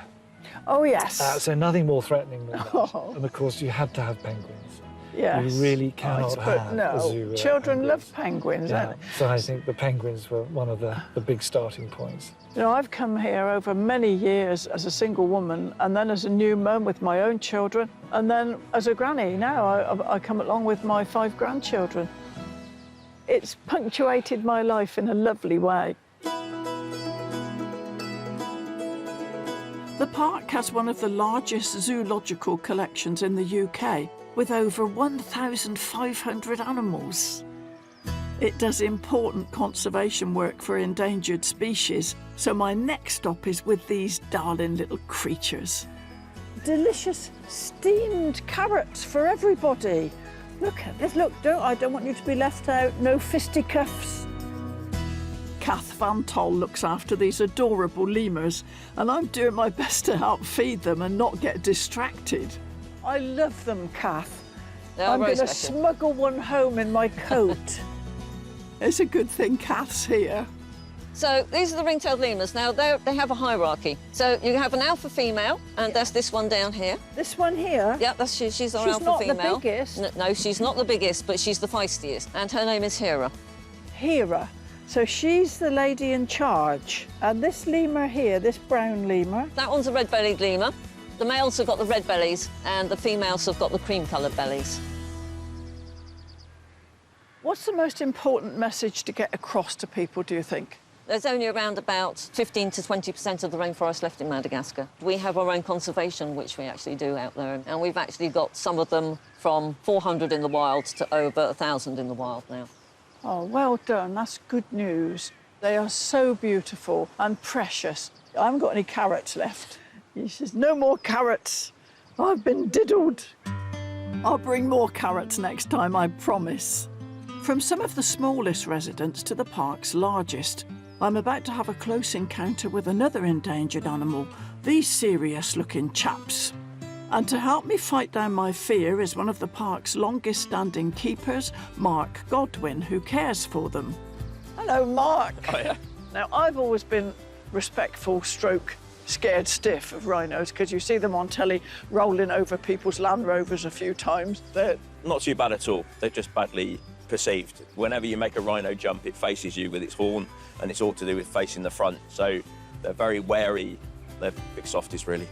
Oh, yes. So nothing more threatening than that. And of course, you had to have penguins. Yes. You really cannot have a zoo without children penguins. love penguins, don't they? So I think the penguins were one of the big starting points. You know, I've come here over many years as a single woman, and then as a new mum with my own children, and then as a granny now, I come along with my 5 grandchildren. It's punctuated my life in a lovely way. The park has one of the largest zoological collections in the UK, with over 1,500 animals. It does important conservation work for endangered species, so my next stop is with these darling little creatures. Delicious steamed carrots for everybody. Look at this, look, I don't want you to be left out, no fisticuffs. Kath Van Tol looks after these adorable lemurs, and I'm doing my best to help feed them and not get distracted. I love them, Kath. I'm going to smuggle one home in my coat. It's a good thing Kath's here. So these are the ring-tailed lemurs. Now, they have a hierarchy. So you have an alpha female, and that's this one down here. This one here? Yeah, she's our alpha not female. The biggest? No, she's not the biggest, but she's the feistiest. And her name is Hera. Hera. So she's the lady in charge. And this lemur here, this brown lemur? That one's a red-bellied lemur. The males have got the red bellies, and the females have got the cream-coloured bellies. What's the most important message to get across to people, do you think? There's only around about 15 to 20% of the rainforest left in Madagascar. We have our own conservation, which we actually do out there, and we've actually got some of them from 400 in the wild to over 1,000 in the wild now. Oh, well done. That's good news. They are so beautiful and precious. I haven't got any carrots left. He says, no more carrots. I've been diddled. I'll bring more carrots next time, I promise. From some of the smallest residents to the park's largest, I'm about to have a close encounter with another endangered animal, these serious-looking chaps. And to help me fight down my fear is one of the park's longest-standing keepers, Mark Godwin, who cares for them. Hello, Mark. Oh, yeah. Now, I've always been respectful stroke scared stiff of rhinos, because you see them on telly rolling over people's Land Rovers a few times. They're not too bad at all. They're just badly perceived. Whenever you make a rhino jump, it faces you with its horn, and it's all to do with facing the front. So they're very wary. They're big softies, really.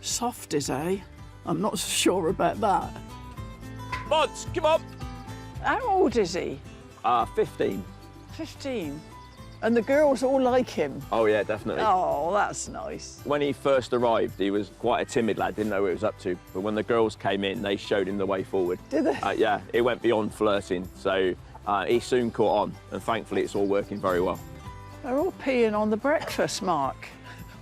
Softies, eh? I'm not sure about that. Mods, come on! How old is he? 15. 15. And the girls all like him? Oh, yeah, definitely. Oh, that's nice. When he first arrived, he was quite a timid lad, didn't know what he was up to. But when the girls came in, they showed him the way forward. Did they? Yeah, it went beyond flirting. So he soon caught on, and thankfully it's all working very well. They're all peeing on the breakfast, Mark.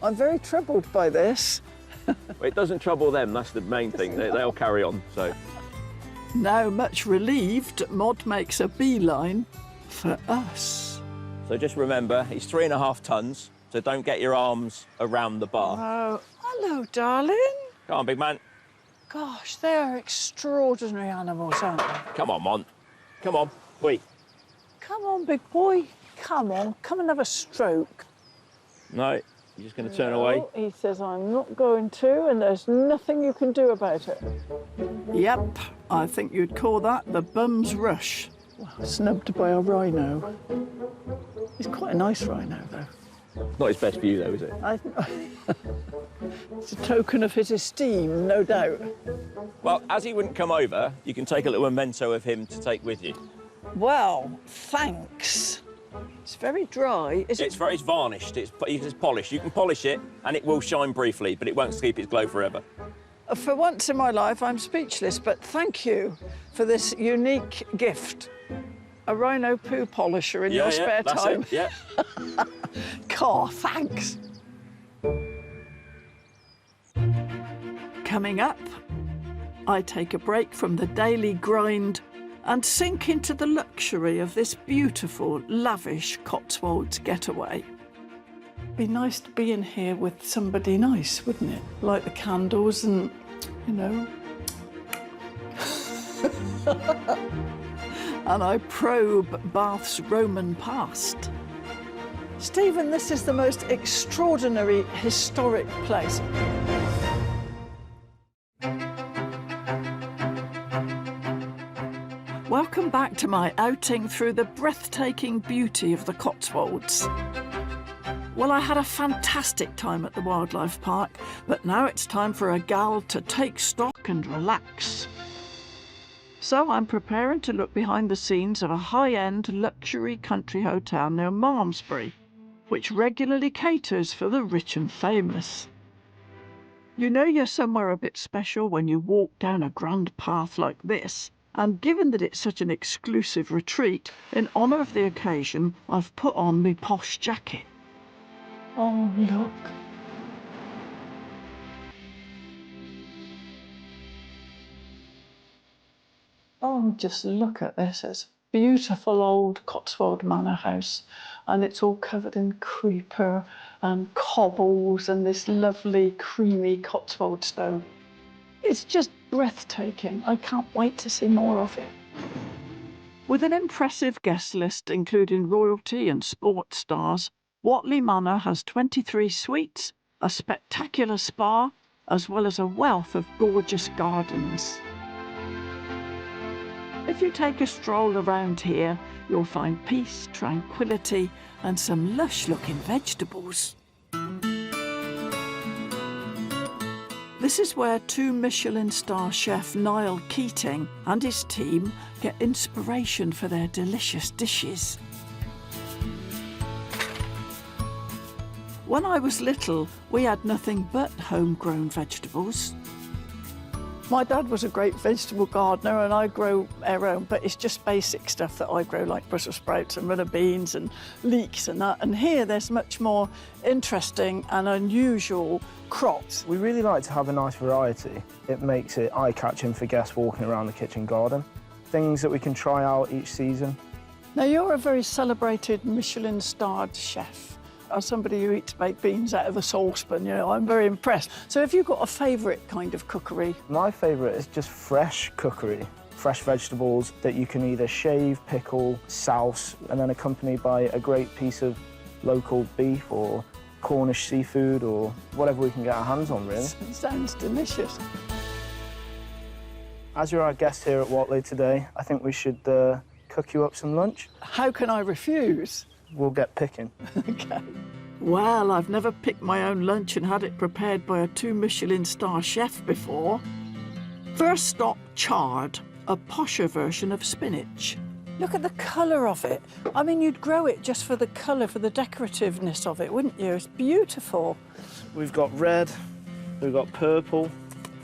I'm very troubled by this. Well, it doesn't trouble them, that's the main thing. They'll carry on, so. Now, much relieved, Mod makes a beeline for us. So just remember, he's 3.5 tons, so don't get your arms around the bar. Oh, hello, darling. Come on, big man. Gosh, they're extraordinary animals, aren't they? Come on, Mon. Come on, wait. Come on, big boy. Come on, come and have a stroke. No, you're just going to turn away. He says, I'm not going to, and there's nothing you can do about it. Yep, I think you'd call that the bum's rush. Well, snubbed by a rhino. He's quite a nice rhino, though. Not his best view, though, is it? It's a token of his esteem, no doubt. Well, as he wouldn't come over, you can take a little memento of him to take with you. Well, thanks. It's very dry. It's very varnished. It's polished. You can polish it, and it will shine briefly, but it won't keep its glow forever. For once in my life, I'm speechless, but thank you for this unique gift. A rhino poo polisher in your spare time. Yeah. Car, thanks. Coming up, I take a break from the daily grind and sink into the luxury of this beautiful, lavish Cotswolds getaway. Be nice to be in here with somebody nice, wouldn't it? Light the candles and, you know. And I probe Bath's Roman past. Stephen, this is the most extraordinary historic place. Welcome back to my outing through the breathtaking beauty of the Cotswolds. Well, I had a fantastic time at the wildlife park, but now it's time for a gal to take stock and relax. So I'm preparing to look behind the scenes of a high-end luxury country hotel near Malmesbury, which regularly caters for the rich and famous. You know you're somewhere a bit special when you walk down a grand path like this, and given that it's such an exclusive retreat, in honour of the occasion, I've put on my posh jacket. Oh, look. Oh, just look at this. It's a beautiful old Cotswold manor house, and it's all covered in creeper and cobbles and this lovely creamy Cotswold stone. It's just breathtaking. I can't wait to see more of it. With an impressive guest list including royalty and sports stars, Whatley Manor has 23 suites, a spectacular spa, as well as a wealth of gorgeous gardens. If you take a stroll around here, you'll find peace, tranquility, and some lush-looking vegetables. This is where 2 Michelin star chef Niall Keating and his team get inspiration for their delicious dishes. When I was little, we had nothing but homegrown vegetables. My dad was a great vegetable gardener and I grow our own, but it's just basic stuff that I grow, like Brussels sprouts and runner beans and leeks and that. And here there's much more interesting and unusual crops. We really like to have a nice variety. It makes it eye-catching for guests walking around the kitchen garden. Things that we can try out each season. Now, you're a very celebrated Michelin-starred chef. As somebody who eats baked beans out of a saucepan, you know, I'm very impressed. So have you got a favourite kind of cookery? My favourite is just fresh cookery. Fresh vegetables that you can either shave, pickle, souse, and then accompanied by a great piece of local beef or Cornish seafood or whatever we can get our hands on, really. It sounds delicious. As you're our guest here at Whatley today, I think we should cook you up some lunch. How can I refuse? We'll get picking. OK. Well, I've never picked my own lunch and had it prepared by a 2 Michelin star chef before. First stop, chard, a posher version of spinach. Look at the colour of it. I mean, you'd grow it just for the colour, for the decorativeness of it, wouldn't you? It's beautiful. We've got red, we've got purple,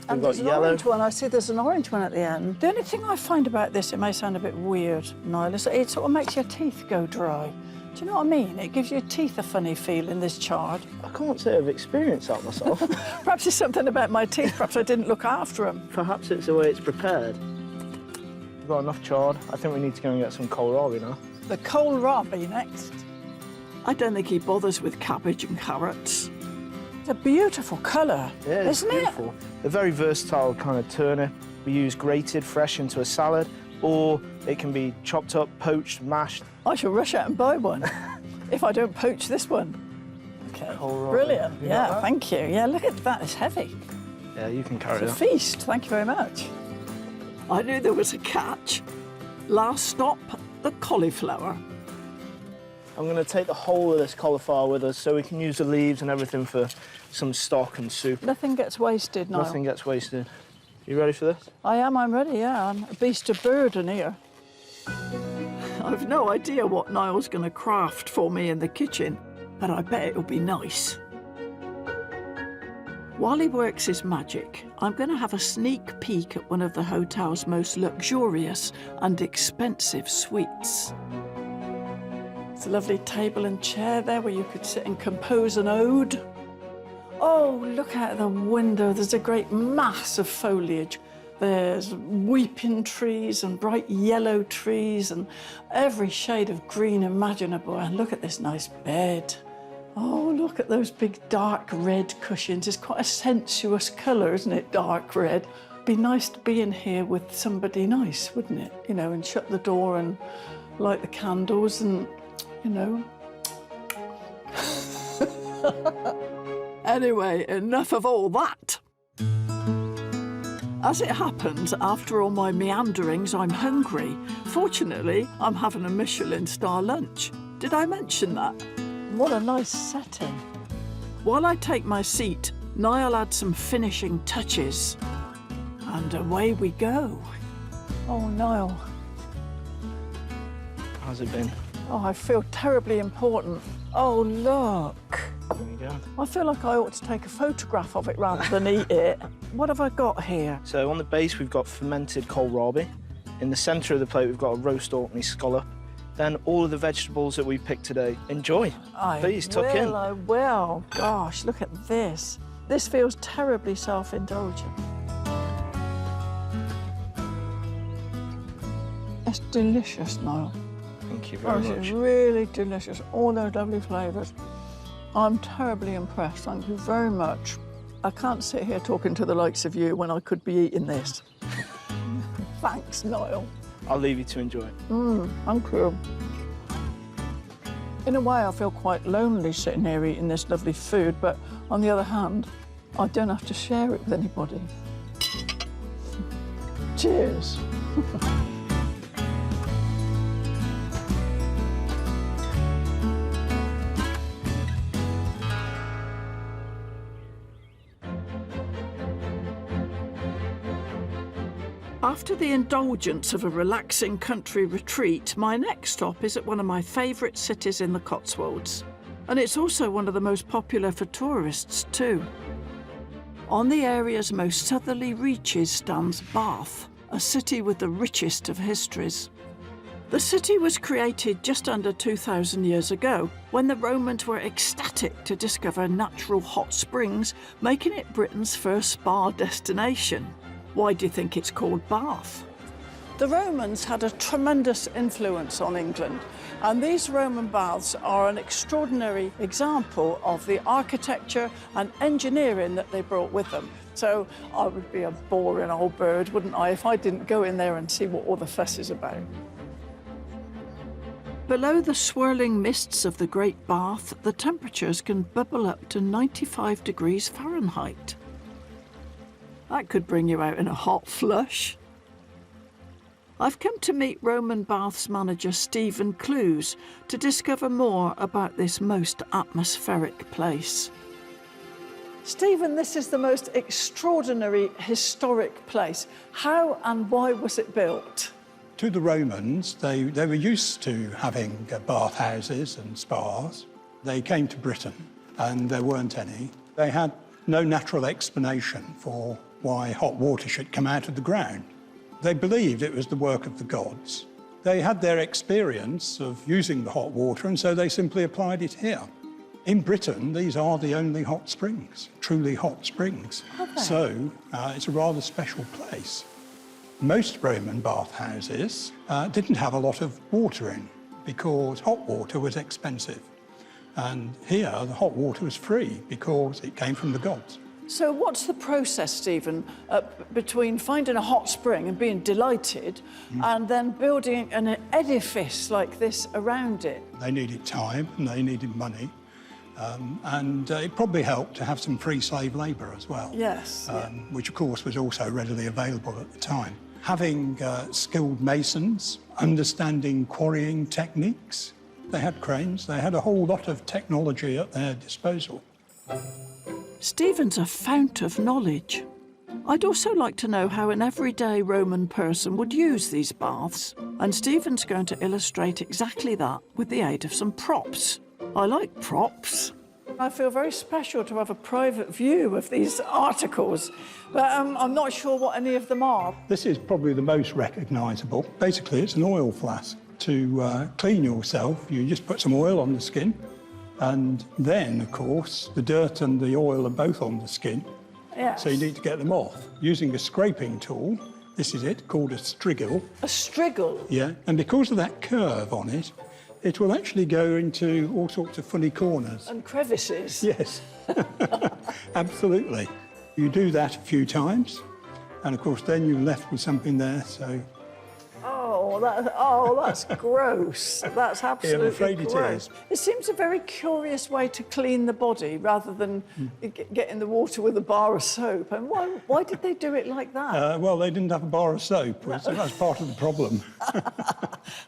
and we've got there's an yellow. orange one. I see there's an orange one at the end. The only thing I find about this, it may sound a bit weird, Niall, is it sort of makes your teeth go dry. Do you know what I mean? It gives your teeth a funny feel in this chard. I can't say I've experienced that myself. Perhaps it's something about my teeth. Perhaps I didn't look after them. Perhaps it's the way it's prepared. We've got enough chard. I think we need to go and get some kohlrabi now. The kohlrabi next. I don't think he bothers with cabbage and carrots. It's a beautiful colour, yeah, isn't beautiful. A very versatile kind of turnip. We use grated fresh into a salad, or it can be chopped up, poached, mashed. I shall rush out and buy one if I don't poach this one. Okay, brilliant. Yeah, thank you. Yeah, look at that, it's heavy. Yeah, you can carry it's that. a feast, thank you very much. I knew there was a catch. Last stop, the cauliflower. I'm going to take the whole of this cauliflower with us so we can use the leaves and everything for some stock and soup. Nothing gets wasted, Niall. Nothing gets wasted. You ready for this? I'm ready, yeah. I'm a beast of burden here. I've no idea what Niall's going to craft for me in the kitchen, but I bet it'll be nice. While he works his magic, I'm going to have a sneak peek at one of the hotel's most luxurious and expensive suites. It's a lovely table and chair there where you could sit and compose an ode. Oh, look out the window. There's a great mass of foliage. There's weeping trees and bright yellow trees and every shade of green imaginable. And look at this nice bed. Oh, look at those big dark red cushions. It's quite a sensuous colour, isn't it, dark red? Be nice to be in here with somebody nice, wouldn't it? You know, and shut the door and light the candles and, you know. Anyway, enough of all that. As it happens, after all my meanderings, I'm hungry. Fortunately, I'm having a Michelin star lunch. Did I mention that? What a nice setting. While I take my seat, Niall adds some finishing touches. And away we go. Oh, Niall. How's it been? Oh, I feel terribly important. Oh, look. There you go. I feel like I ought to take a photograph of it rather than eat it. What have I got here? So on the base, we've got fermented kohlrabi. In the centre of the plate, we've got a roast Orkney scallop. Then all of the vegetables that we picked today. Enjoy. Please, tuck in. I will. Gosh, look at this. This feels terribly self-indulgent. It's delicious, Niall. Thank you very much. It's really delicious. All those lovely flavours. I'm terribly impressed. Thank you very much. I can't sit here talking to the likes of you when I could be eating this. Thanks, Niall. I'll leave you to enjoy it. Thank you. In a way, I feel quite lonely sitting here eating this lovely food, but on the other hand, I don't have to share it with anybody. Cheers. After the indulgence of a relaxing country retreat, my next stop is at one of my favourite cities in the Cotswolds. And it's also one of the most popular for tourists too. On the area's most southerly reaches stands Bath, a city with the richest of histories. The city was created just under 2,000 years ago, when the Romans were ecstatic to discover natural hot springs, making it Britain's first spa destination. Why do you think it's called Bath? The Romans had a tremendous influence on England, and these Roman baths are an extraordinary example of the architecture and engineering that they brought with them. So I would be a boring old bird, wouldn't I, if I didn't go in there and see what all the fuss is about. Below the swirling mists of the Great Bath, the temperatures can bubble up to 95 degrees Fahrenheit. That could bring you out in a hot flush. I've come to meet Roman Baths manager Stephen Clues to discover more about this most atmospheric place. Stephen, this is the most extraordinary historic place. How and why was it built? To the Romans, they were used to having bathhouses and spas. They came to Britain and there weren't any. They had no natural explanation for why hot water should come out of the ground. They believed it was the work of the gods. They had their experience of using the hot water, and so they simply applied it here. In Britain, these are the only hot springs, truly hot springs. Okay. So it's a rather special place. Most Roman bathhouses didn't have a lot of water in because hot water was expensive. And here, the hot water was free because it came from the gods. So what's the process, Stephen, between finding a hot spring and being delighted and then building an edifice like this around it? They needed time and they needed money. And it probably helped to have some free slave labour as well. Yes. Which, of course, was also readily available at the time. Having skilled masons, understanding quarrying techniques, they had cranes, they had a whole lot of technology at their disposal. Stephen's a fount of knowledge. I'd also like to know how an everyday Roman person would use these baths, and Stephen's going to illustrate exactly that with the aid of some props. I like props. I feel very special to have a private view of these articles, but I'm not sure what any of them are. This is probably the most recognisable. Basically, it's an oil flask. To clean yourself, you just put some oil on the skin, and then, of course, the dirt and the oil are both on the skin. Yes. So you need to get them off. Using a scraping tool, this is it, called a strigil. A strigil? Yeah, and because of that curve on it, it will actually go into all sorts of funny corners. And crevices. Yes, absolutely. You do that a few times, and of course then you're left with something there, so... That's gross. That's absolutely I'm afraid gross. it is. It seems a very curious way to clean the body rather than get in the water with a bar of soap. And why did they do it like that? Well, they didn't have a bar of soap, so that's part of the problem.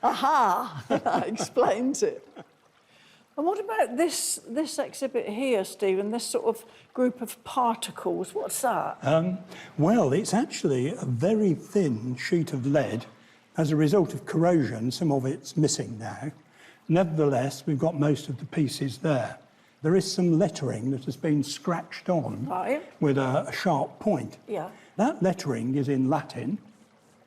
Aha! That explains it. And what about this exhibit here, Stephen, this sort of group of particles? What's that? Well, it's actually a very thin sheet of lead. As a result of corrosion, some of it's missing now. Nevertheless, we've got most of the pieces there. There is some lettering that has been scratched on with a sharp point. Yeah. That lettering is in Latin.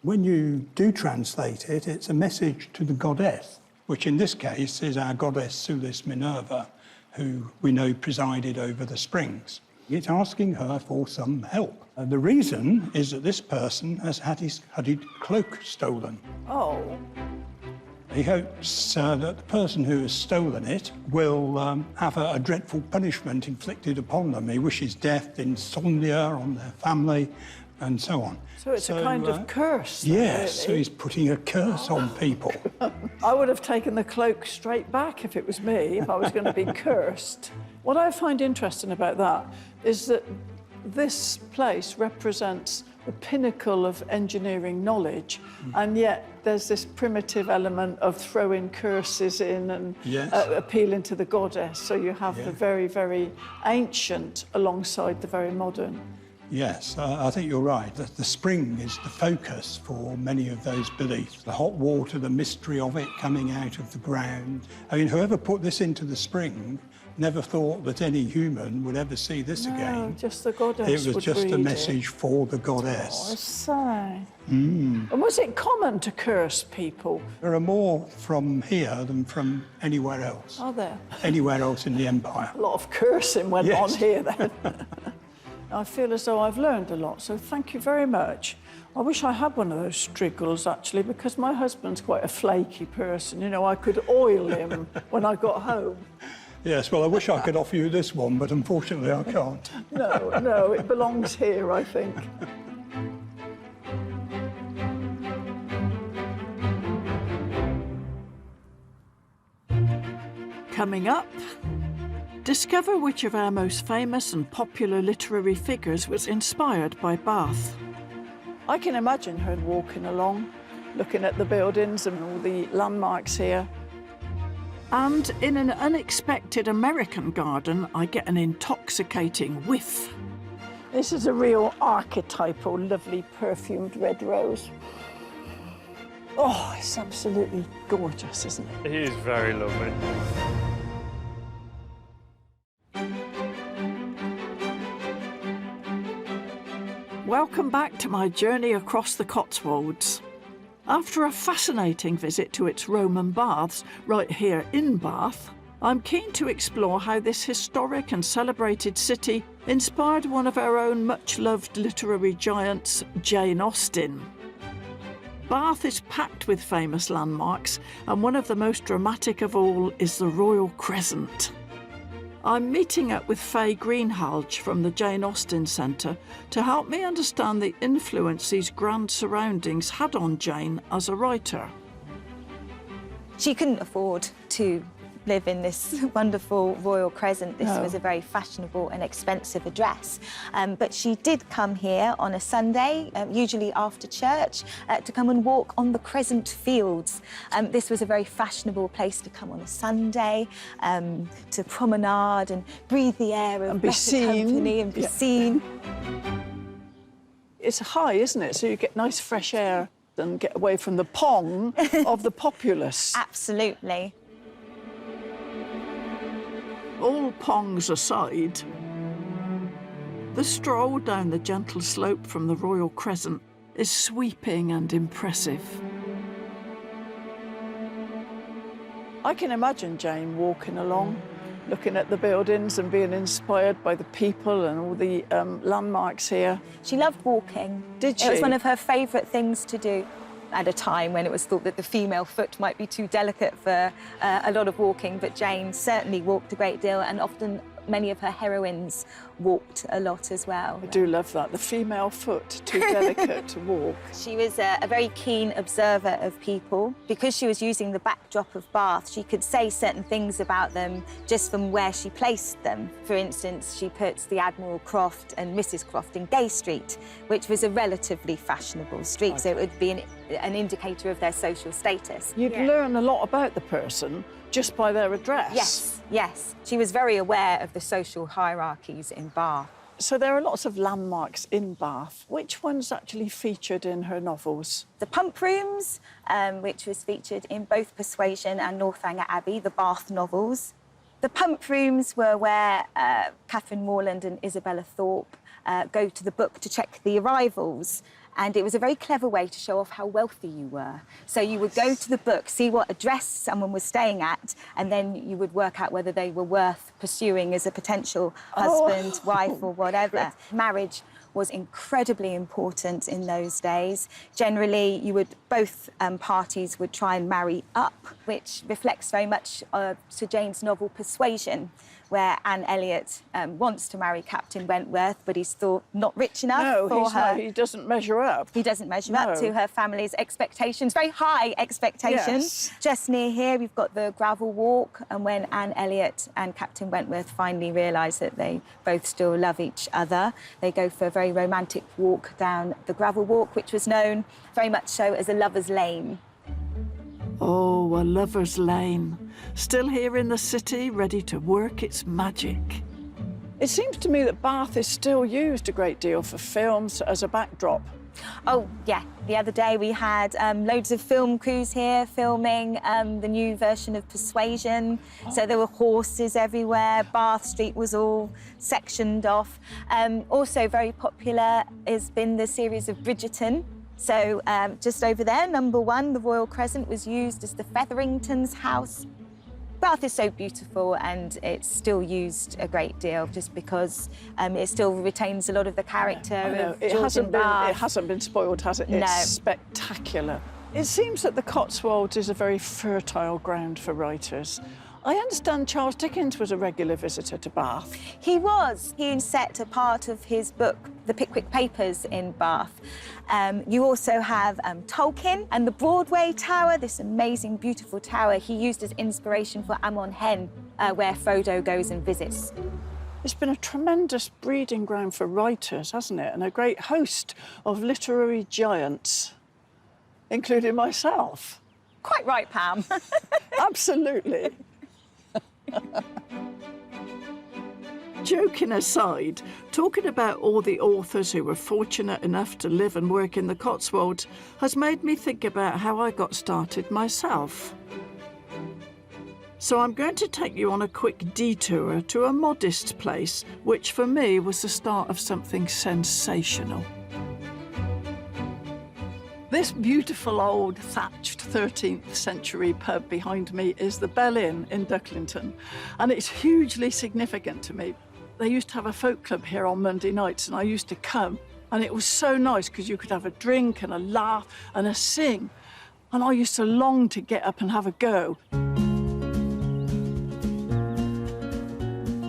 When you do translate it, it's a message to the goddess, which in this case is our goddess Sulis Minerva, who we know presided over the springs. It's asking her for some help. The reason is that this person has had his hooded cloak stolen. Oh. He hopes that the person who has stolen it will have a dreadful punishment inflicted upon them. He wishes death, insomnia on their family, and so on. So it's a kind of curse. Yes, really. so he's putting a curse on people. I would have taken the cloak straight back if it was me, if I was going to be cursed. What I find interesting about that is that this place represents the pinnacle of engineering knowledge, and yet there's this primitive element of throwing curses in and appealing to the goddess. So you have the very, very ancient alongside the very modern. Yes, I think you're right. The spring is the focus for many of those beliefs. The hot water, the mystery of it coming out of the ground. I mean, whoever put this into the spring never thought that any human would ever see this again. No, just the goddess. It was just a message for the goddess. Oh, I say. And was it common to curse people? There are more from here than from anywhere else. Are there? Anywhere else in the empire. A lot of cursing went on here then. I feel as though I've learned a lot, so thank you very much. I wish I had one of those striggles, actually, because my husband's quite a flaky person. You know, I could oil him when I got home. Yes, well, I wish I could offer you this one, but unfortunately I can't. No, it belongs here, I think. Coming up, discover which of our most famous and popular literary figures was inspired by Bath. I can imagine her walking along, looking at the buildings and all the landmarks here. And in an unexpected American garden, I get an intoxicating whiff. This is a real archetypal, lovely perfumed red rose. Oh, it's absolutely gorgeous, isn't it? It is very lovely. Welcome back to my journey across the Cotswolds. After a fascinating visit to its Roman baths right here in Bath, I'm keen to explore how this historic and celebrated city inspired one of our own much-loved literary giants, Jane Austen. Bath is packed with famous landmarks, and one of the most dramatic of all is the Royal Crescent. I'm meeting up with Faye Greenhalgh from the Jane Austen Centre to help me understand the influence these grand surroundings had on Jane as a writer. She couldn't afford to live in this wonderful Royal Crescent. This was a very fashionable and expensive address. But she did come here on a Sunday, usually after church, to come and walk on the Crescent Fields. This was a very fashionable place to come on a Sunday, to promenade and breathe the air of better company and be seen. It's high, isn't it? So you get nice fresh air and get away from the pong of the populace. Absolutely. All pongs aside, the stroll down the gentle slope from the Royal Crescent is sweeping and impressive. I can imagine Jane walking along, looking at the buildings and being inspired by the people and all the landmarks here. She loved walking. Did she? It was one of her favourite things to do. at a time when it was thought that the female foot might be too delicate for a lot of walking, but Jane certainly walked a great deal, and often many of her heroines walked a lot as well. I do love that, the female foot, too delicate to walk. She was a very keen observer of people. Because she was using the backdrop of Bath, she could say certain things about them just from where she placed them. For instance, she puts the Admiral Croft and Mrs. Croft in Gay Street, which was a relatively fashionable street, so it would be an indicator of their social status. You'd learn a lot about the person just by their address. Yes, yes. She was very aware of the social hierarchies in Bath. So there are lots of landmarks in Bath. Which ones actually featured in her novels? The Pump Rooms, which was featured in both Persuasion and Northanger Abbey, the Bath novels. The Pump Rooms were where Catherine Morland and Isabella Thorpe go to the book to check the arrivals. And it was a very clever way to show off how wealthy you were. So you would go to the book, see what address someone was staying at, and then you would work out whether they were worth pursuing as a potential husband, wife, or whatever. Marriage was incredibly important in those days. Generally, both parties would try and marry up, which reflects very much Sir Jane's novel Persuasion, where Anne Elliot wants to marry Captain Wentworth, but he's thought not rich enough for her. No, he doesn't measure up. He doesn't measure up to her family's expectations, very high expectations. Yes. Just near here, we've got the gravel walk, and when Anne Elliot and Captain Wentworth finally realise that they both still love each other, they go for a very romantic walk down the gravel walk, which was known very much so as a lover's lane. Oh, a lover's lane. Still here in the city, ready to work its magic. It seems to me that Bath is still used a great deal for films as a backdrop. Oh, yeah. The other day we had loads of film crews here filming the new version of Persuasion. So there were horses everywhere. Bath Street was all sectioned off. Also very popular has been the series of Bridgerton. So just over there, number 1, the Royal Crescent was used as the Featheringtons' house. Bath is so beautiful, and it's still used a great deal just because it still retains a lot of the character of Georgian Bath. It hasn't been spoiled, has it? No. It's spectacular. It seems that the Cotswolds is a very fertile ground for writers. I understand Charles Dickens was a regular visitor to Bath. He was. He set a part of his book, The Pickwick Papers, in Bath. You also have Tolkien and the Broadway Tower, this amazing, beautiful tower he used as inspiration for Amon Hen, where Frodo goes and visits. It's been a tremendous breeding ground for writers, hasn't it? And a great host of literary giants, including myself. Quite right, Pam. Absolutely. Joking aside, talking about all the authors who were fortunate enough to live and work in the Cotswolds has made me think about how I got started myself. So I'm going to take you on a quick detour to a modest place, which for me was the start of something sensational. This beautiful old thatched 13th century pub behind me is the Bell Inn in Ducklington, and it's hugely significant to me. They used to have a folk club here on Monday nights, and I used to come, and it was so nice because you could have a drink and a laugh and a sing, and I used to long to get up and have a go.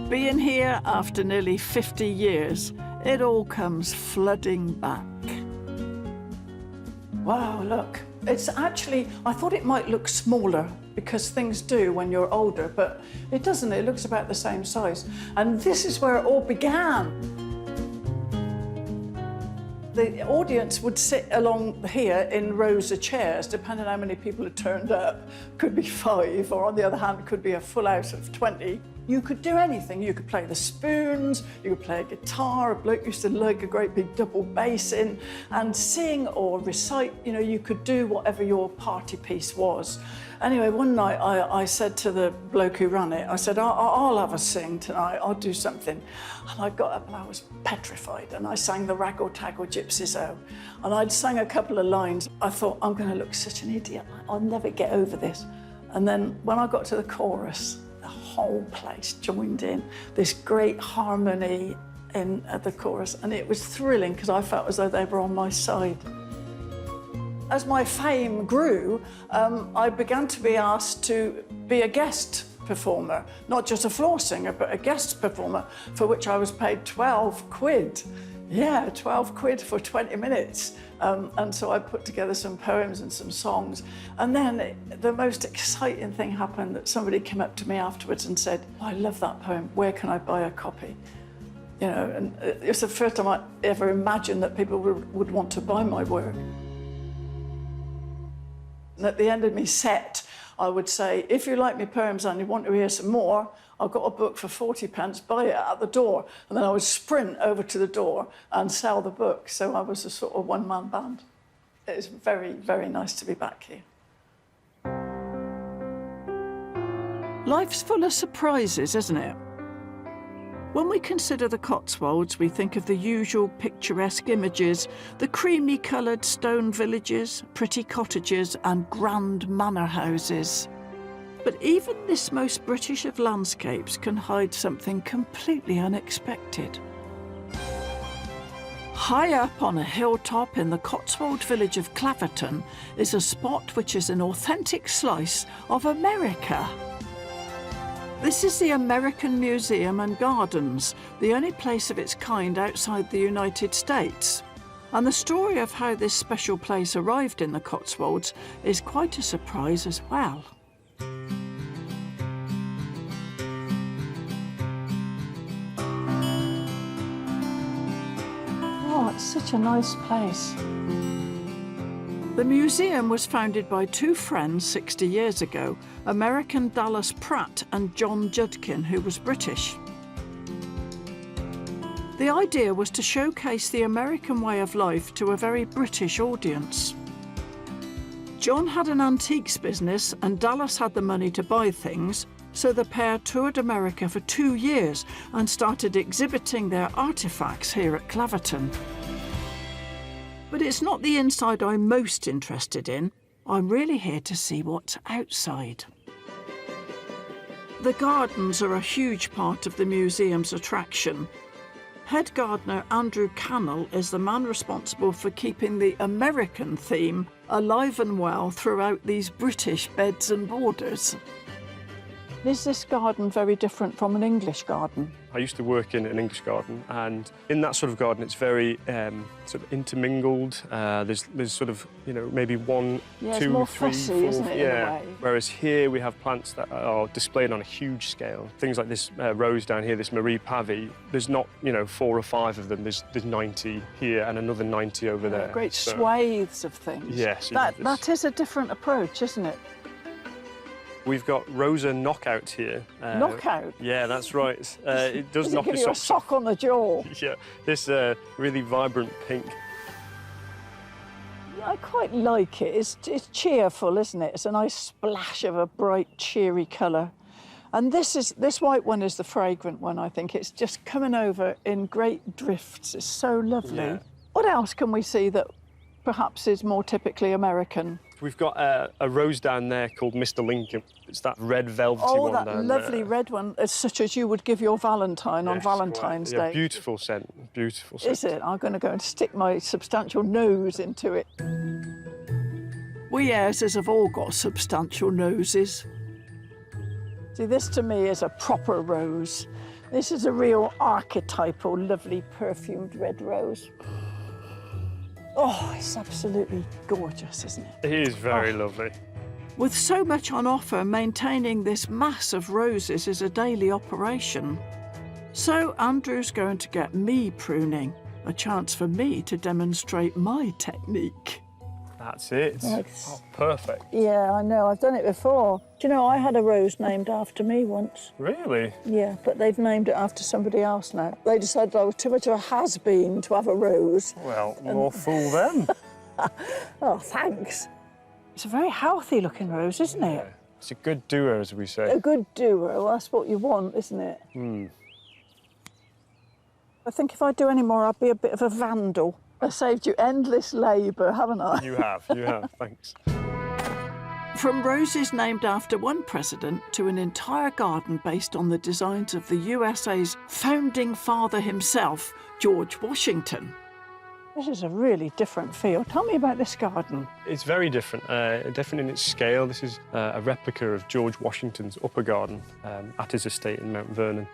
Being here after nearly 50 years, it all comes flooding back. Wow, look. It's actually, I thought it might look smaller because things do when you're older, but it doesn't. It looks about the same size. And this is where it all began. The audience would sit along here in rows of chairs, depending on how many people had turned up. Could be 5, or on the other hand, could be a full house of 20. You could do anything. You could play the spoons, you could play a guitar, a bloke used to lug a great big double bass in and sing or recite. You know, you could do whatever your party piece was. Anyway, one night I said to the bloke who ran it, I said, I'll have a sing tonight, I'll do something. And I got up and I was petrified, and I sang the Raggle Taggle Gypsies O. And I'd sang a couple of lines. I thought, I'm going to look such an idiot, I'll never get over this. And then when I got to the chorus, the whole place joined in, this great harmony at the chorus, and it was thrilling because I felt as though they were on my side. As my fame grew, I began to be asked to be a guest performer, not just a floor singer, but a guest performer, for which I was paid 12 quid. Yeah, 12 quid for 20 minutes. And so I put together some poems and some songs. And then the most exciting thing happened, that somebody came up to me afterwards and said, "Oh, I love that poem, where can I buy a copy?" You know, and it's the first time I ever imagined that people would want to buy my work. And at the end of my set, I would say, if you like my poems and you want to hear some more, I've got a book for 40p, buy it at the door. And then I would sprint over to the door and sell the book. So I was a sort of one-man band. It's very, very nice to be back here. Life's full of surprises, isn't it? When we consider the Cotswolds, we think of the usual picturesque images, the creamy-coloured stone villages, pretty cottages and grand manor houses. But even this most British of landscapes can hide something completely unexpected. High up on a hilltop in the Cotswold village of Claverton is a spot which is an authentic slice of America. This is the American Museum and Gardens, the only place of its kind outside the United States. And the story of how this special place arrived in the Cotswolds is quite a surprise as well. Oh, it's such a nice place. The museum was founded by two friends 60 years ago, American Dallas Pratt and John Judkin, who was British. The idea was to showcase the American way of life to a very British audience. John had an antiques business and Dallas had the money to buy things, so the pair toured America for 2 years and started exhibiting their artefacts here at Claverton. But it's not the inside I'm most interested in. I'm really here to see what's outside. The gardens are a huge part of the museum's attraction. Head gardener Andrew Cannell is the man responsible for keeping the American theme alive and well throughout these British beds and borders. Is this garden very different from an English garden? I used to work in an English garden, and in that sort of garden it's very sort of intermingled. There's sort of, you know, maybe one, yeah, two, more three, fussy, four, isn't it, yeah. in a way? Whereas here we have plants that are displayed on a huge scale. Things like this rose down here, this Marie Pavie, there's not, you know, 4 or 5 of them. There's 90 here and another 90 over there. Great swathes of things. Yes. That is a different approach, isn't it? We've got Rosa Knockout here. Knockout? Yeah, that's right. It does knock give your you a socks sock on the jaw. Yeah, this really vibrant pink. I quite like it. It's cheerful, isn't it? It's a nice splash of a bright, cheery colour. And this white one is the fragrant one, I think. It's just coming over in great drifts. It's so lovely. Yeah. What else can we see that perhaps is more typically American? We've got a rose down there called Mr. Lincoln. It's that red velvety one down there. Oh, that lovely red one, such as you would give your Valentine on Valentine's Day. Beautiful scent, beautiful scent. Is it? I'm going to go and stick my substantial nose into it. We Ayreses have all got substantial noses. See, this to me is a proper rose. This is a real archetypal, lovely, perfumed red rose. Oh, it's absolutely gorgeous, isn't it? It is very lovely. With so much on offer, maintaining this mass of roses is a daily operation. So Andrew's going to get me pruning, a chance for me to demonstrate my technique. That's it. Oh, perfect. Yeah, I know. I've done it before. Do you know, I had a rose named after me once. Really? Yeah, but they've named it after somebody else now. They decided I was too much of a has-been to have a rose. Well, more fool them. Oh, thanks. It's a very healthy-looking rose, isn't it? Yeah. It's a good doer, as we say. A good doer. Well, that's what you want, isn't it? Hmm. I think if I do any more, I'll be a bit of a vandal. I saved you endless labour, haven't I? You have, thanks. From roses named after one president to an entire garden based on the designs of the USA's founding father himself, George Washington. This is a really different feel. Tell me about this garden. It's very different, different in its scale. This is a replica of George Washington's upper garden at his estate in Mount Vernon.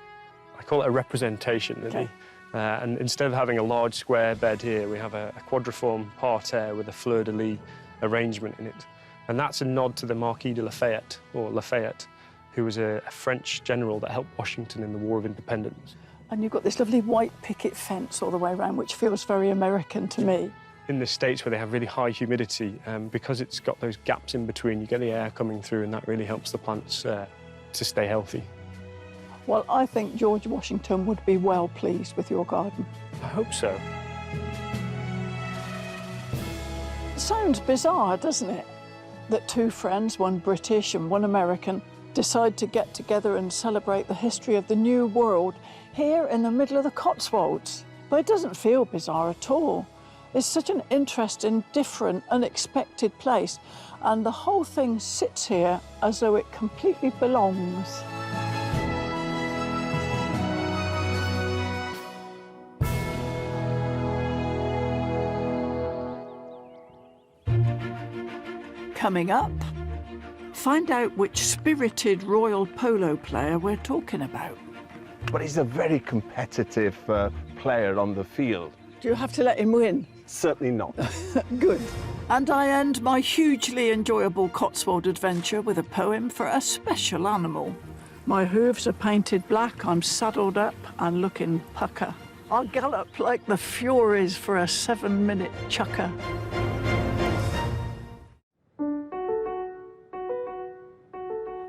I call it a representation, really. Okay. And instead of having a large square bed here, we have a quadriform parterre with a fleur-de-lis arrangement in it. And that's a nod to the Marquis de Lafayette, or Lafayette, who was a French general that helped Washington in the War of Independence. And you've got this lovely white picket fence all the way around, which feels very American to me. In the States where they have really high humidity, because it's got those gaps in between, you get the air coming through, and that really helps the plants to stay healthy. Well, I think George Washington would be well pleased with your garden. I hope so. It sounds bizarre, doesn't it? That two friends, one British and one American, decide to get together and celebrate the history of the New World here in the middle of the Cotswolds. But it doesn't feel bizarre at all. It's such an interesting, different, unexpected place, and the whole thing sits here as though it completely belongs. Coming up, find out which spirited royal polo player we're talking about. But he's a very competitive player on the field. Do you have to let him win? Certainly not. Good. And I end my hugely enjoyable Cotswold adventure with a poem for a special animal. My hooves are painted black, I'm saddled up and looking pucker. I'll gallop like the Furies for a 7-minute chucker.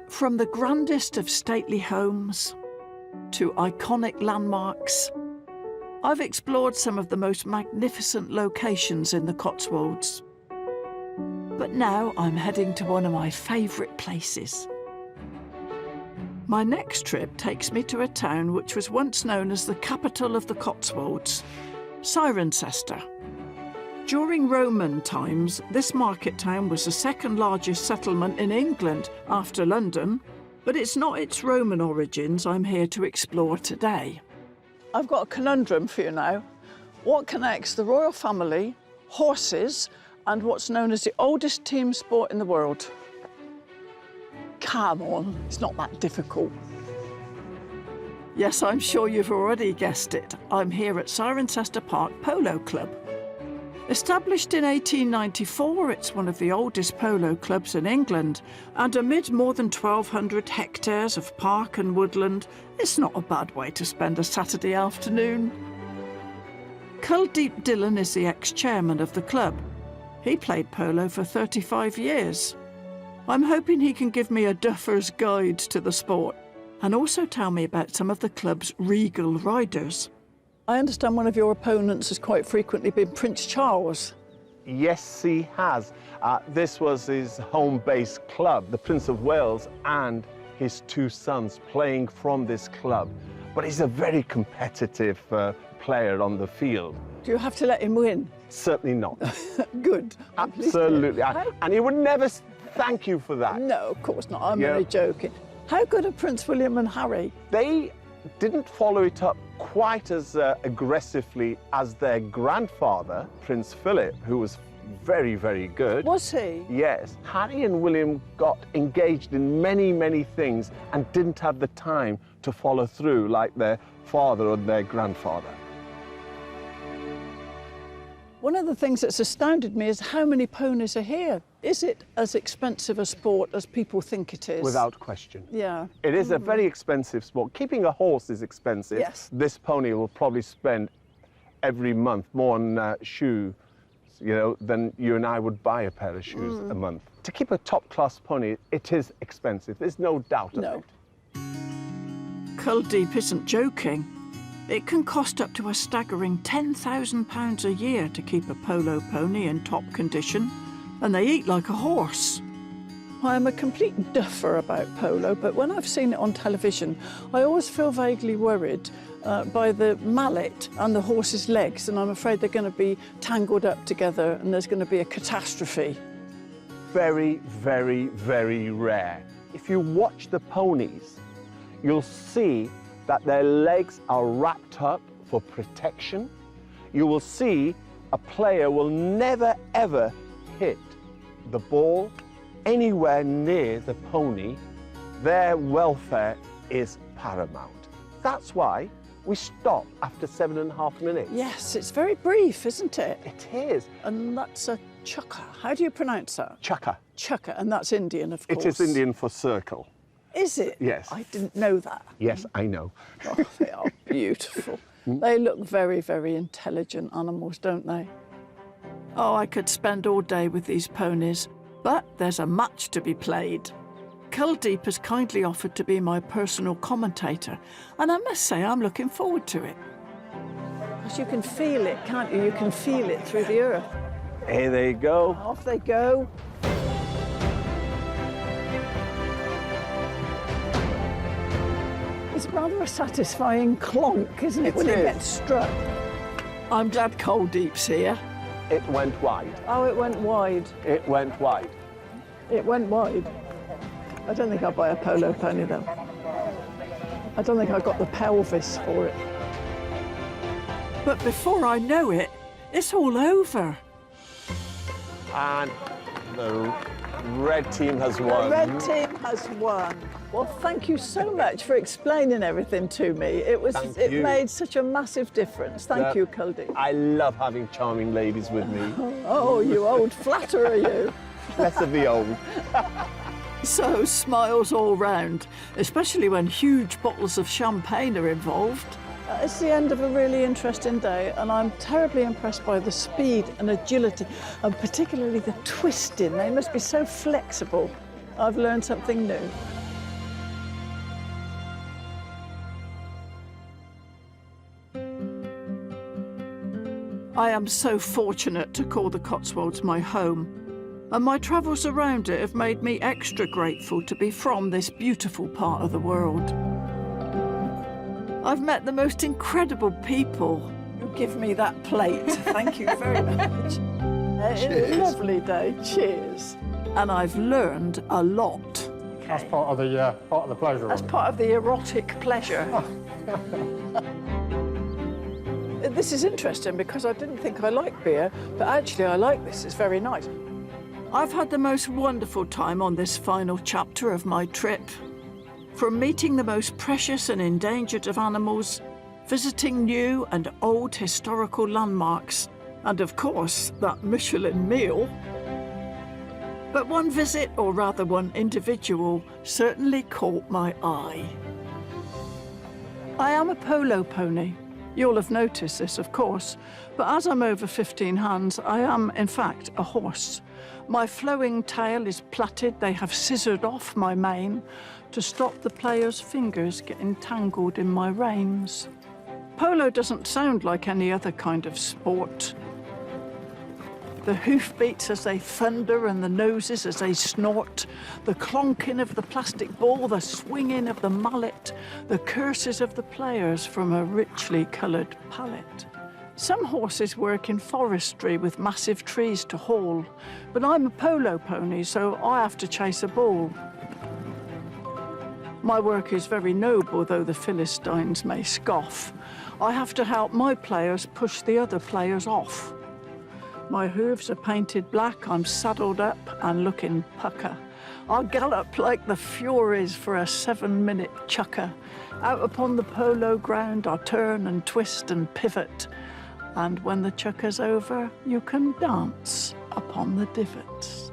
From the grandest of stately homes to iconic landmarks, I've explored some of the most magnificent locations in the Cotswolds. But now I'm heading to one of my favourite places. My next trip takes me to a town which was once known as the capital of the Cotswolds, Cirencester. During Roman times, this market town was the second largest settlement in England after London, but it's not its Roman origins I'm here to explore today. I've got a conundrum for you now. What connects the royal family, horses, and what's known as the oldest team sport in the world? Come on, it's not that difficult. Yes, I'm sure you've already guessed it. I'm here at Cirencester Park Polo Club. Established in 1894, it's one of the oldest polo clubs in England, and amid more than 1,200 hectares of park and woodland, it's not a bad way to spend a Saturday afternoon. Kuldeep Dillon is the ex-chairman of the club. He played polo for 35 years. I'm hoping he can give me a duffer's guide to the sport, and also tell me about some of the club's regal riders. I understand one of your opponents has quite frequently been Prince Charles. Yes, he has. This was his home-based club, the Prince of Wales, and his two sons playing from this club. But he's a very competitive player on the field. Do you have to let him win? Certainly not. Good. Absolutely. And he would never thank you for that. No, of course not. I'm only joking. How good are Prince William and Harry? They didn't follow it up quite as aggressively as their grandfather, Prince Philip, who was very, very good. Was he? Yes. Harry and William got engaged in many, many things and didn't have the time to follow through like their father or their grandfather. One of the things that's astounded me is how many ponies are here. Is it as expensive a sport as people think it is? Without question. Yeah. It is a very expensive sport. Keeping a horse is expensive. Yes. This pony will probably spend every month more on shoes, than you and I would buy a pair of shoes a month. To keep a top-class pony, it is expensive. There's no doubt of it. Kuldeep isn't joking. It can cost up to a staggering £10,000 a year to keep a polo pony in top condition, and they eat like a horse. I'm a complete duffer about polo, but when I've seen it on television, I always feel vaguely worried by the mallet and the horse's legs, and I'm afraid they're going to be tangled up together and there's going to be a catastrophe. Very, very, very rare. If you watch the ponies, you'll see that their legs are wrapped up for protection. You will see A player will never, ever hit the ball anywhere near the pony. Their welfare is paramount. That's why we stop after 7.5 minutes. Yes, it's very brief, isn't it? It is. And that's a chukka. How do you pronounce that? Chukka. Chukka, and that's Indian, of course. It is Indian for circle. Is it? Yes. I didn't know that. Yes, I know. Oh, they are beautiful. They look very, very intelligent animals, don't they? Oh, I could spend all day with these ponies, but there's a match to be played. Culdeep has kindly offered to be my personal commentator, and I must say I'm looking forward to it. Because you can feel it, can't you? You can feel it through the earth. Here they go. Off they go. It's rather a satisfying clonk, isn't it, when it gets struck? I'm glad Culdeep's here. It went wide. Oh, it went wide. It went wide. It went wide. I don't think I'll buy a polo pony, though. I don't think I've got the pelvis for it. But before I know it, it's all over. And the red team has won. The red team has won. Well, thank you so much for explaining everything to me. It made such a massive difference. Thank you, Culdeep. I love having charming ladies with me. Oh, you old flatterer, you. Less of the old. So, smiles all round, especially when huge bottles of champagne are involved. It's the end of a really interesting day, and I'm terribly impressed by the speed and agility, and particularly the twisting. They must be so flexible. I've learned something new. I am so fortunate to call the Cotswolds my home. And my travels around it have made me extra grateful to be from this beautiful part of the world. I've met the most incredible people. You give me that plate. Thank you very much. It's a lovely day. Cheers. And I've learned a lot. That's part of the pleasure. That's part of the erotic pleasure. This is interesting because I didn't think I liked beer, but actually I like this. It's very nice. I've had the most wonderful time on this final chapter of my trip. From meeting the most precious and endangered of animals, visiting new and old historical landmarks, and of course, that Michelin meal. But one visit, or rather one individual, certainly caught my eye. I am a polo pony. You'll have noticed this, of course, but as I'm over 15 hands, I am, in fact, a horse. My flowing tail is plaited. They have scissored off my mane to stop the players' fingers getting tangled in my reins. Polo doesn't sound like any other kind of sport. The hoofbeats as they thunder and the noses as they snort, the clonking of the plastic ball, the swinging of the mallet, the curses of the players from a richly coloured palette. Some horses work in forestry with massive trees to haul, but I'm a polo pony, so I have to chase a ball. My work is very noble, though the Philistines may scoff. I have to help my players push the other players off. My hooves are painted black, I'm saddled up and looking pucker. I gallop like the Furies for a 7-minute chukker. Out upon the polo ground, I turn and twist and pivot. And when the chucker's over, you can dance upon the divots.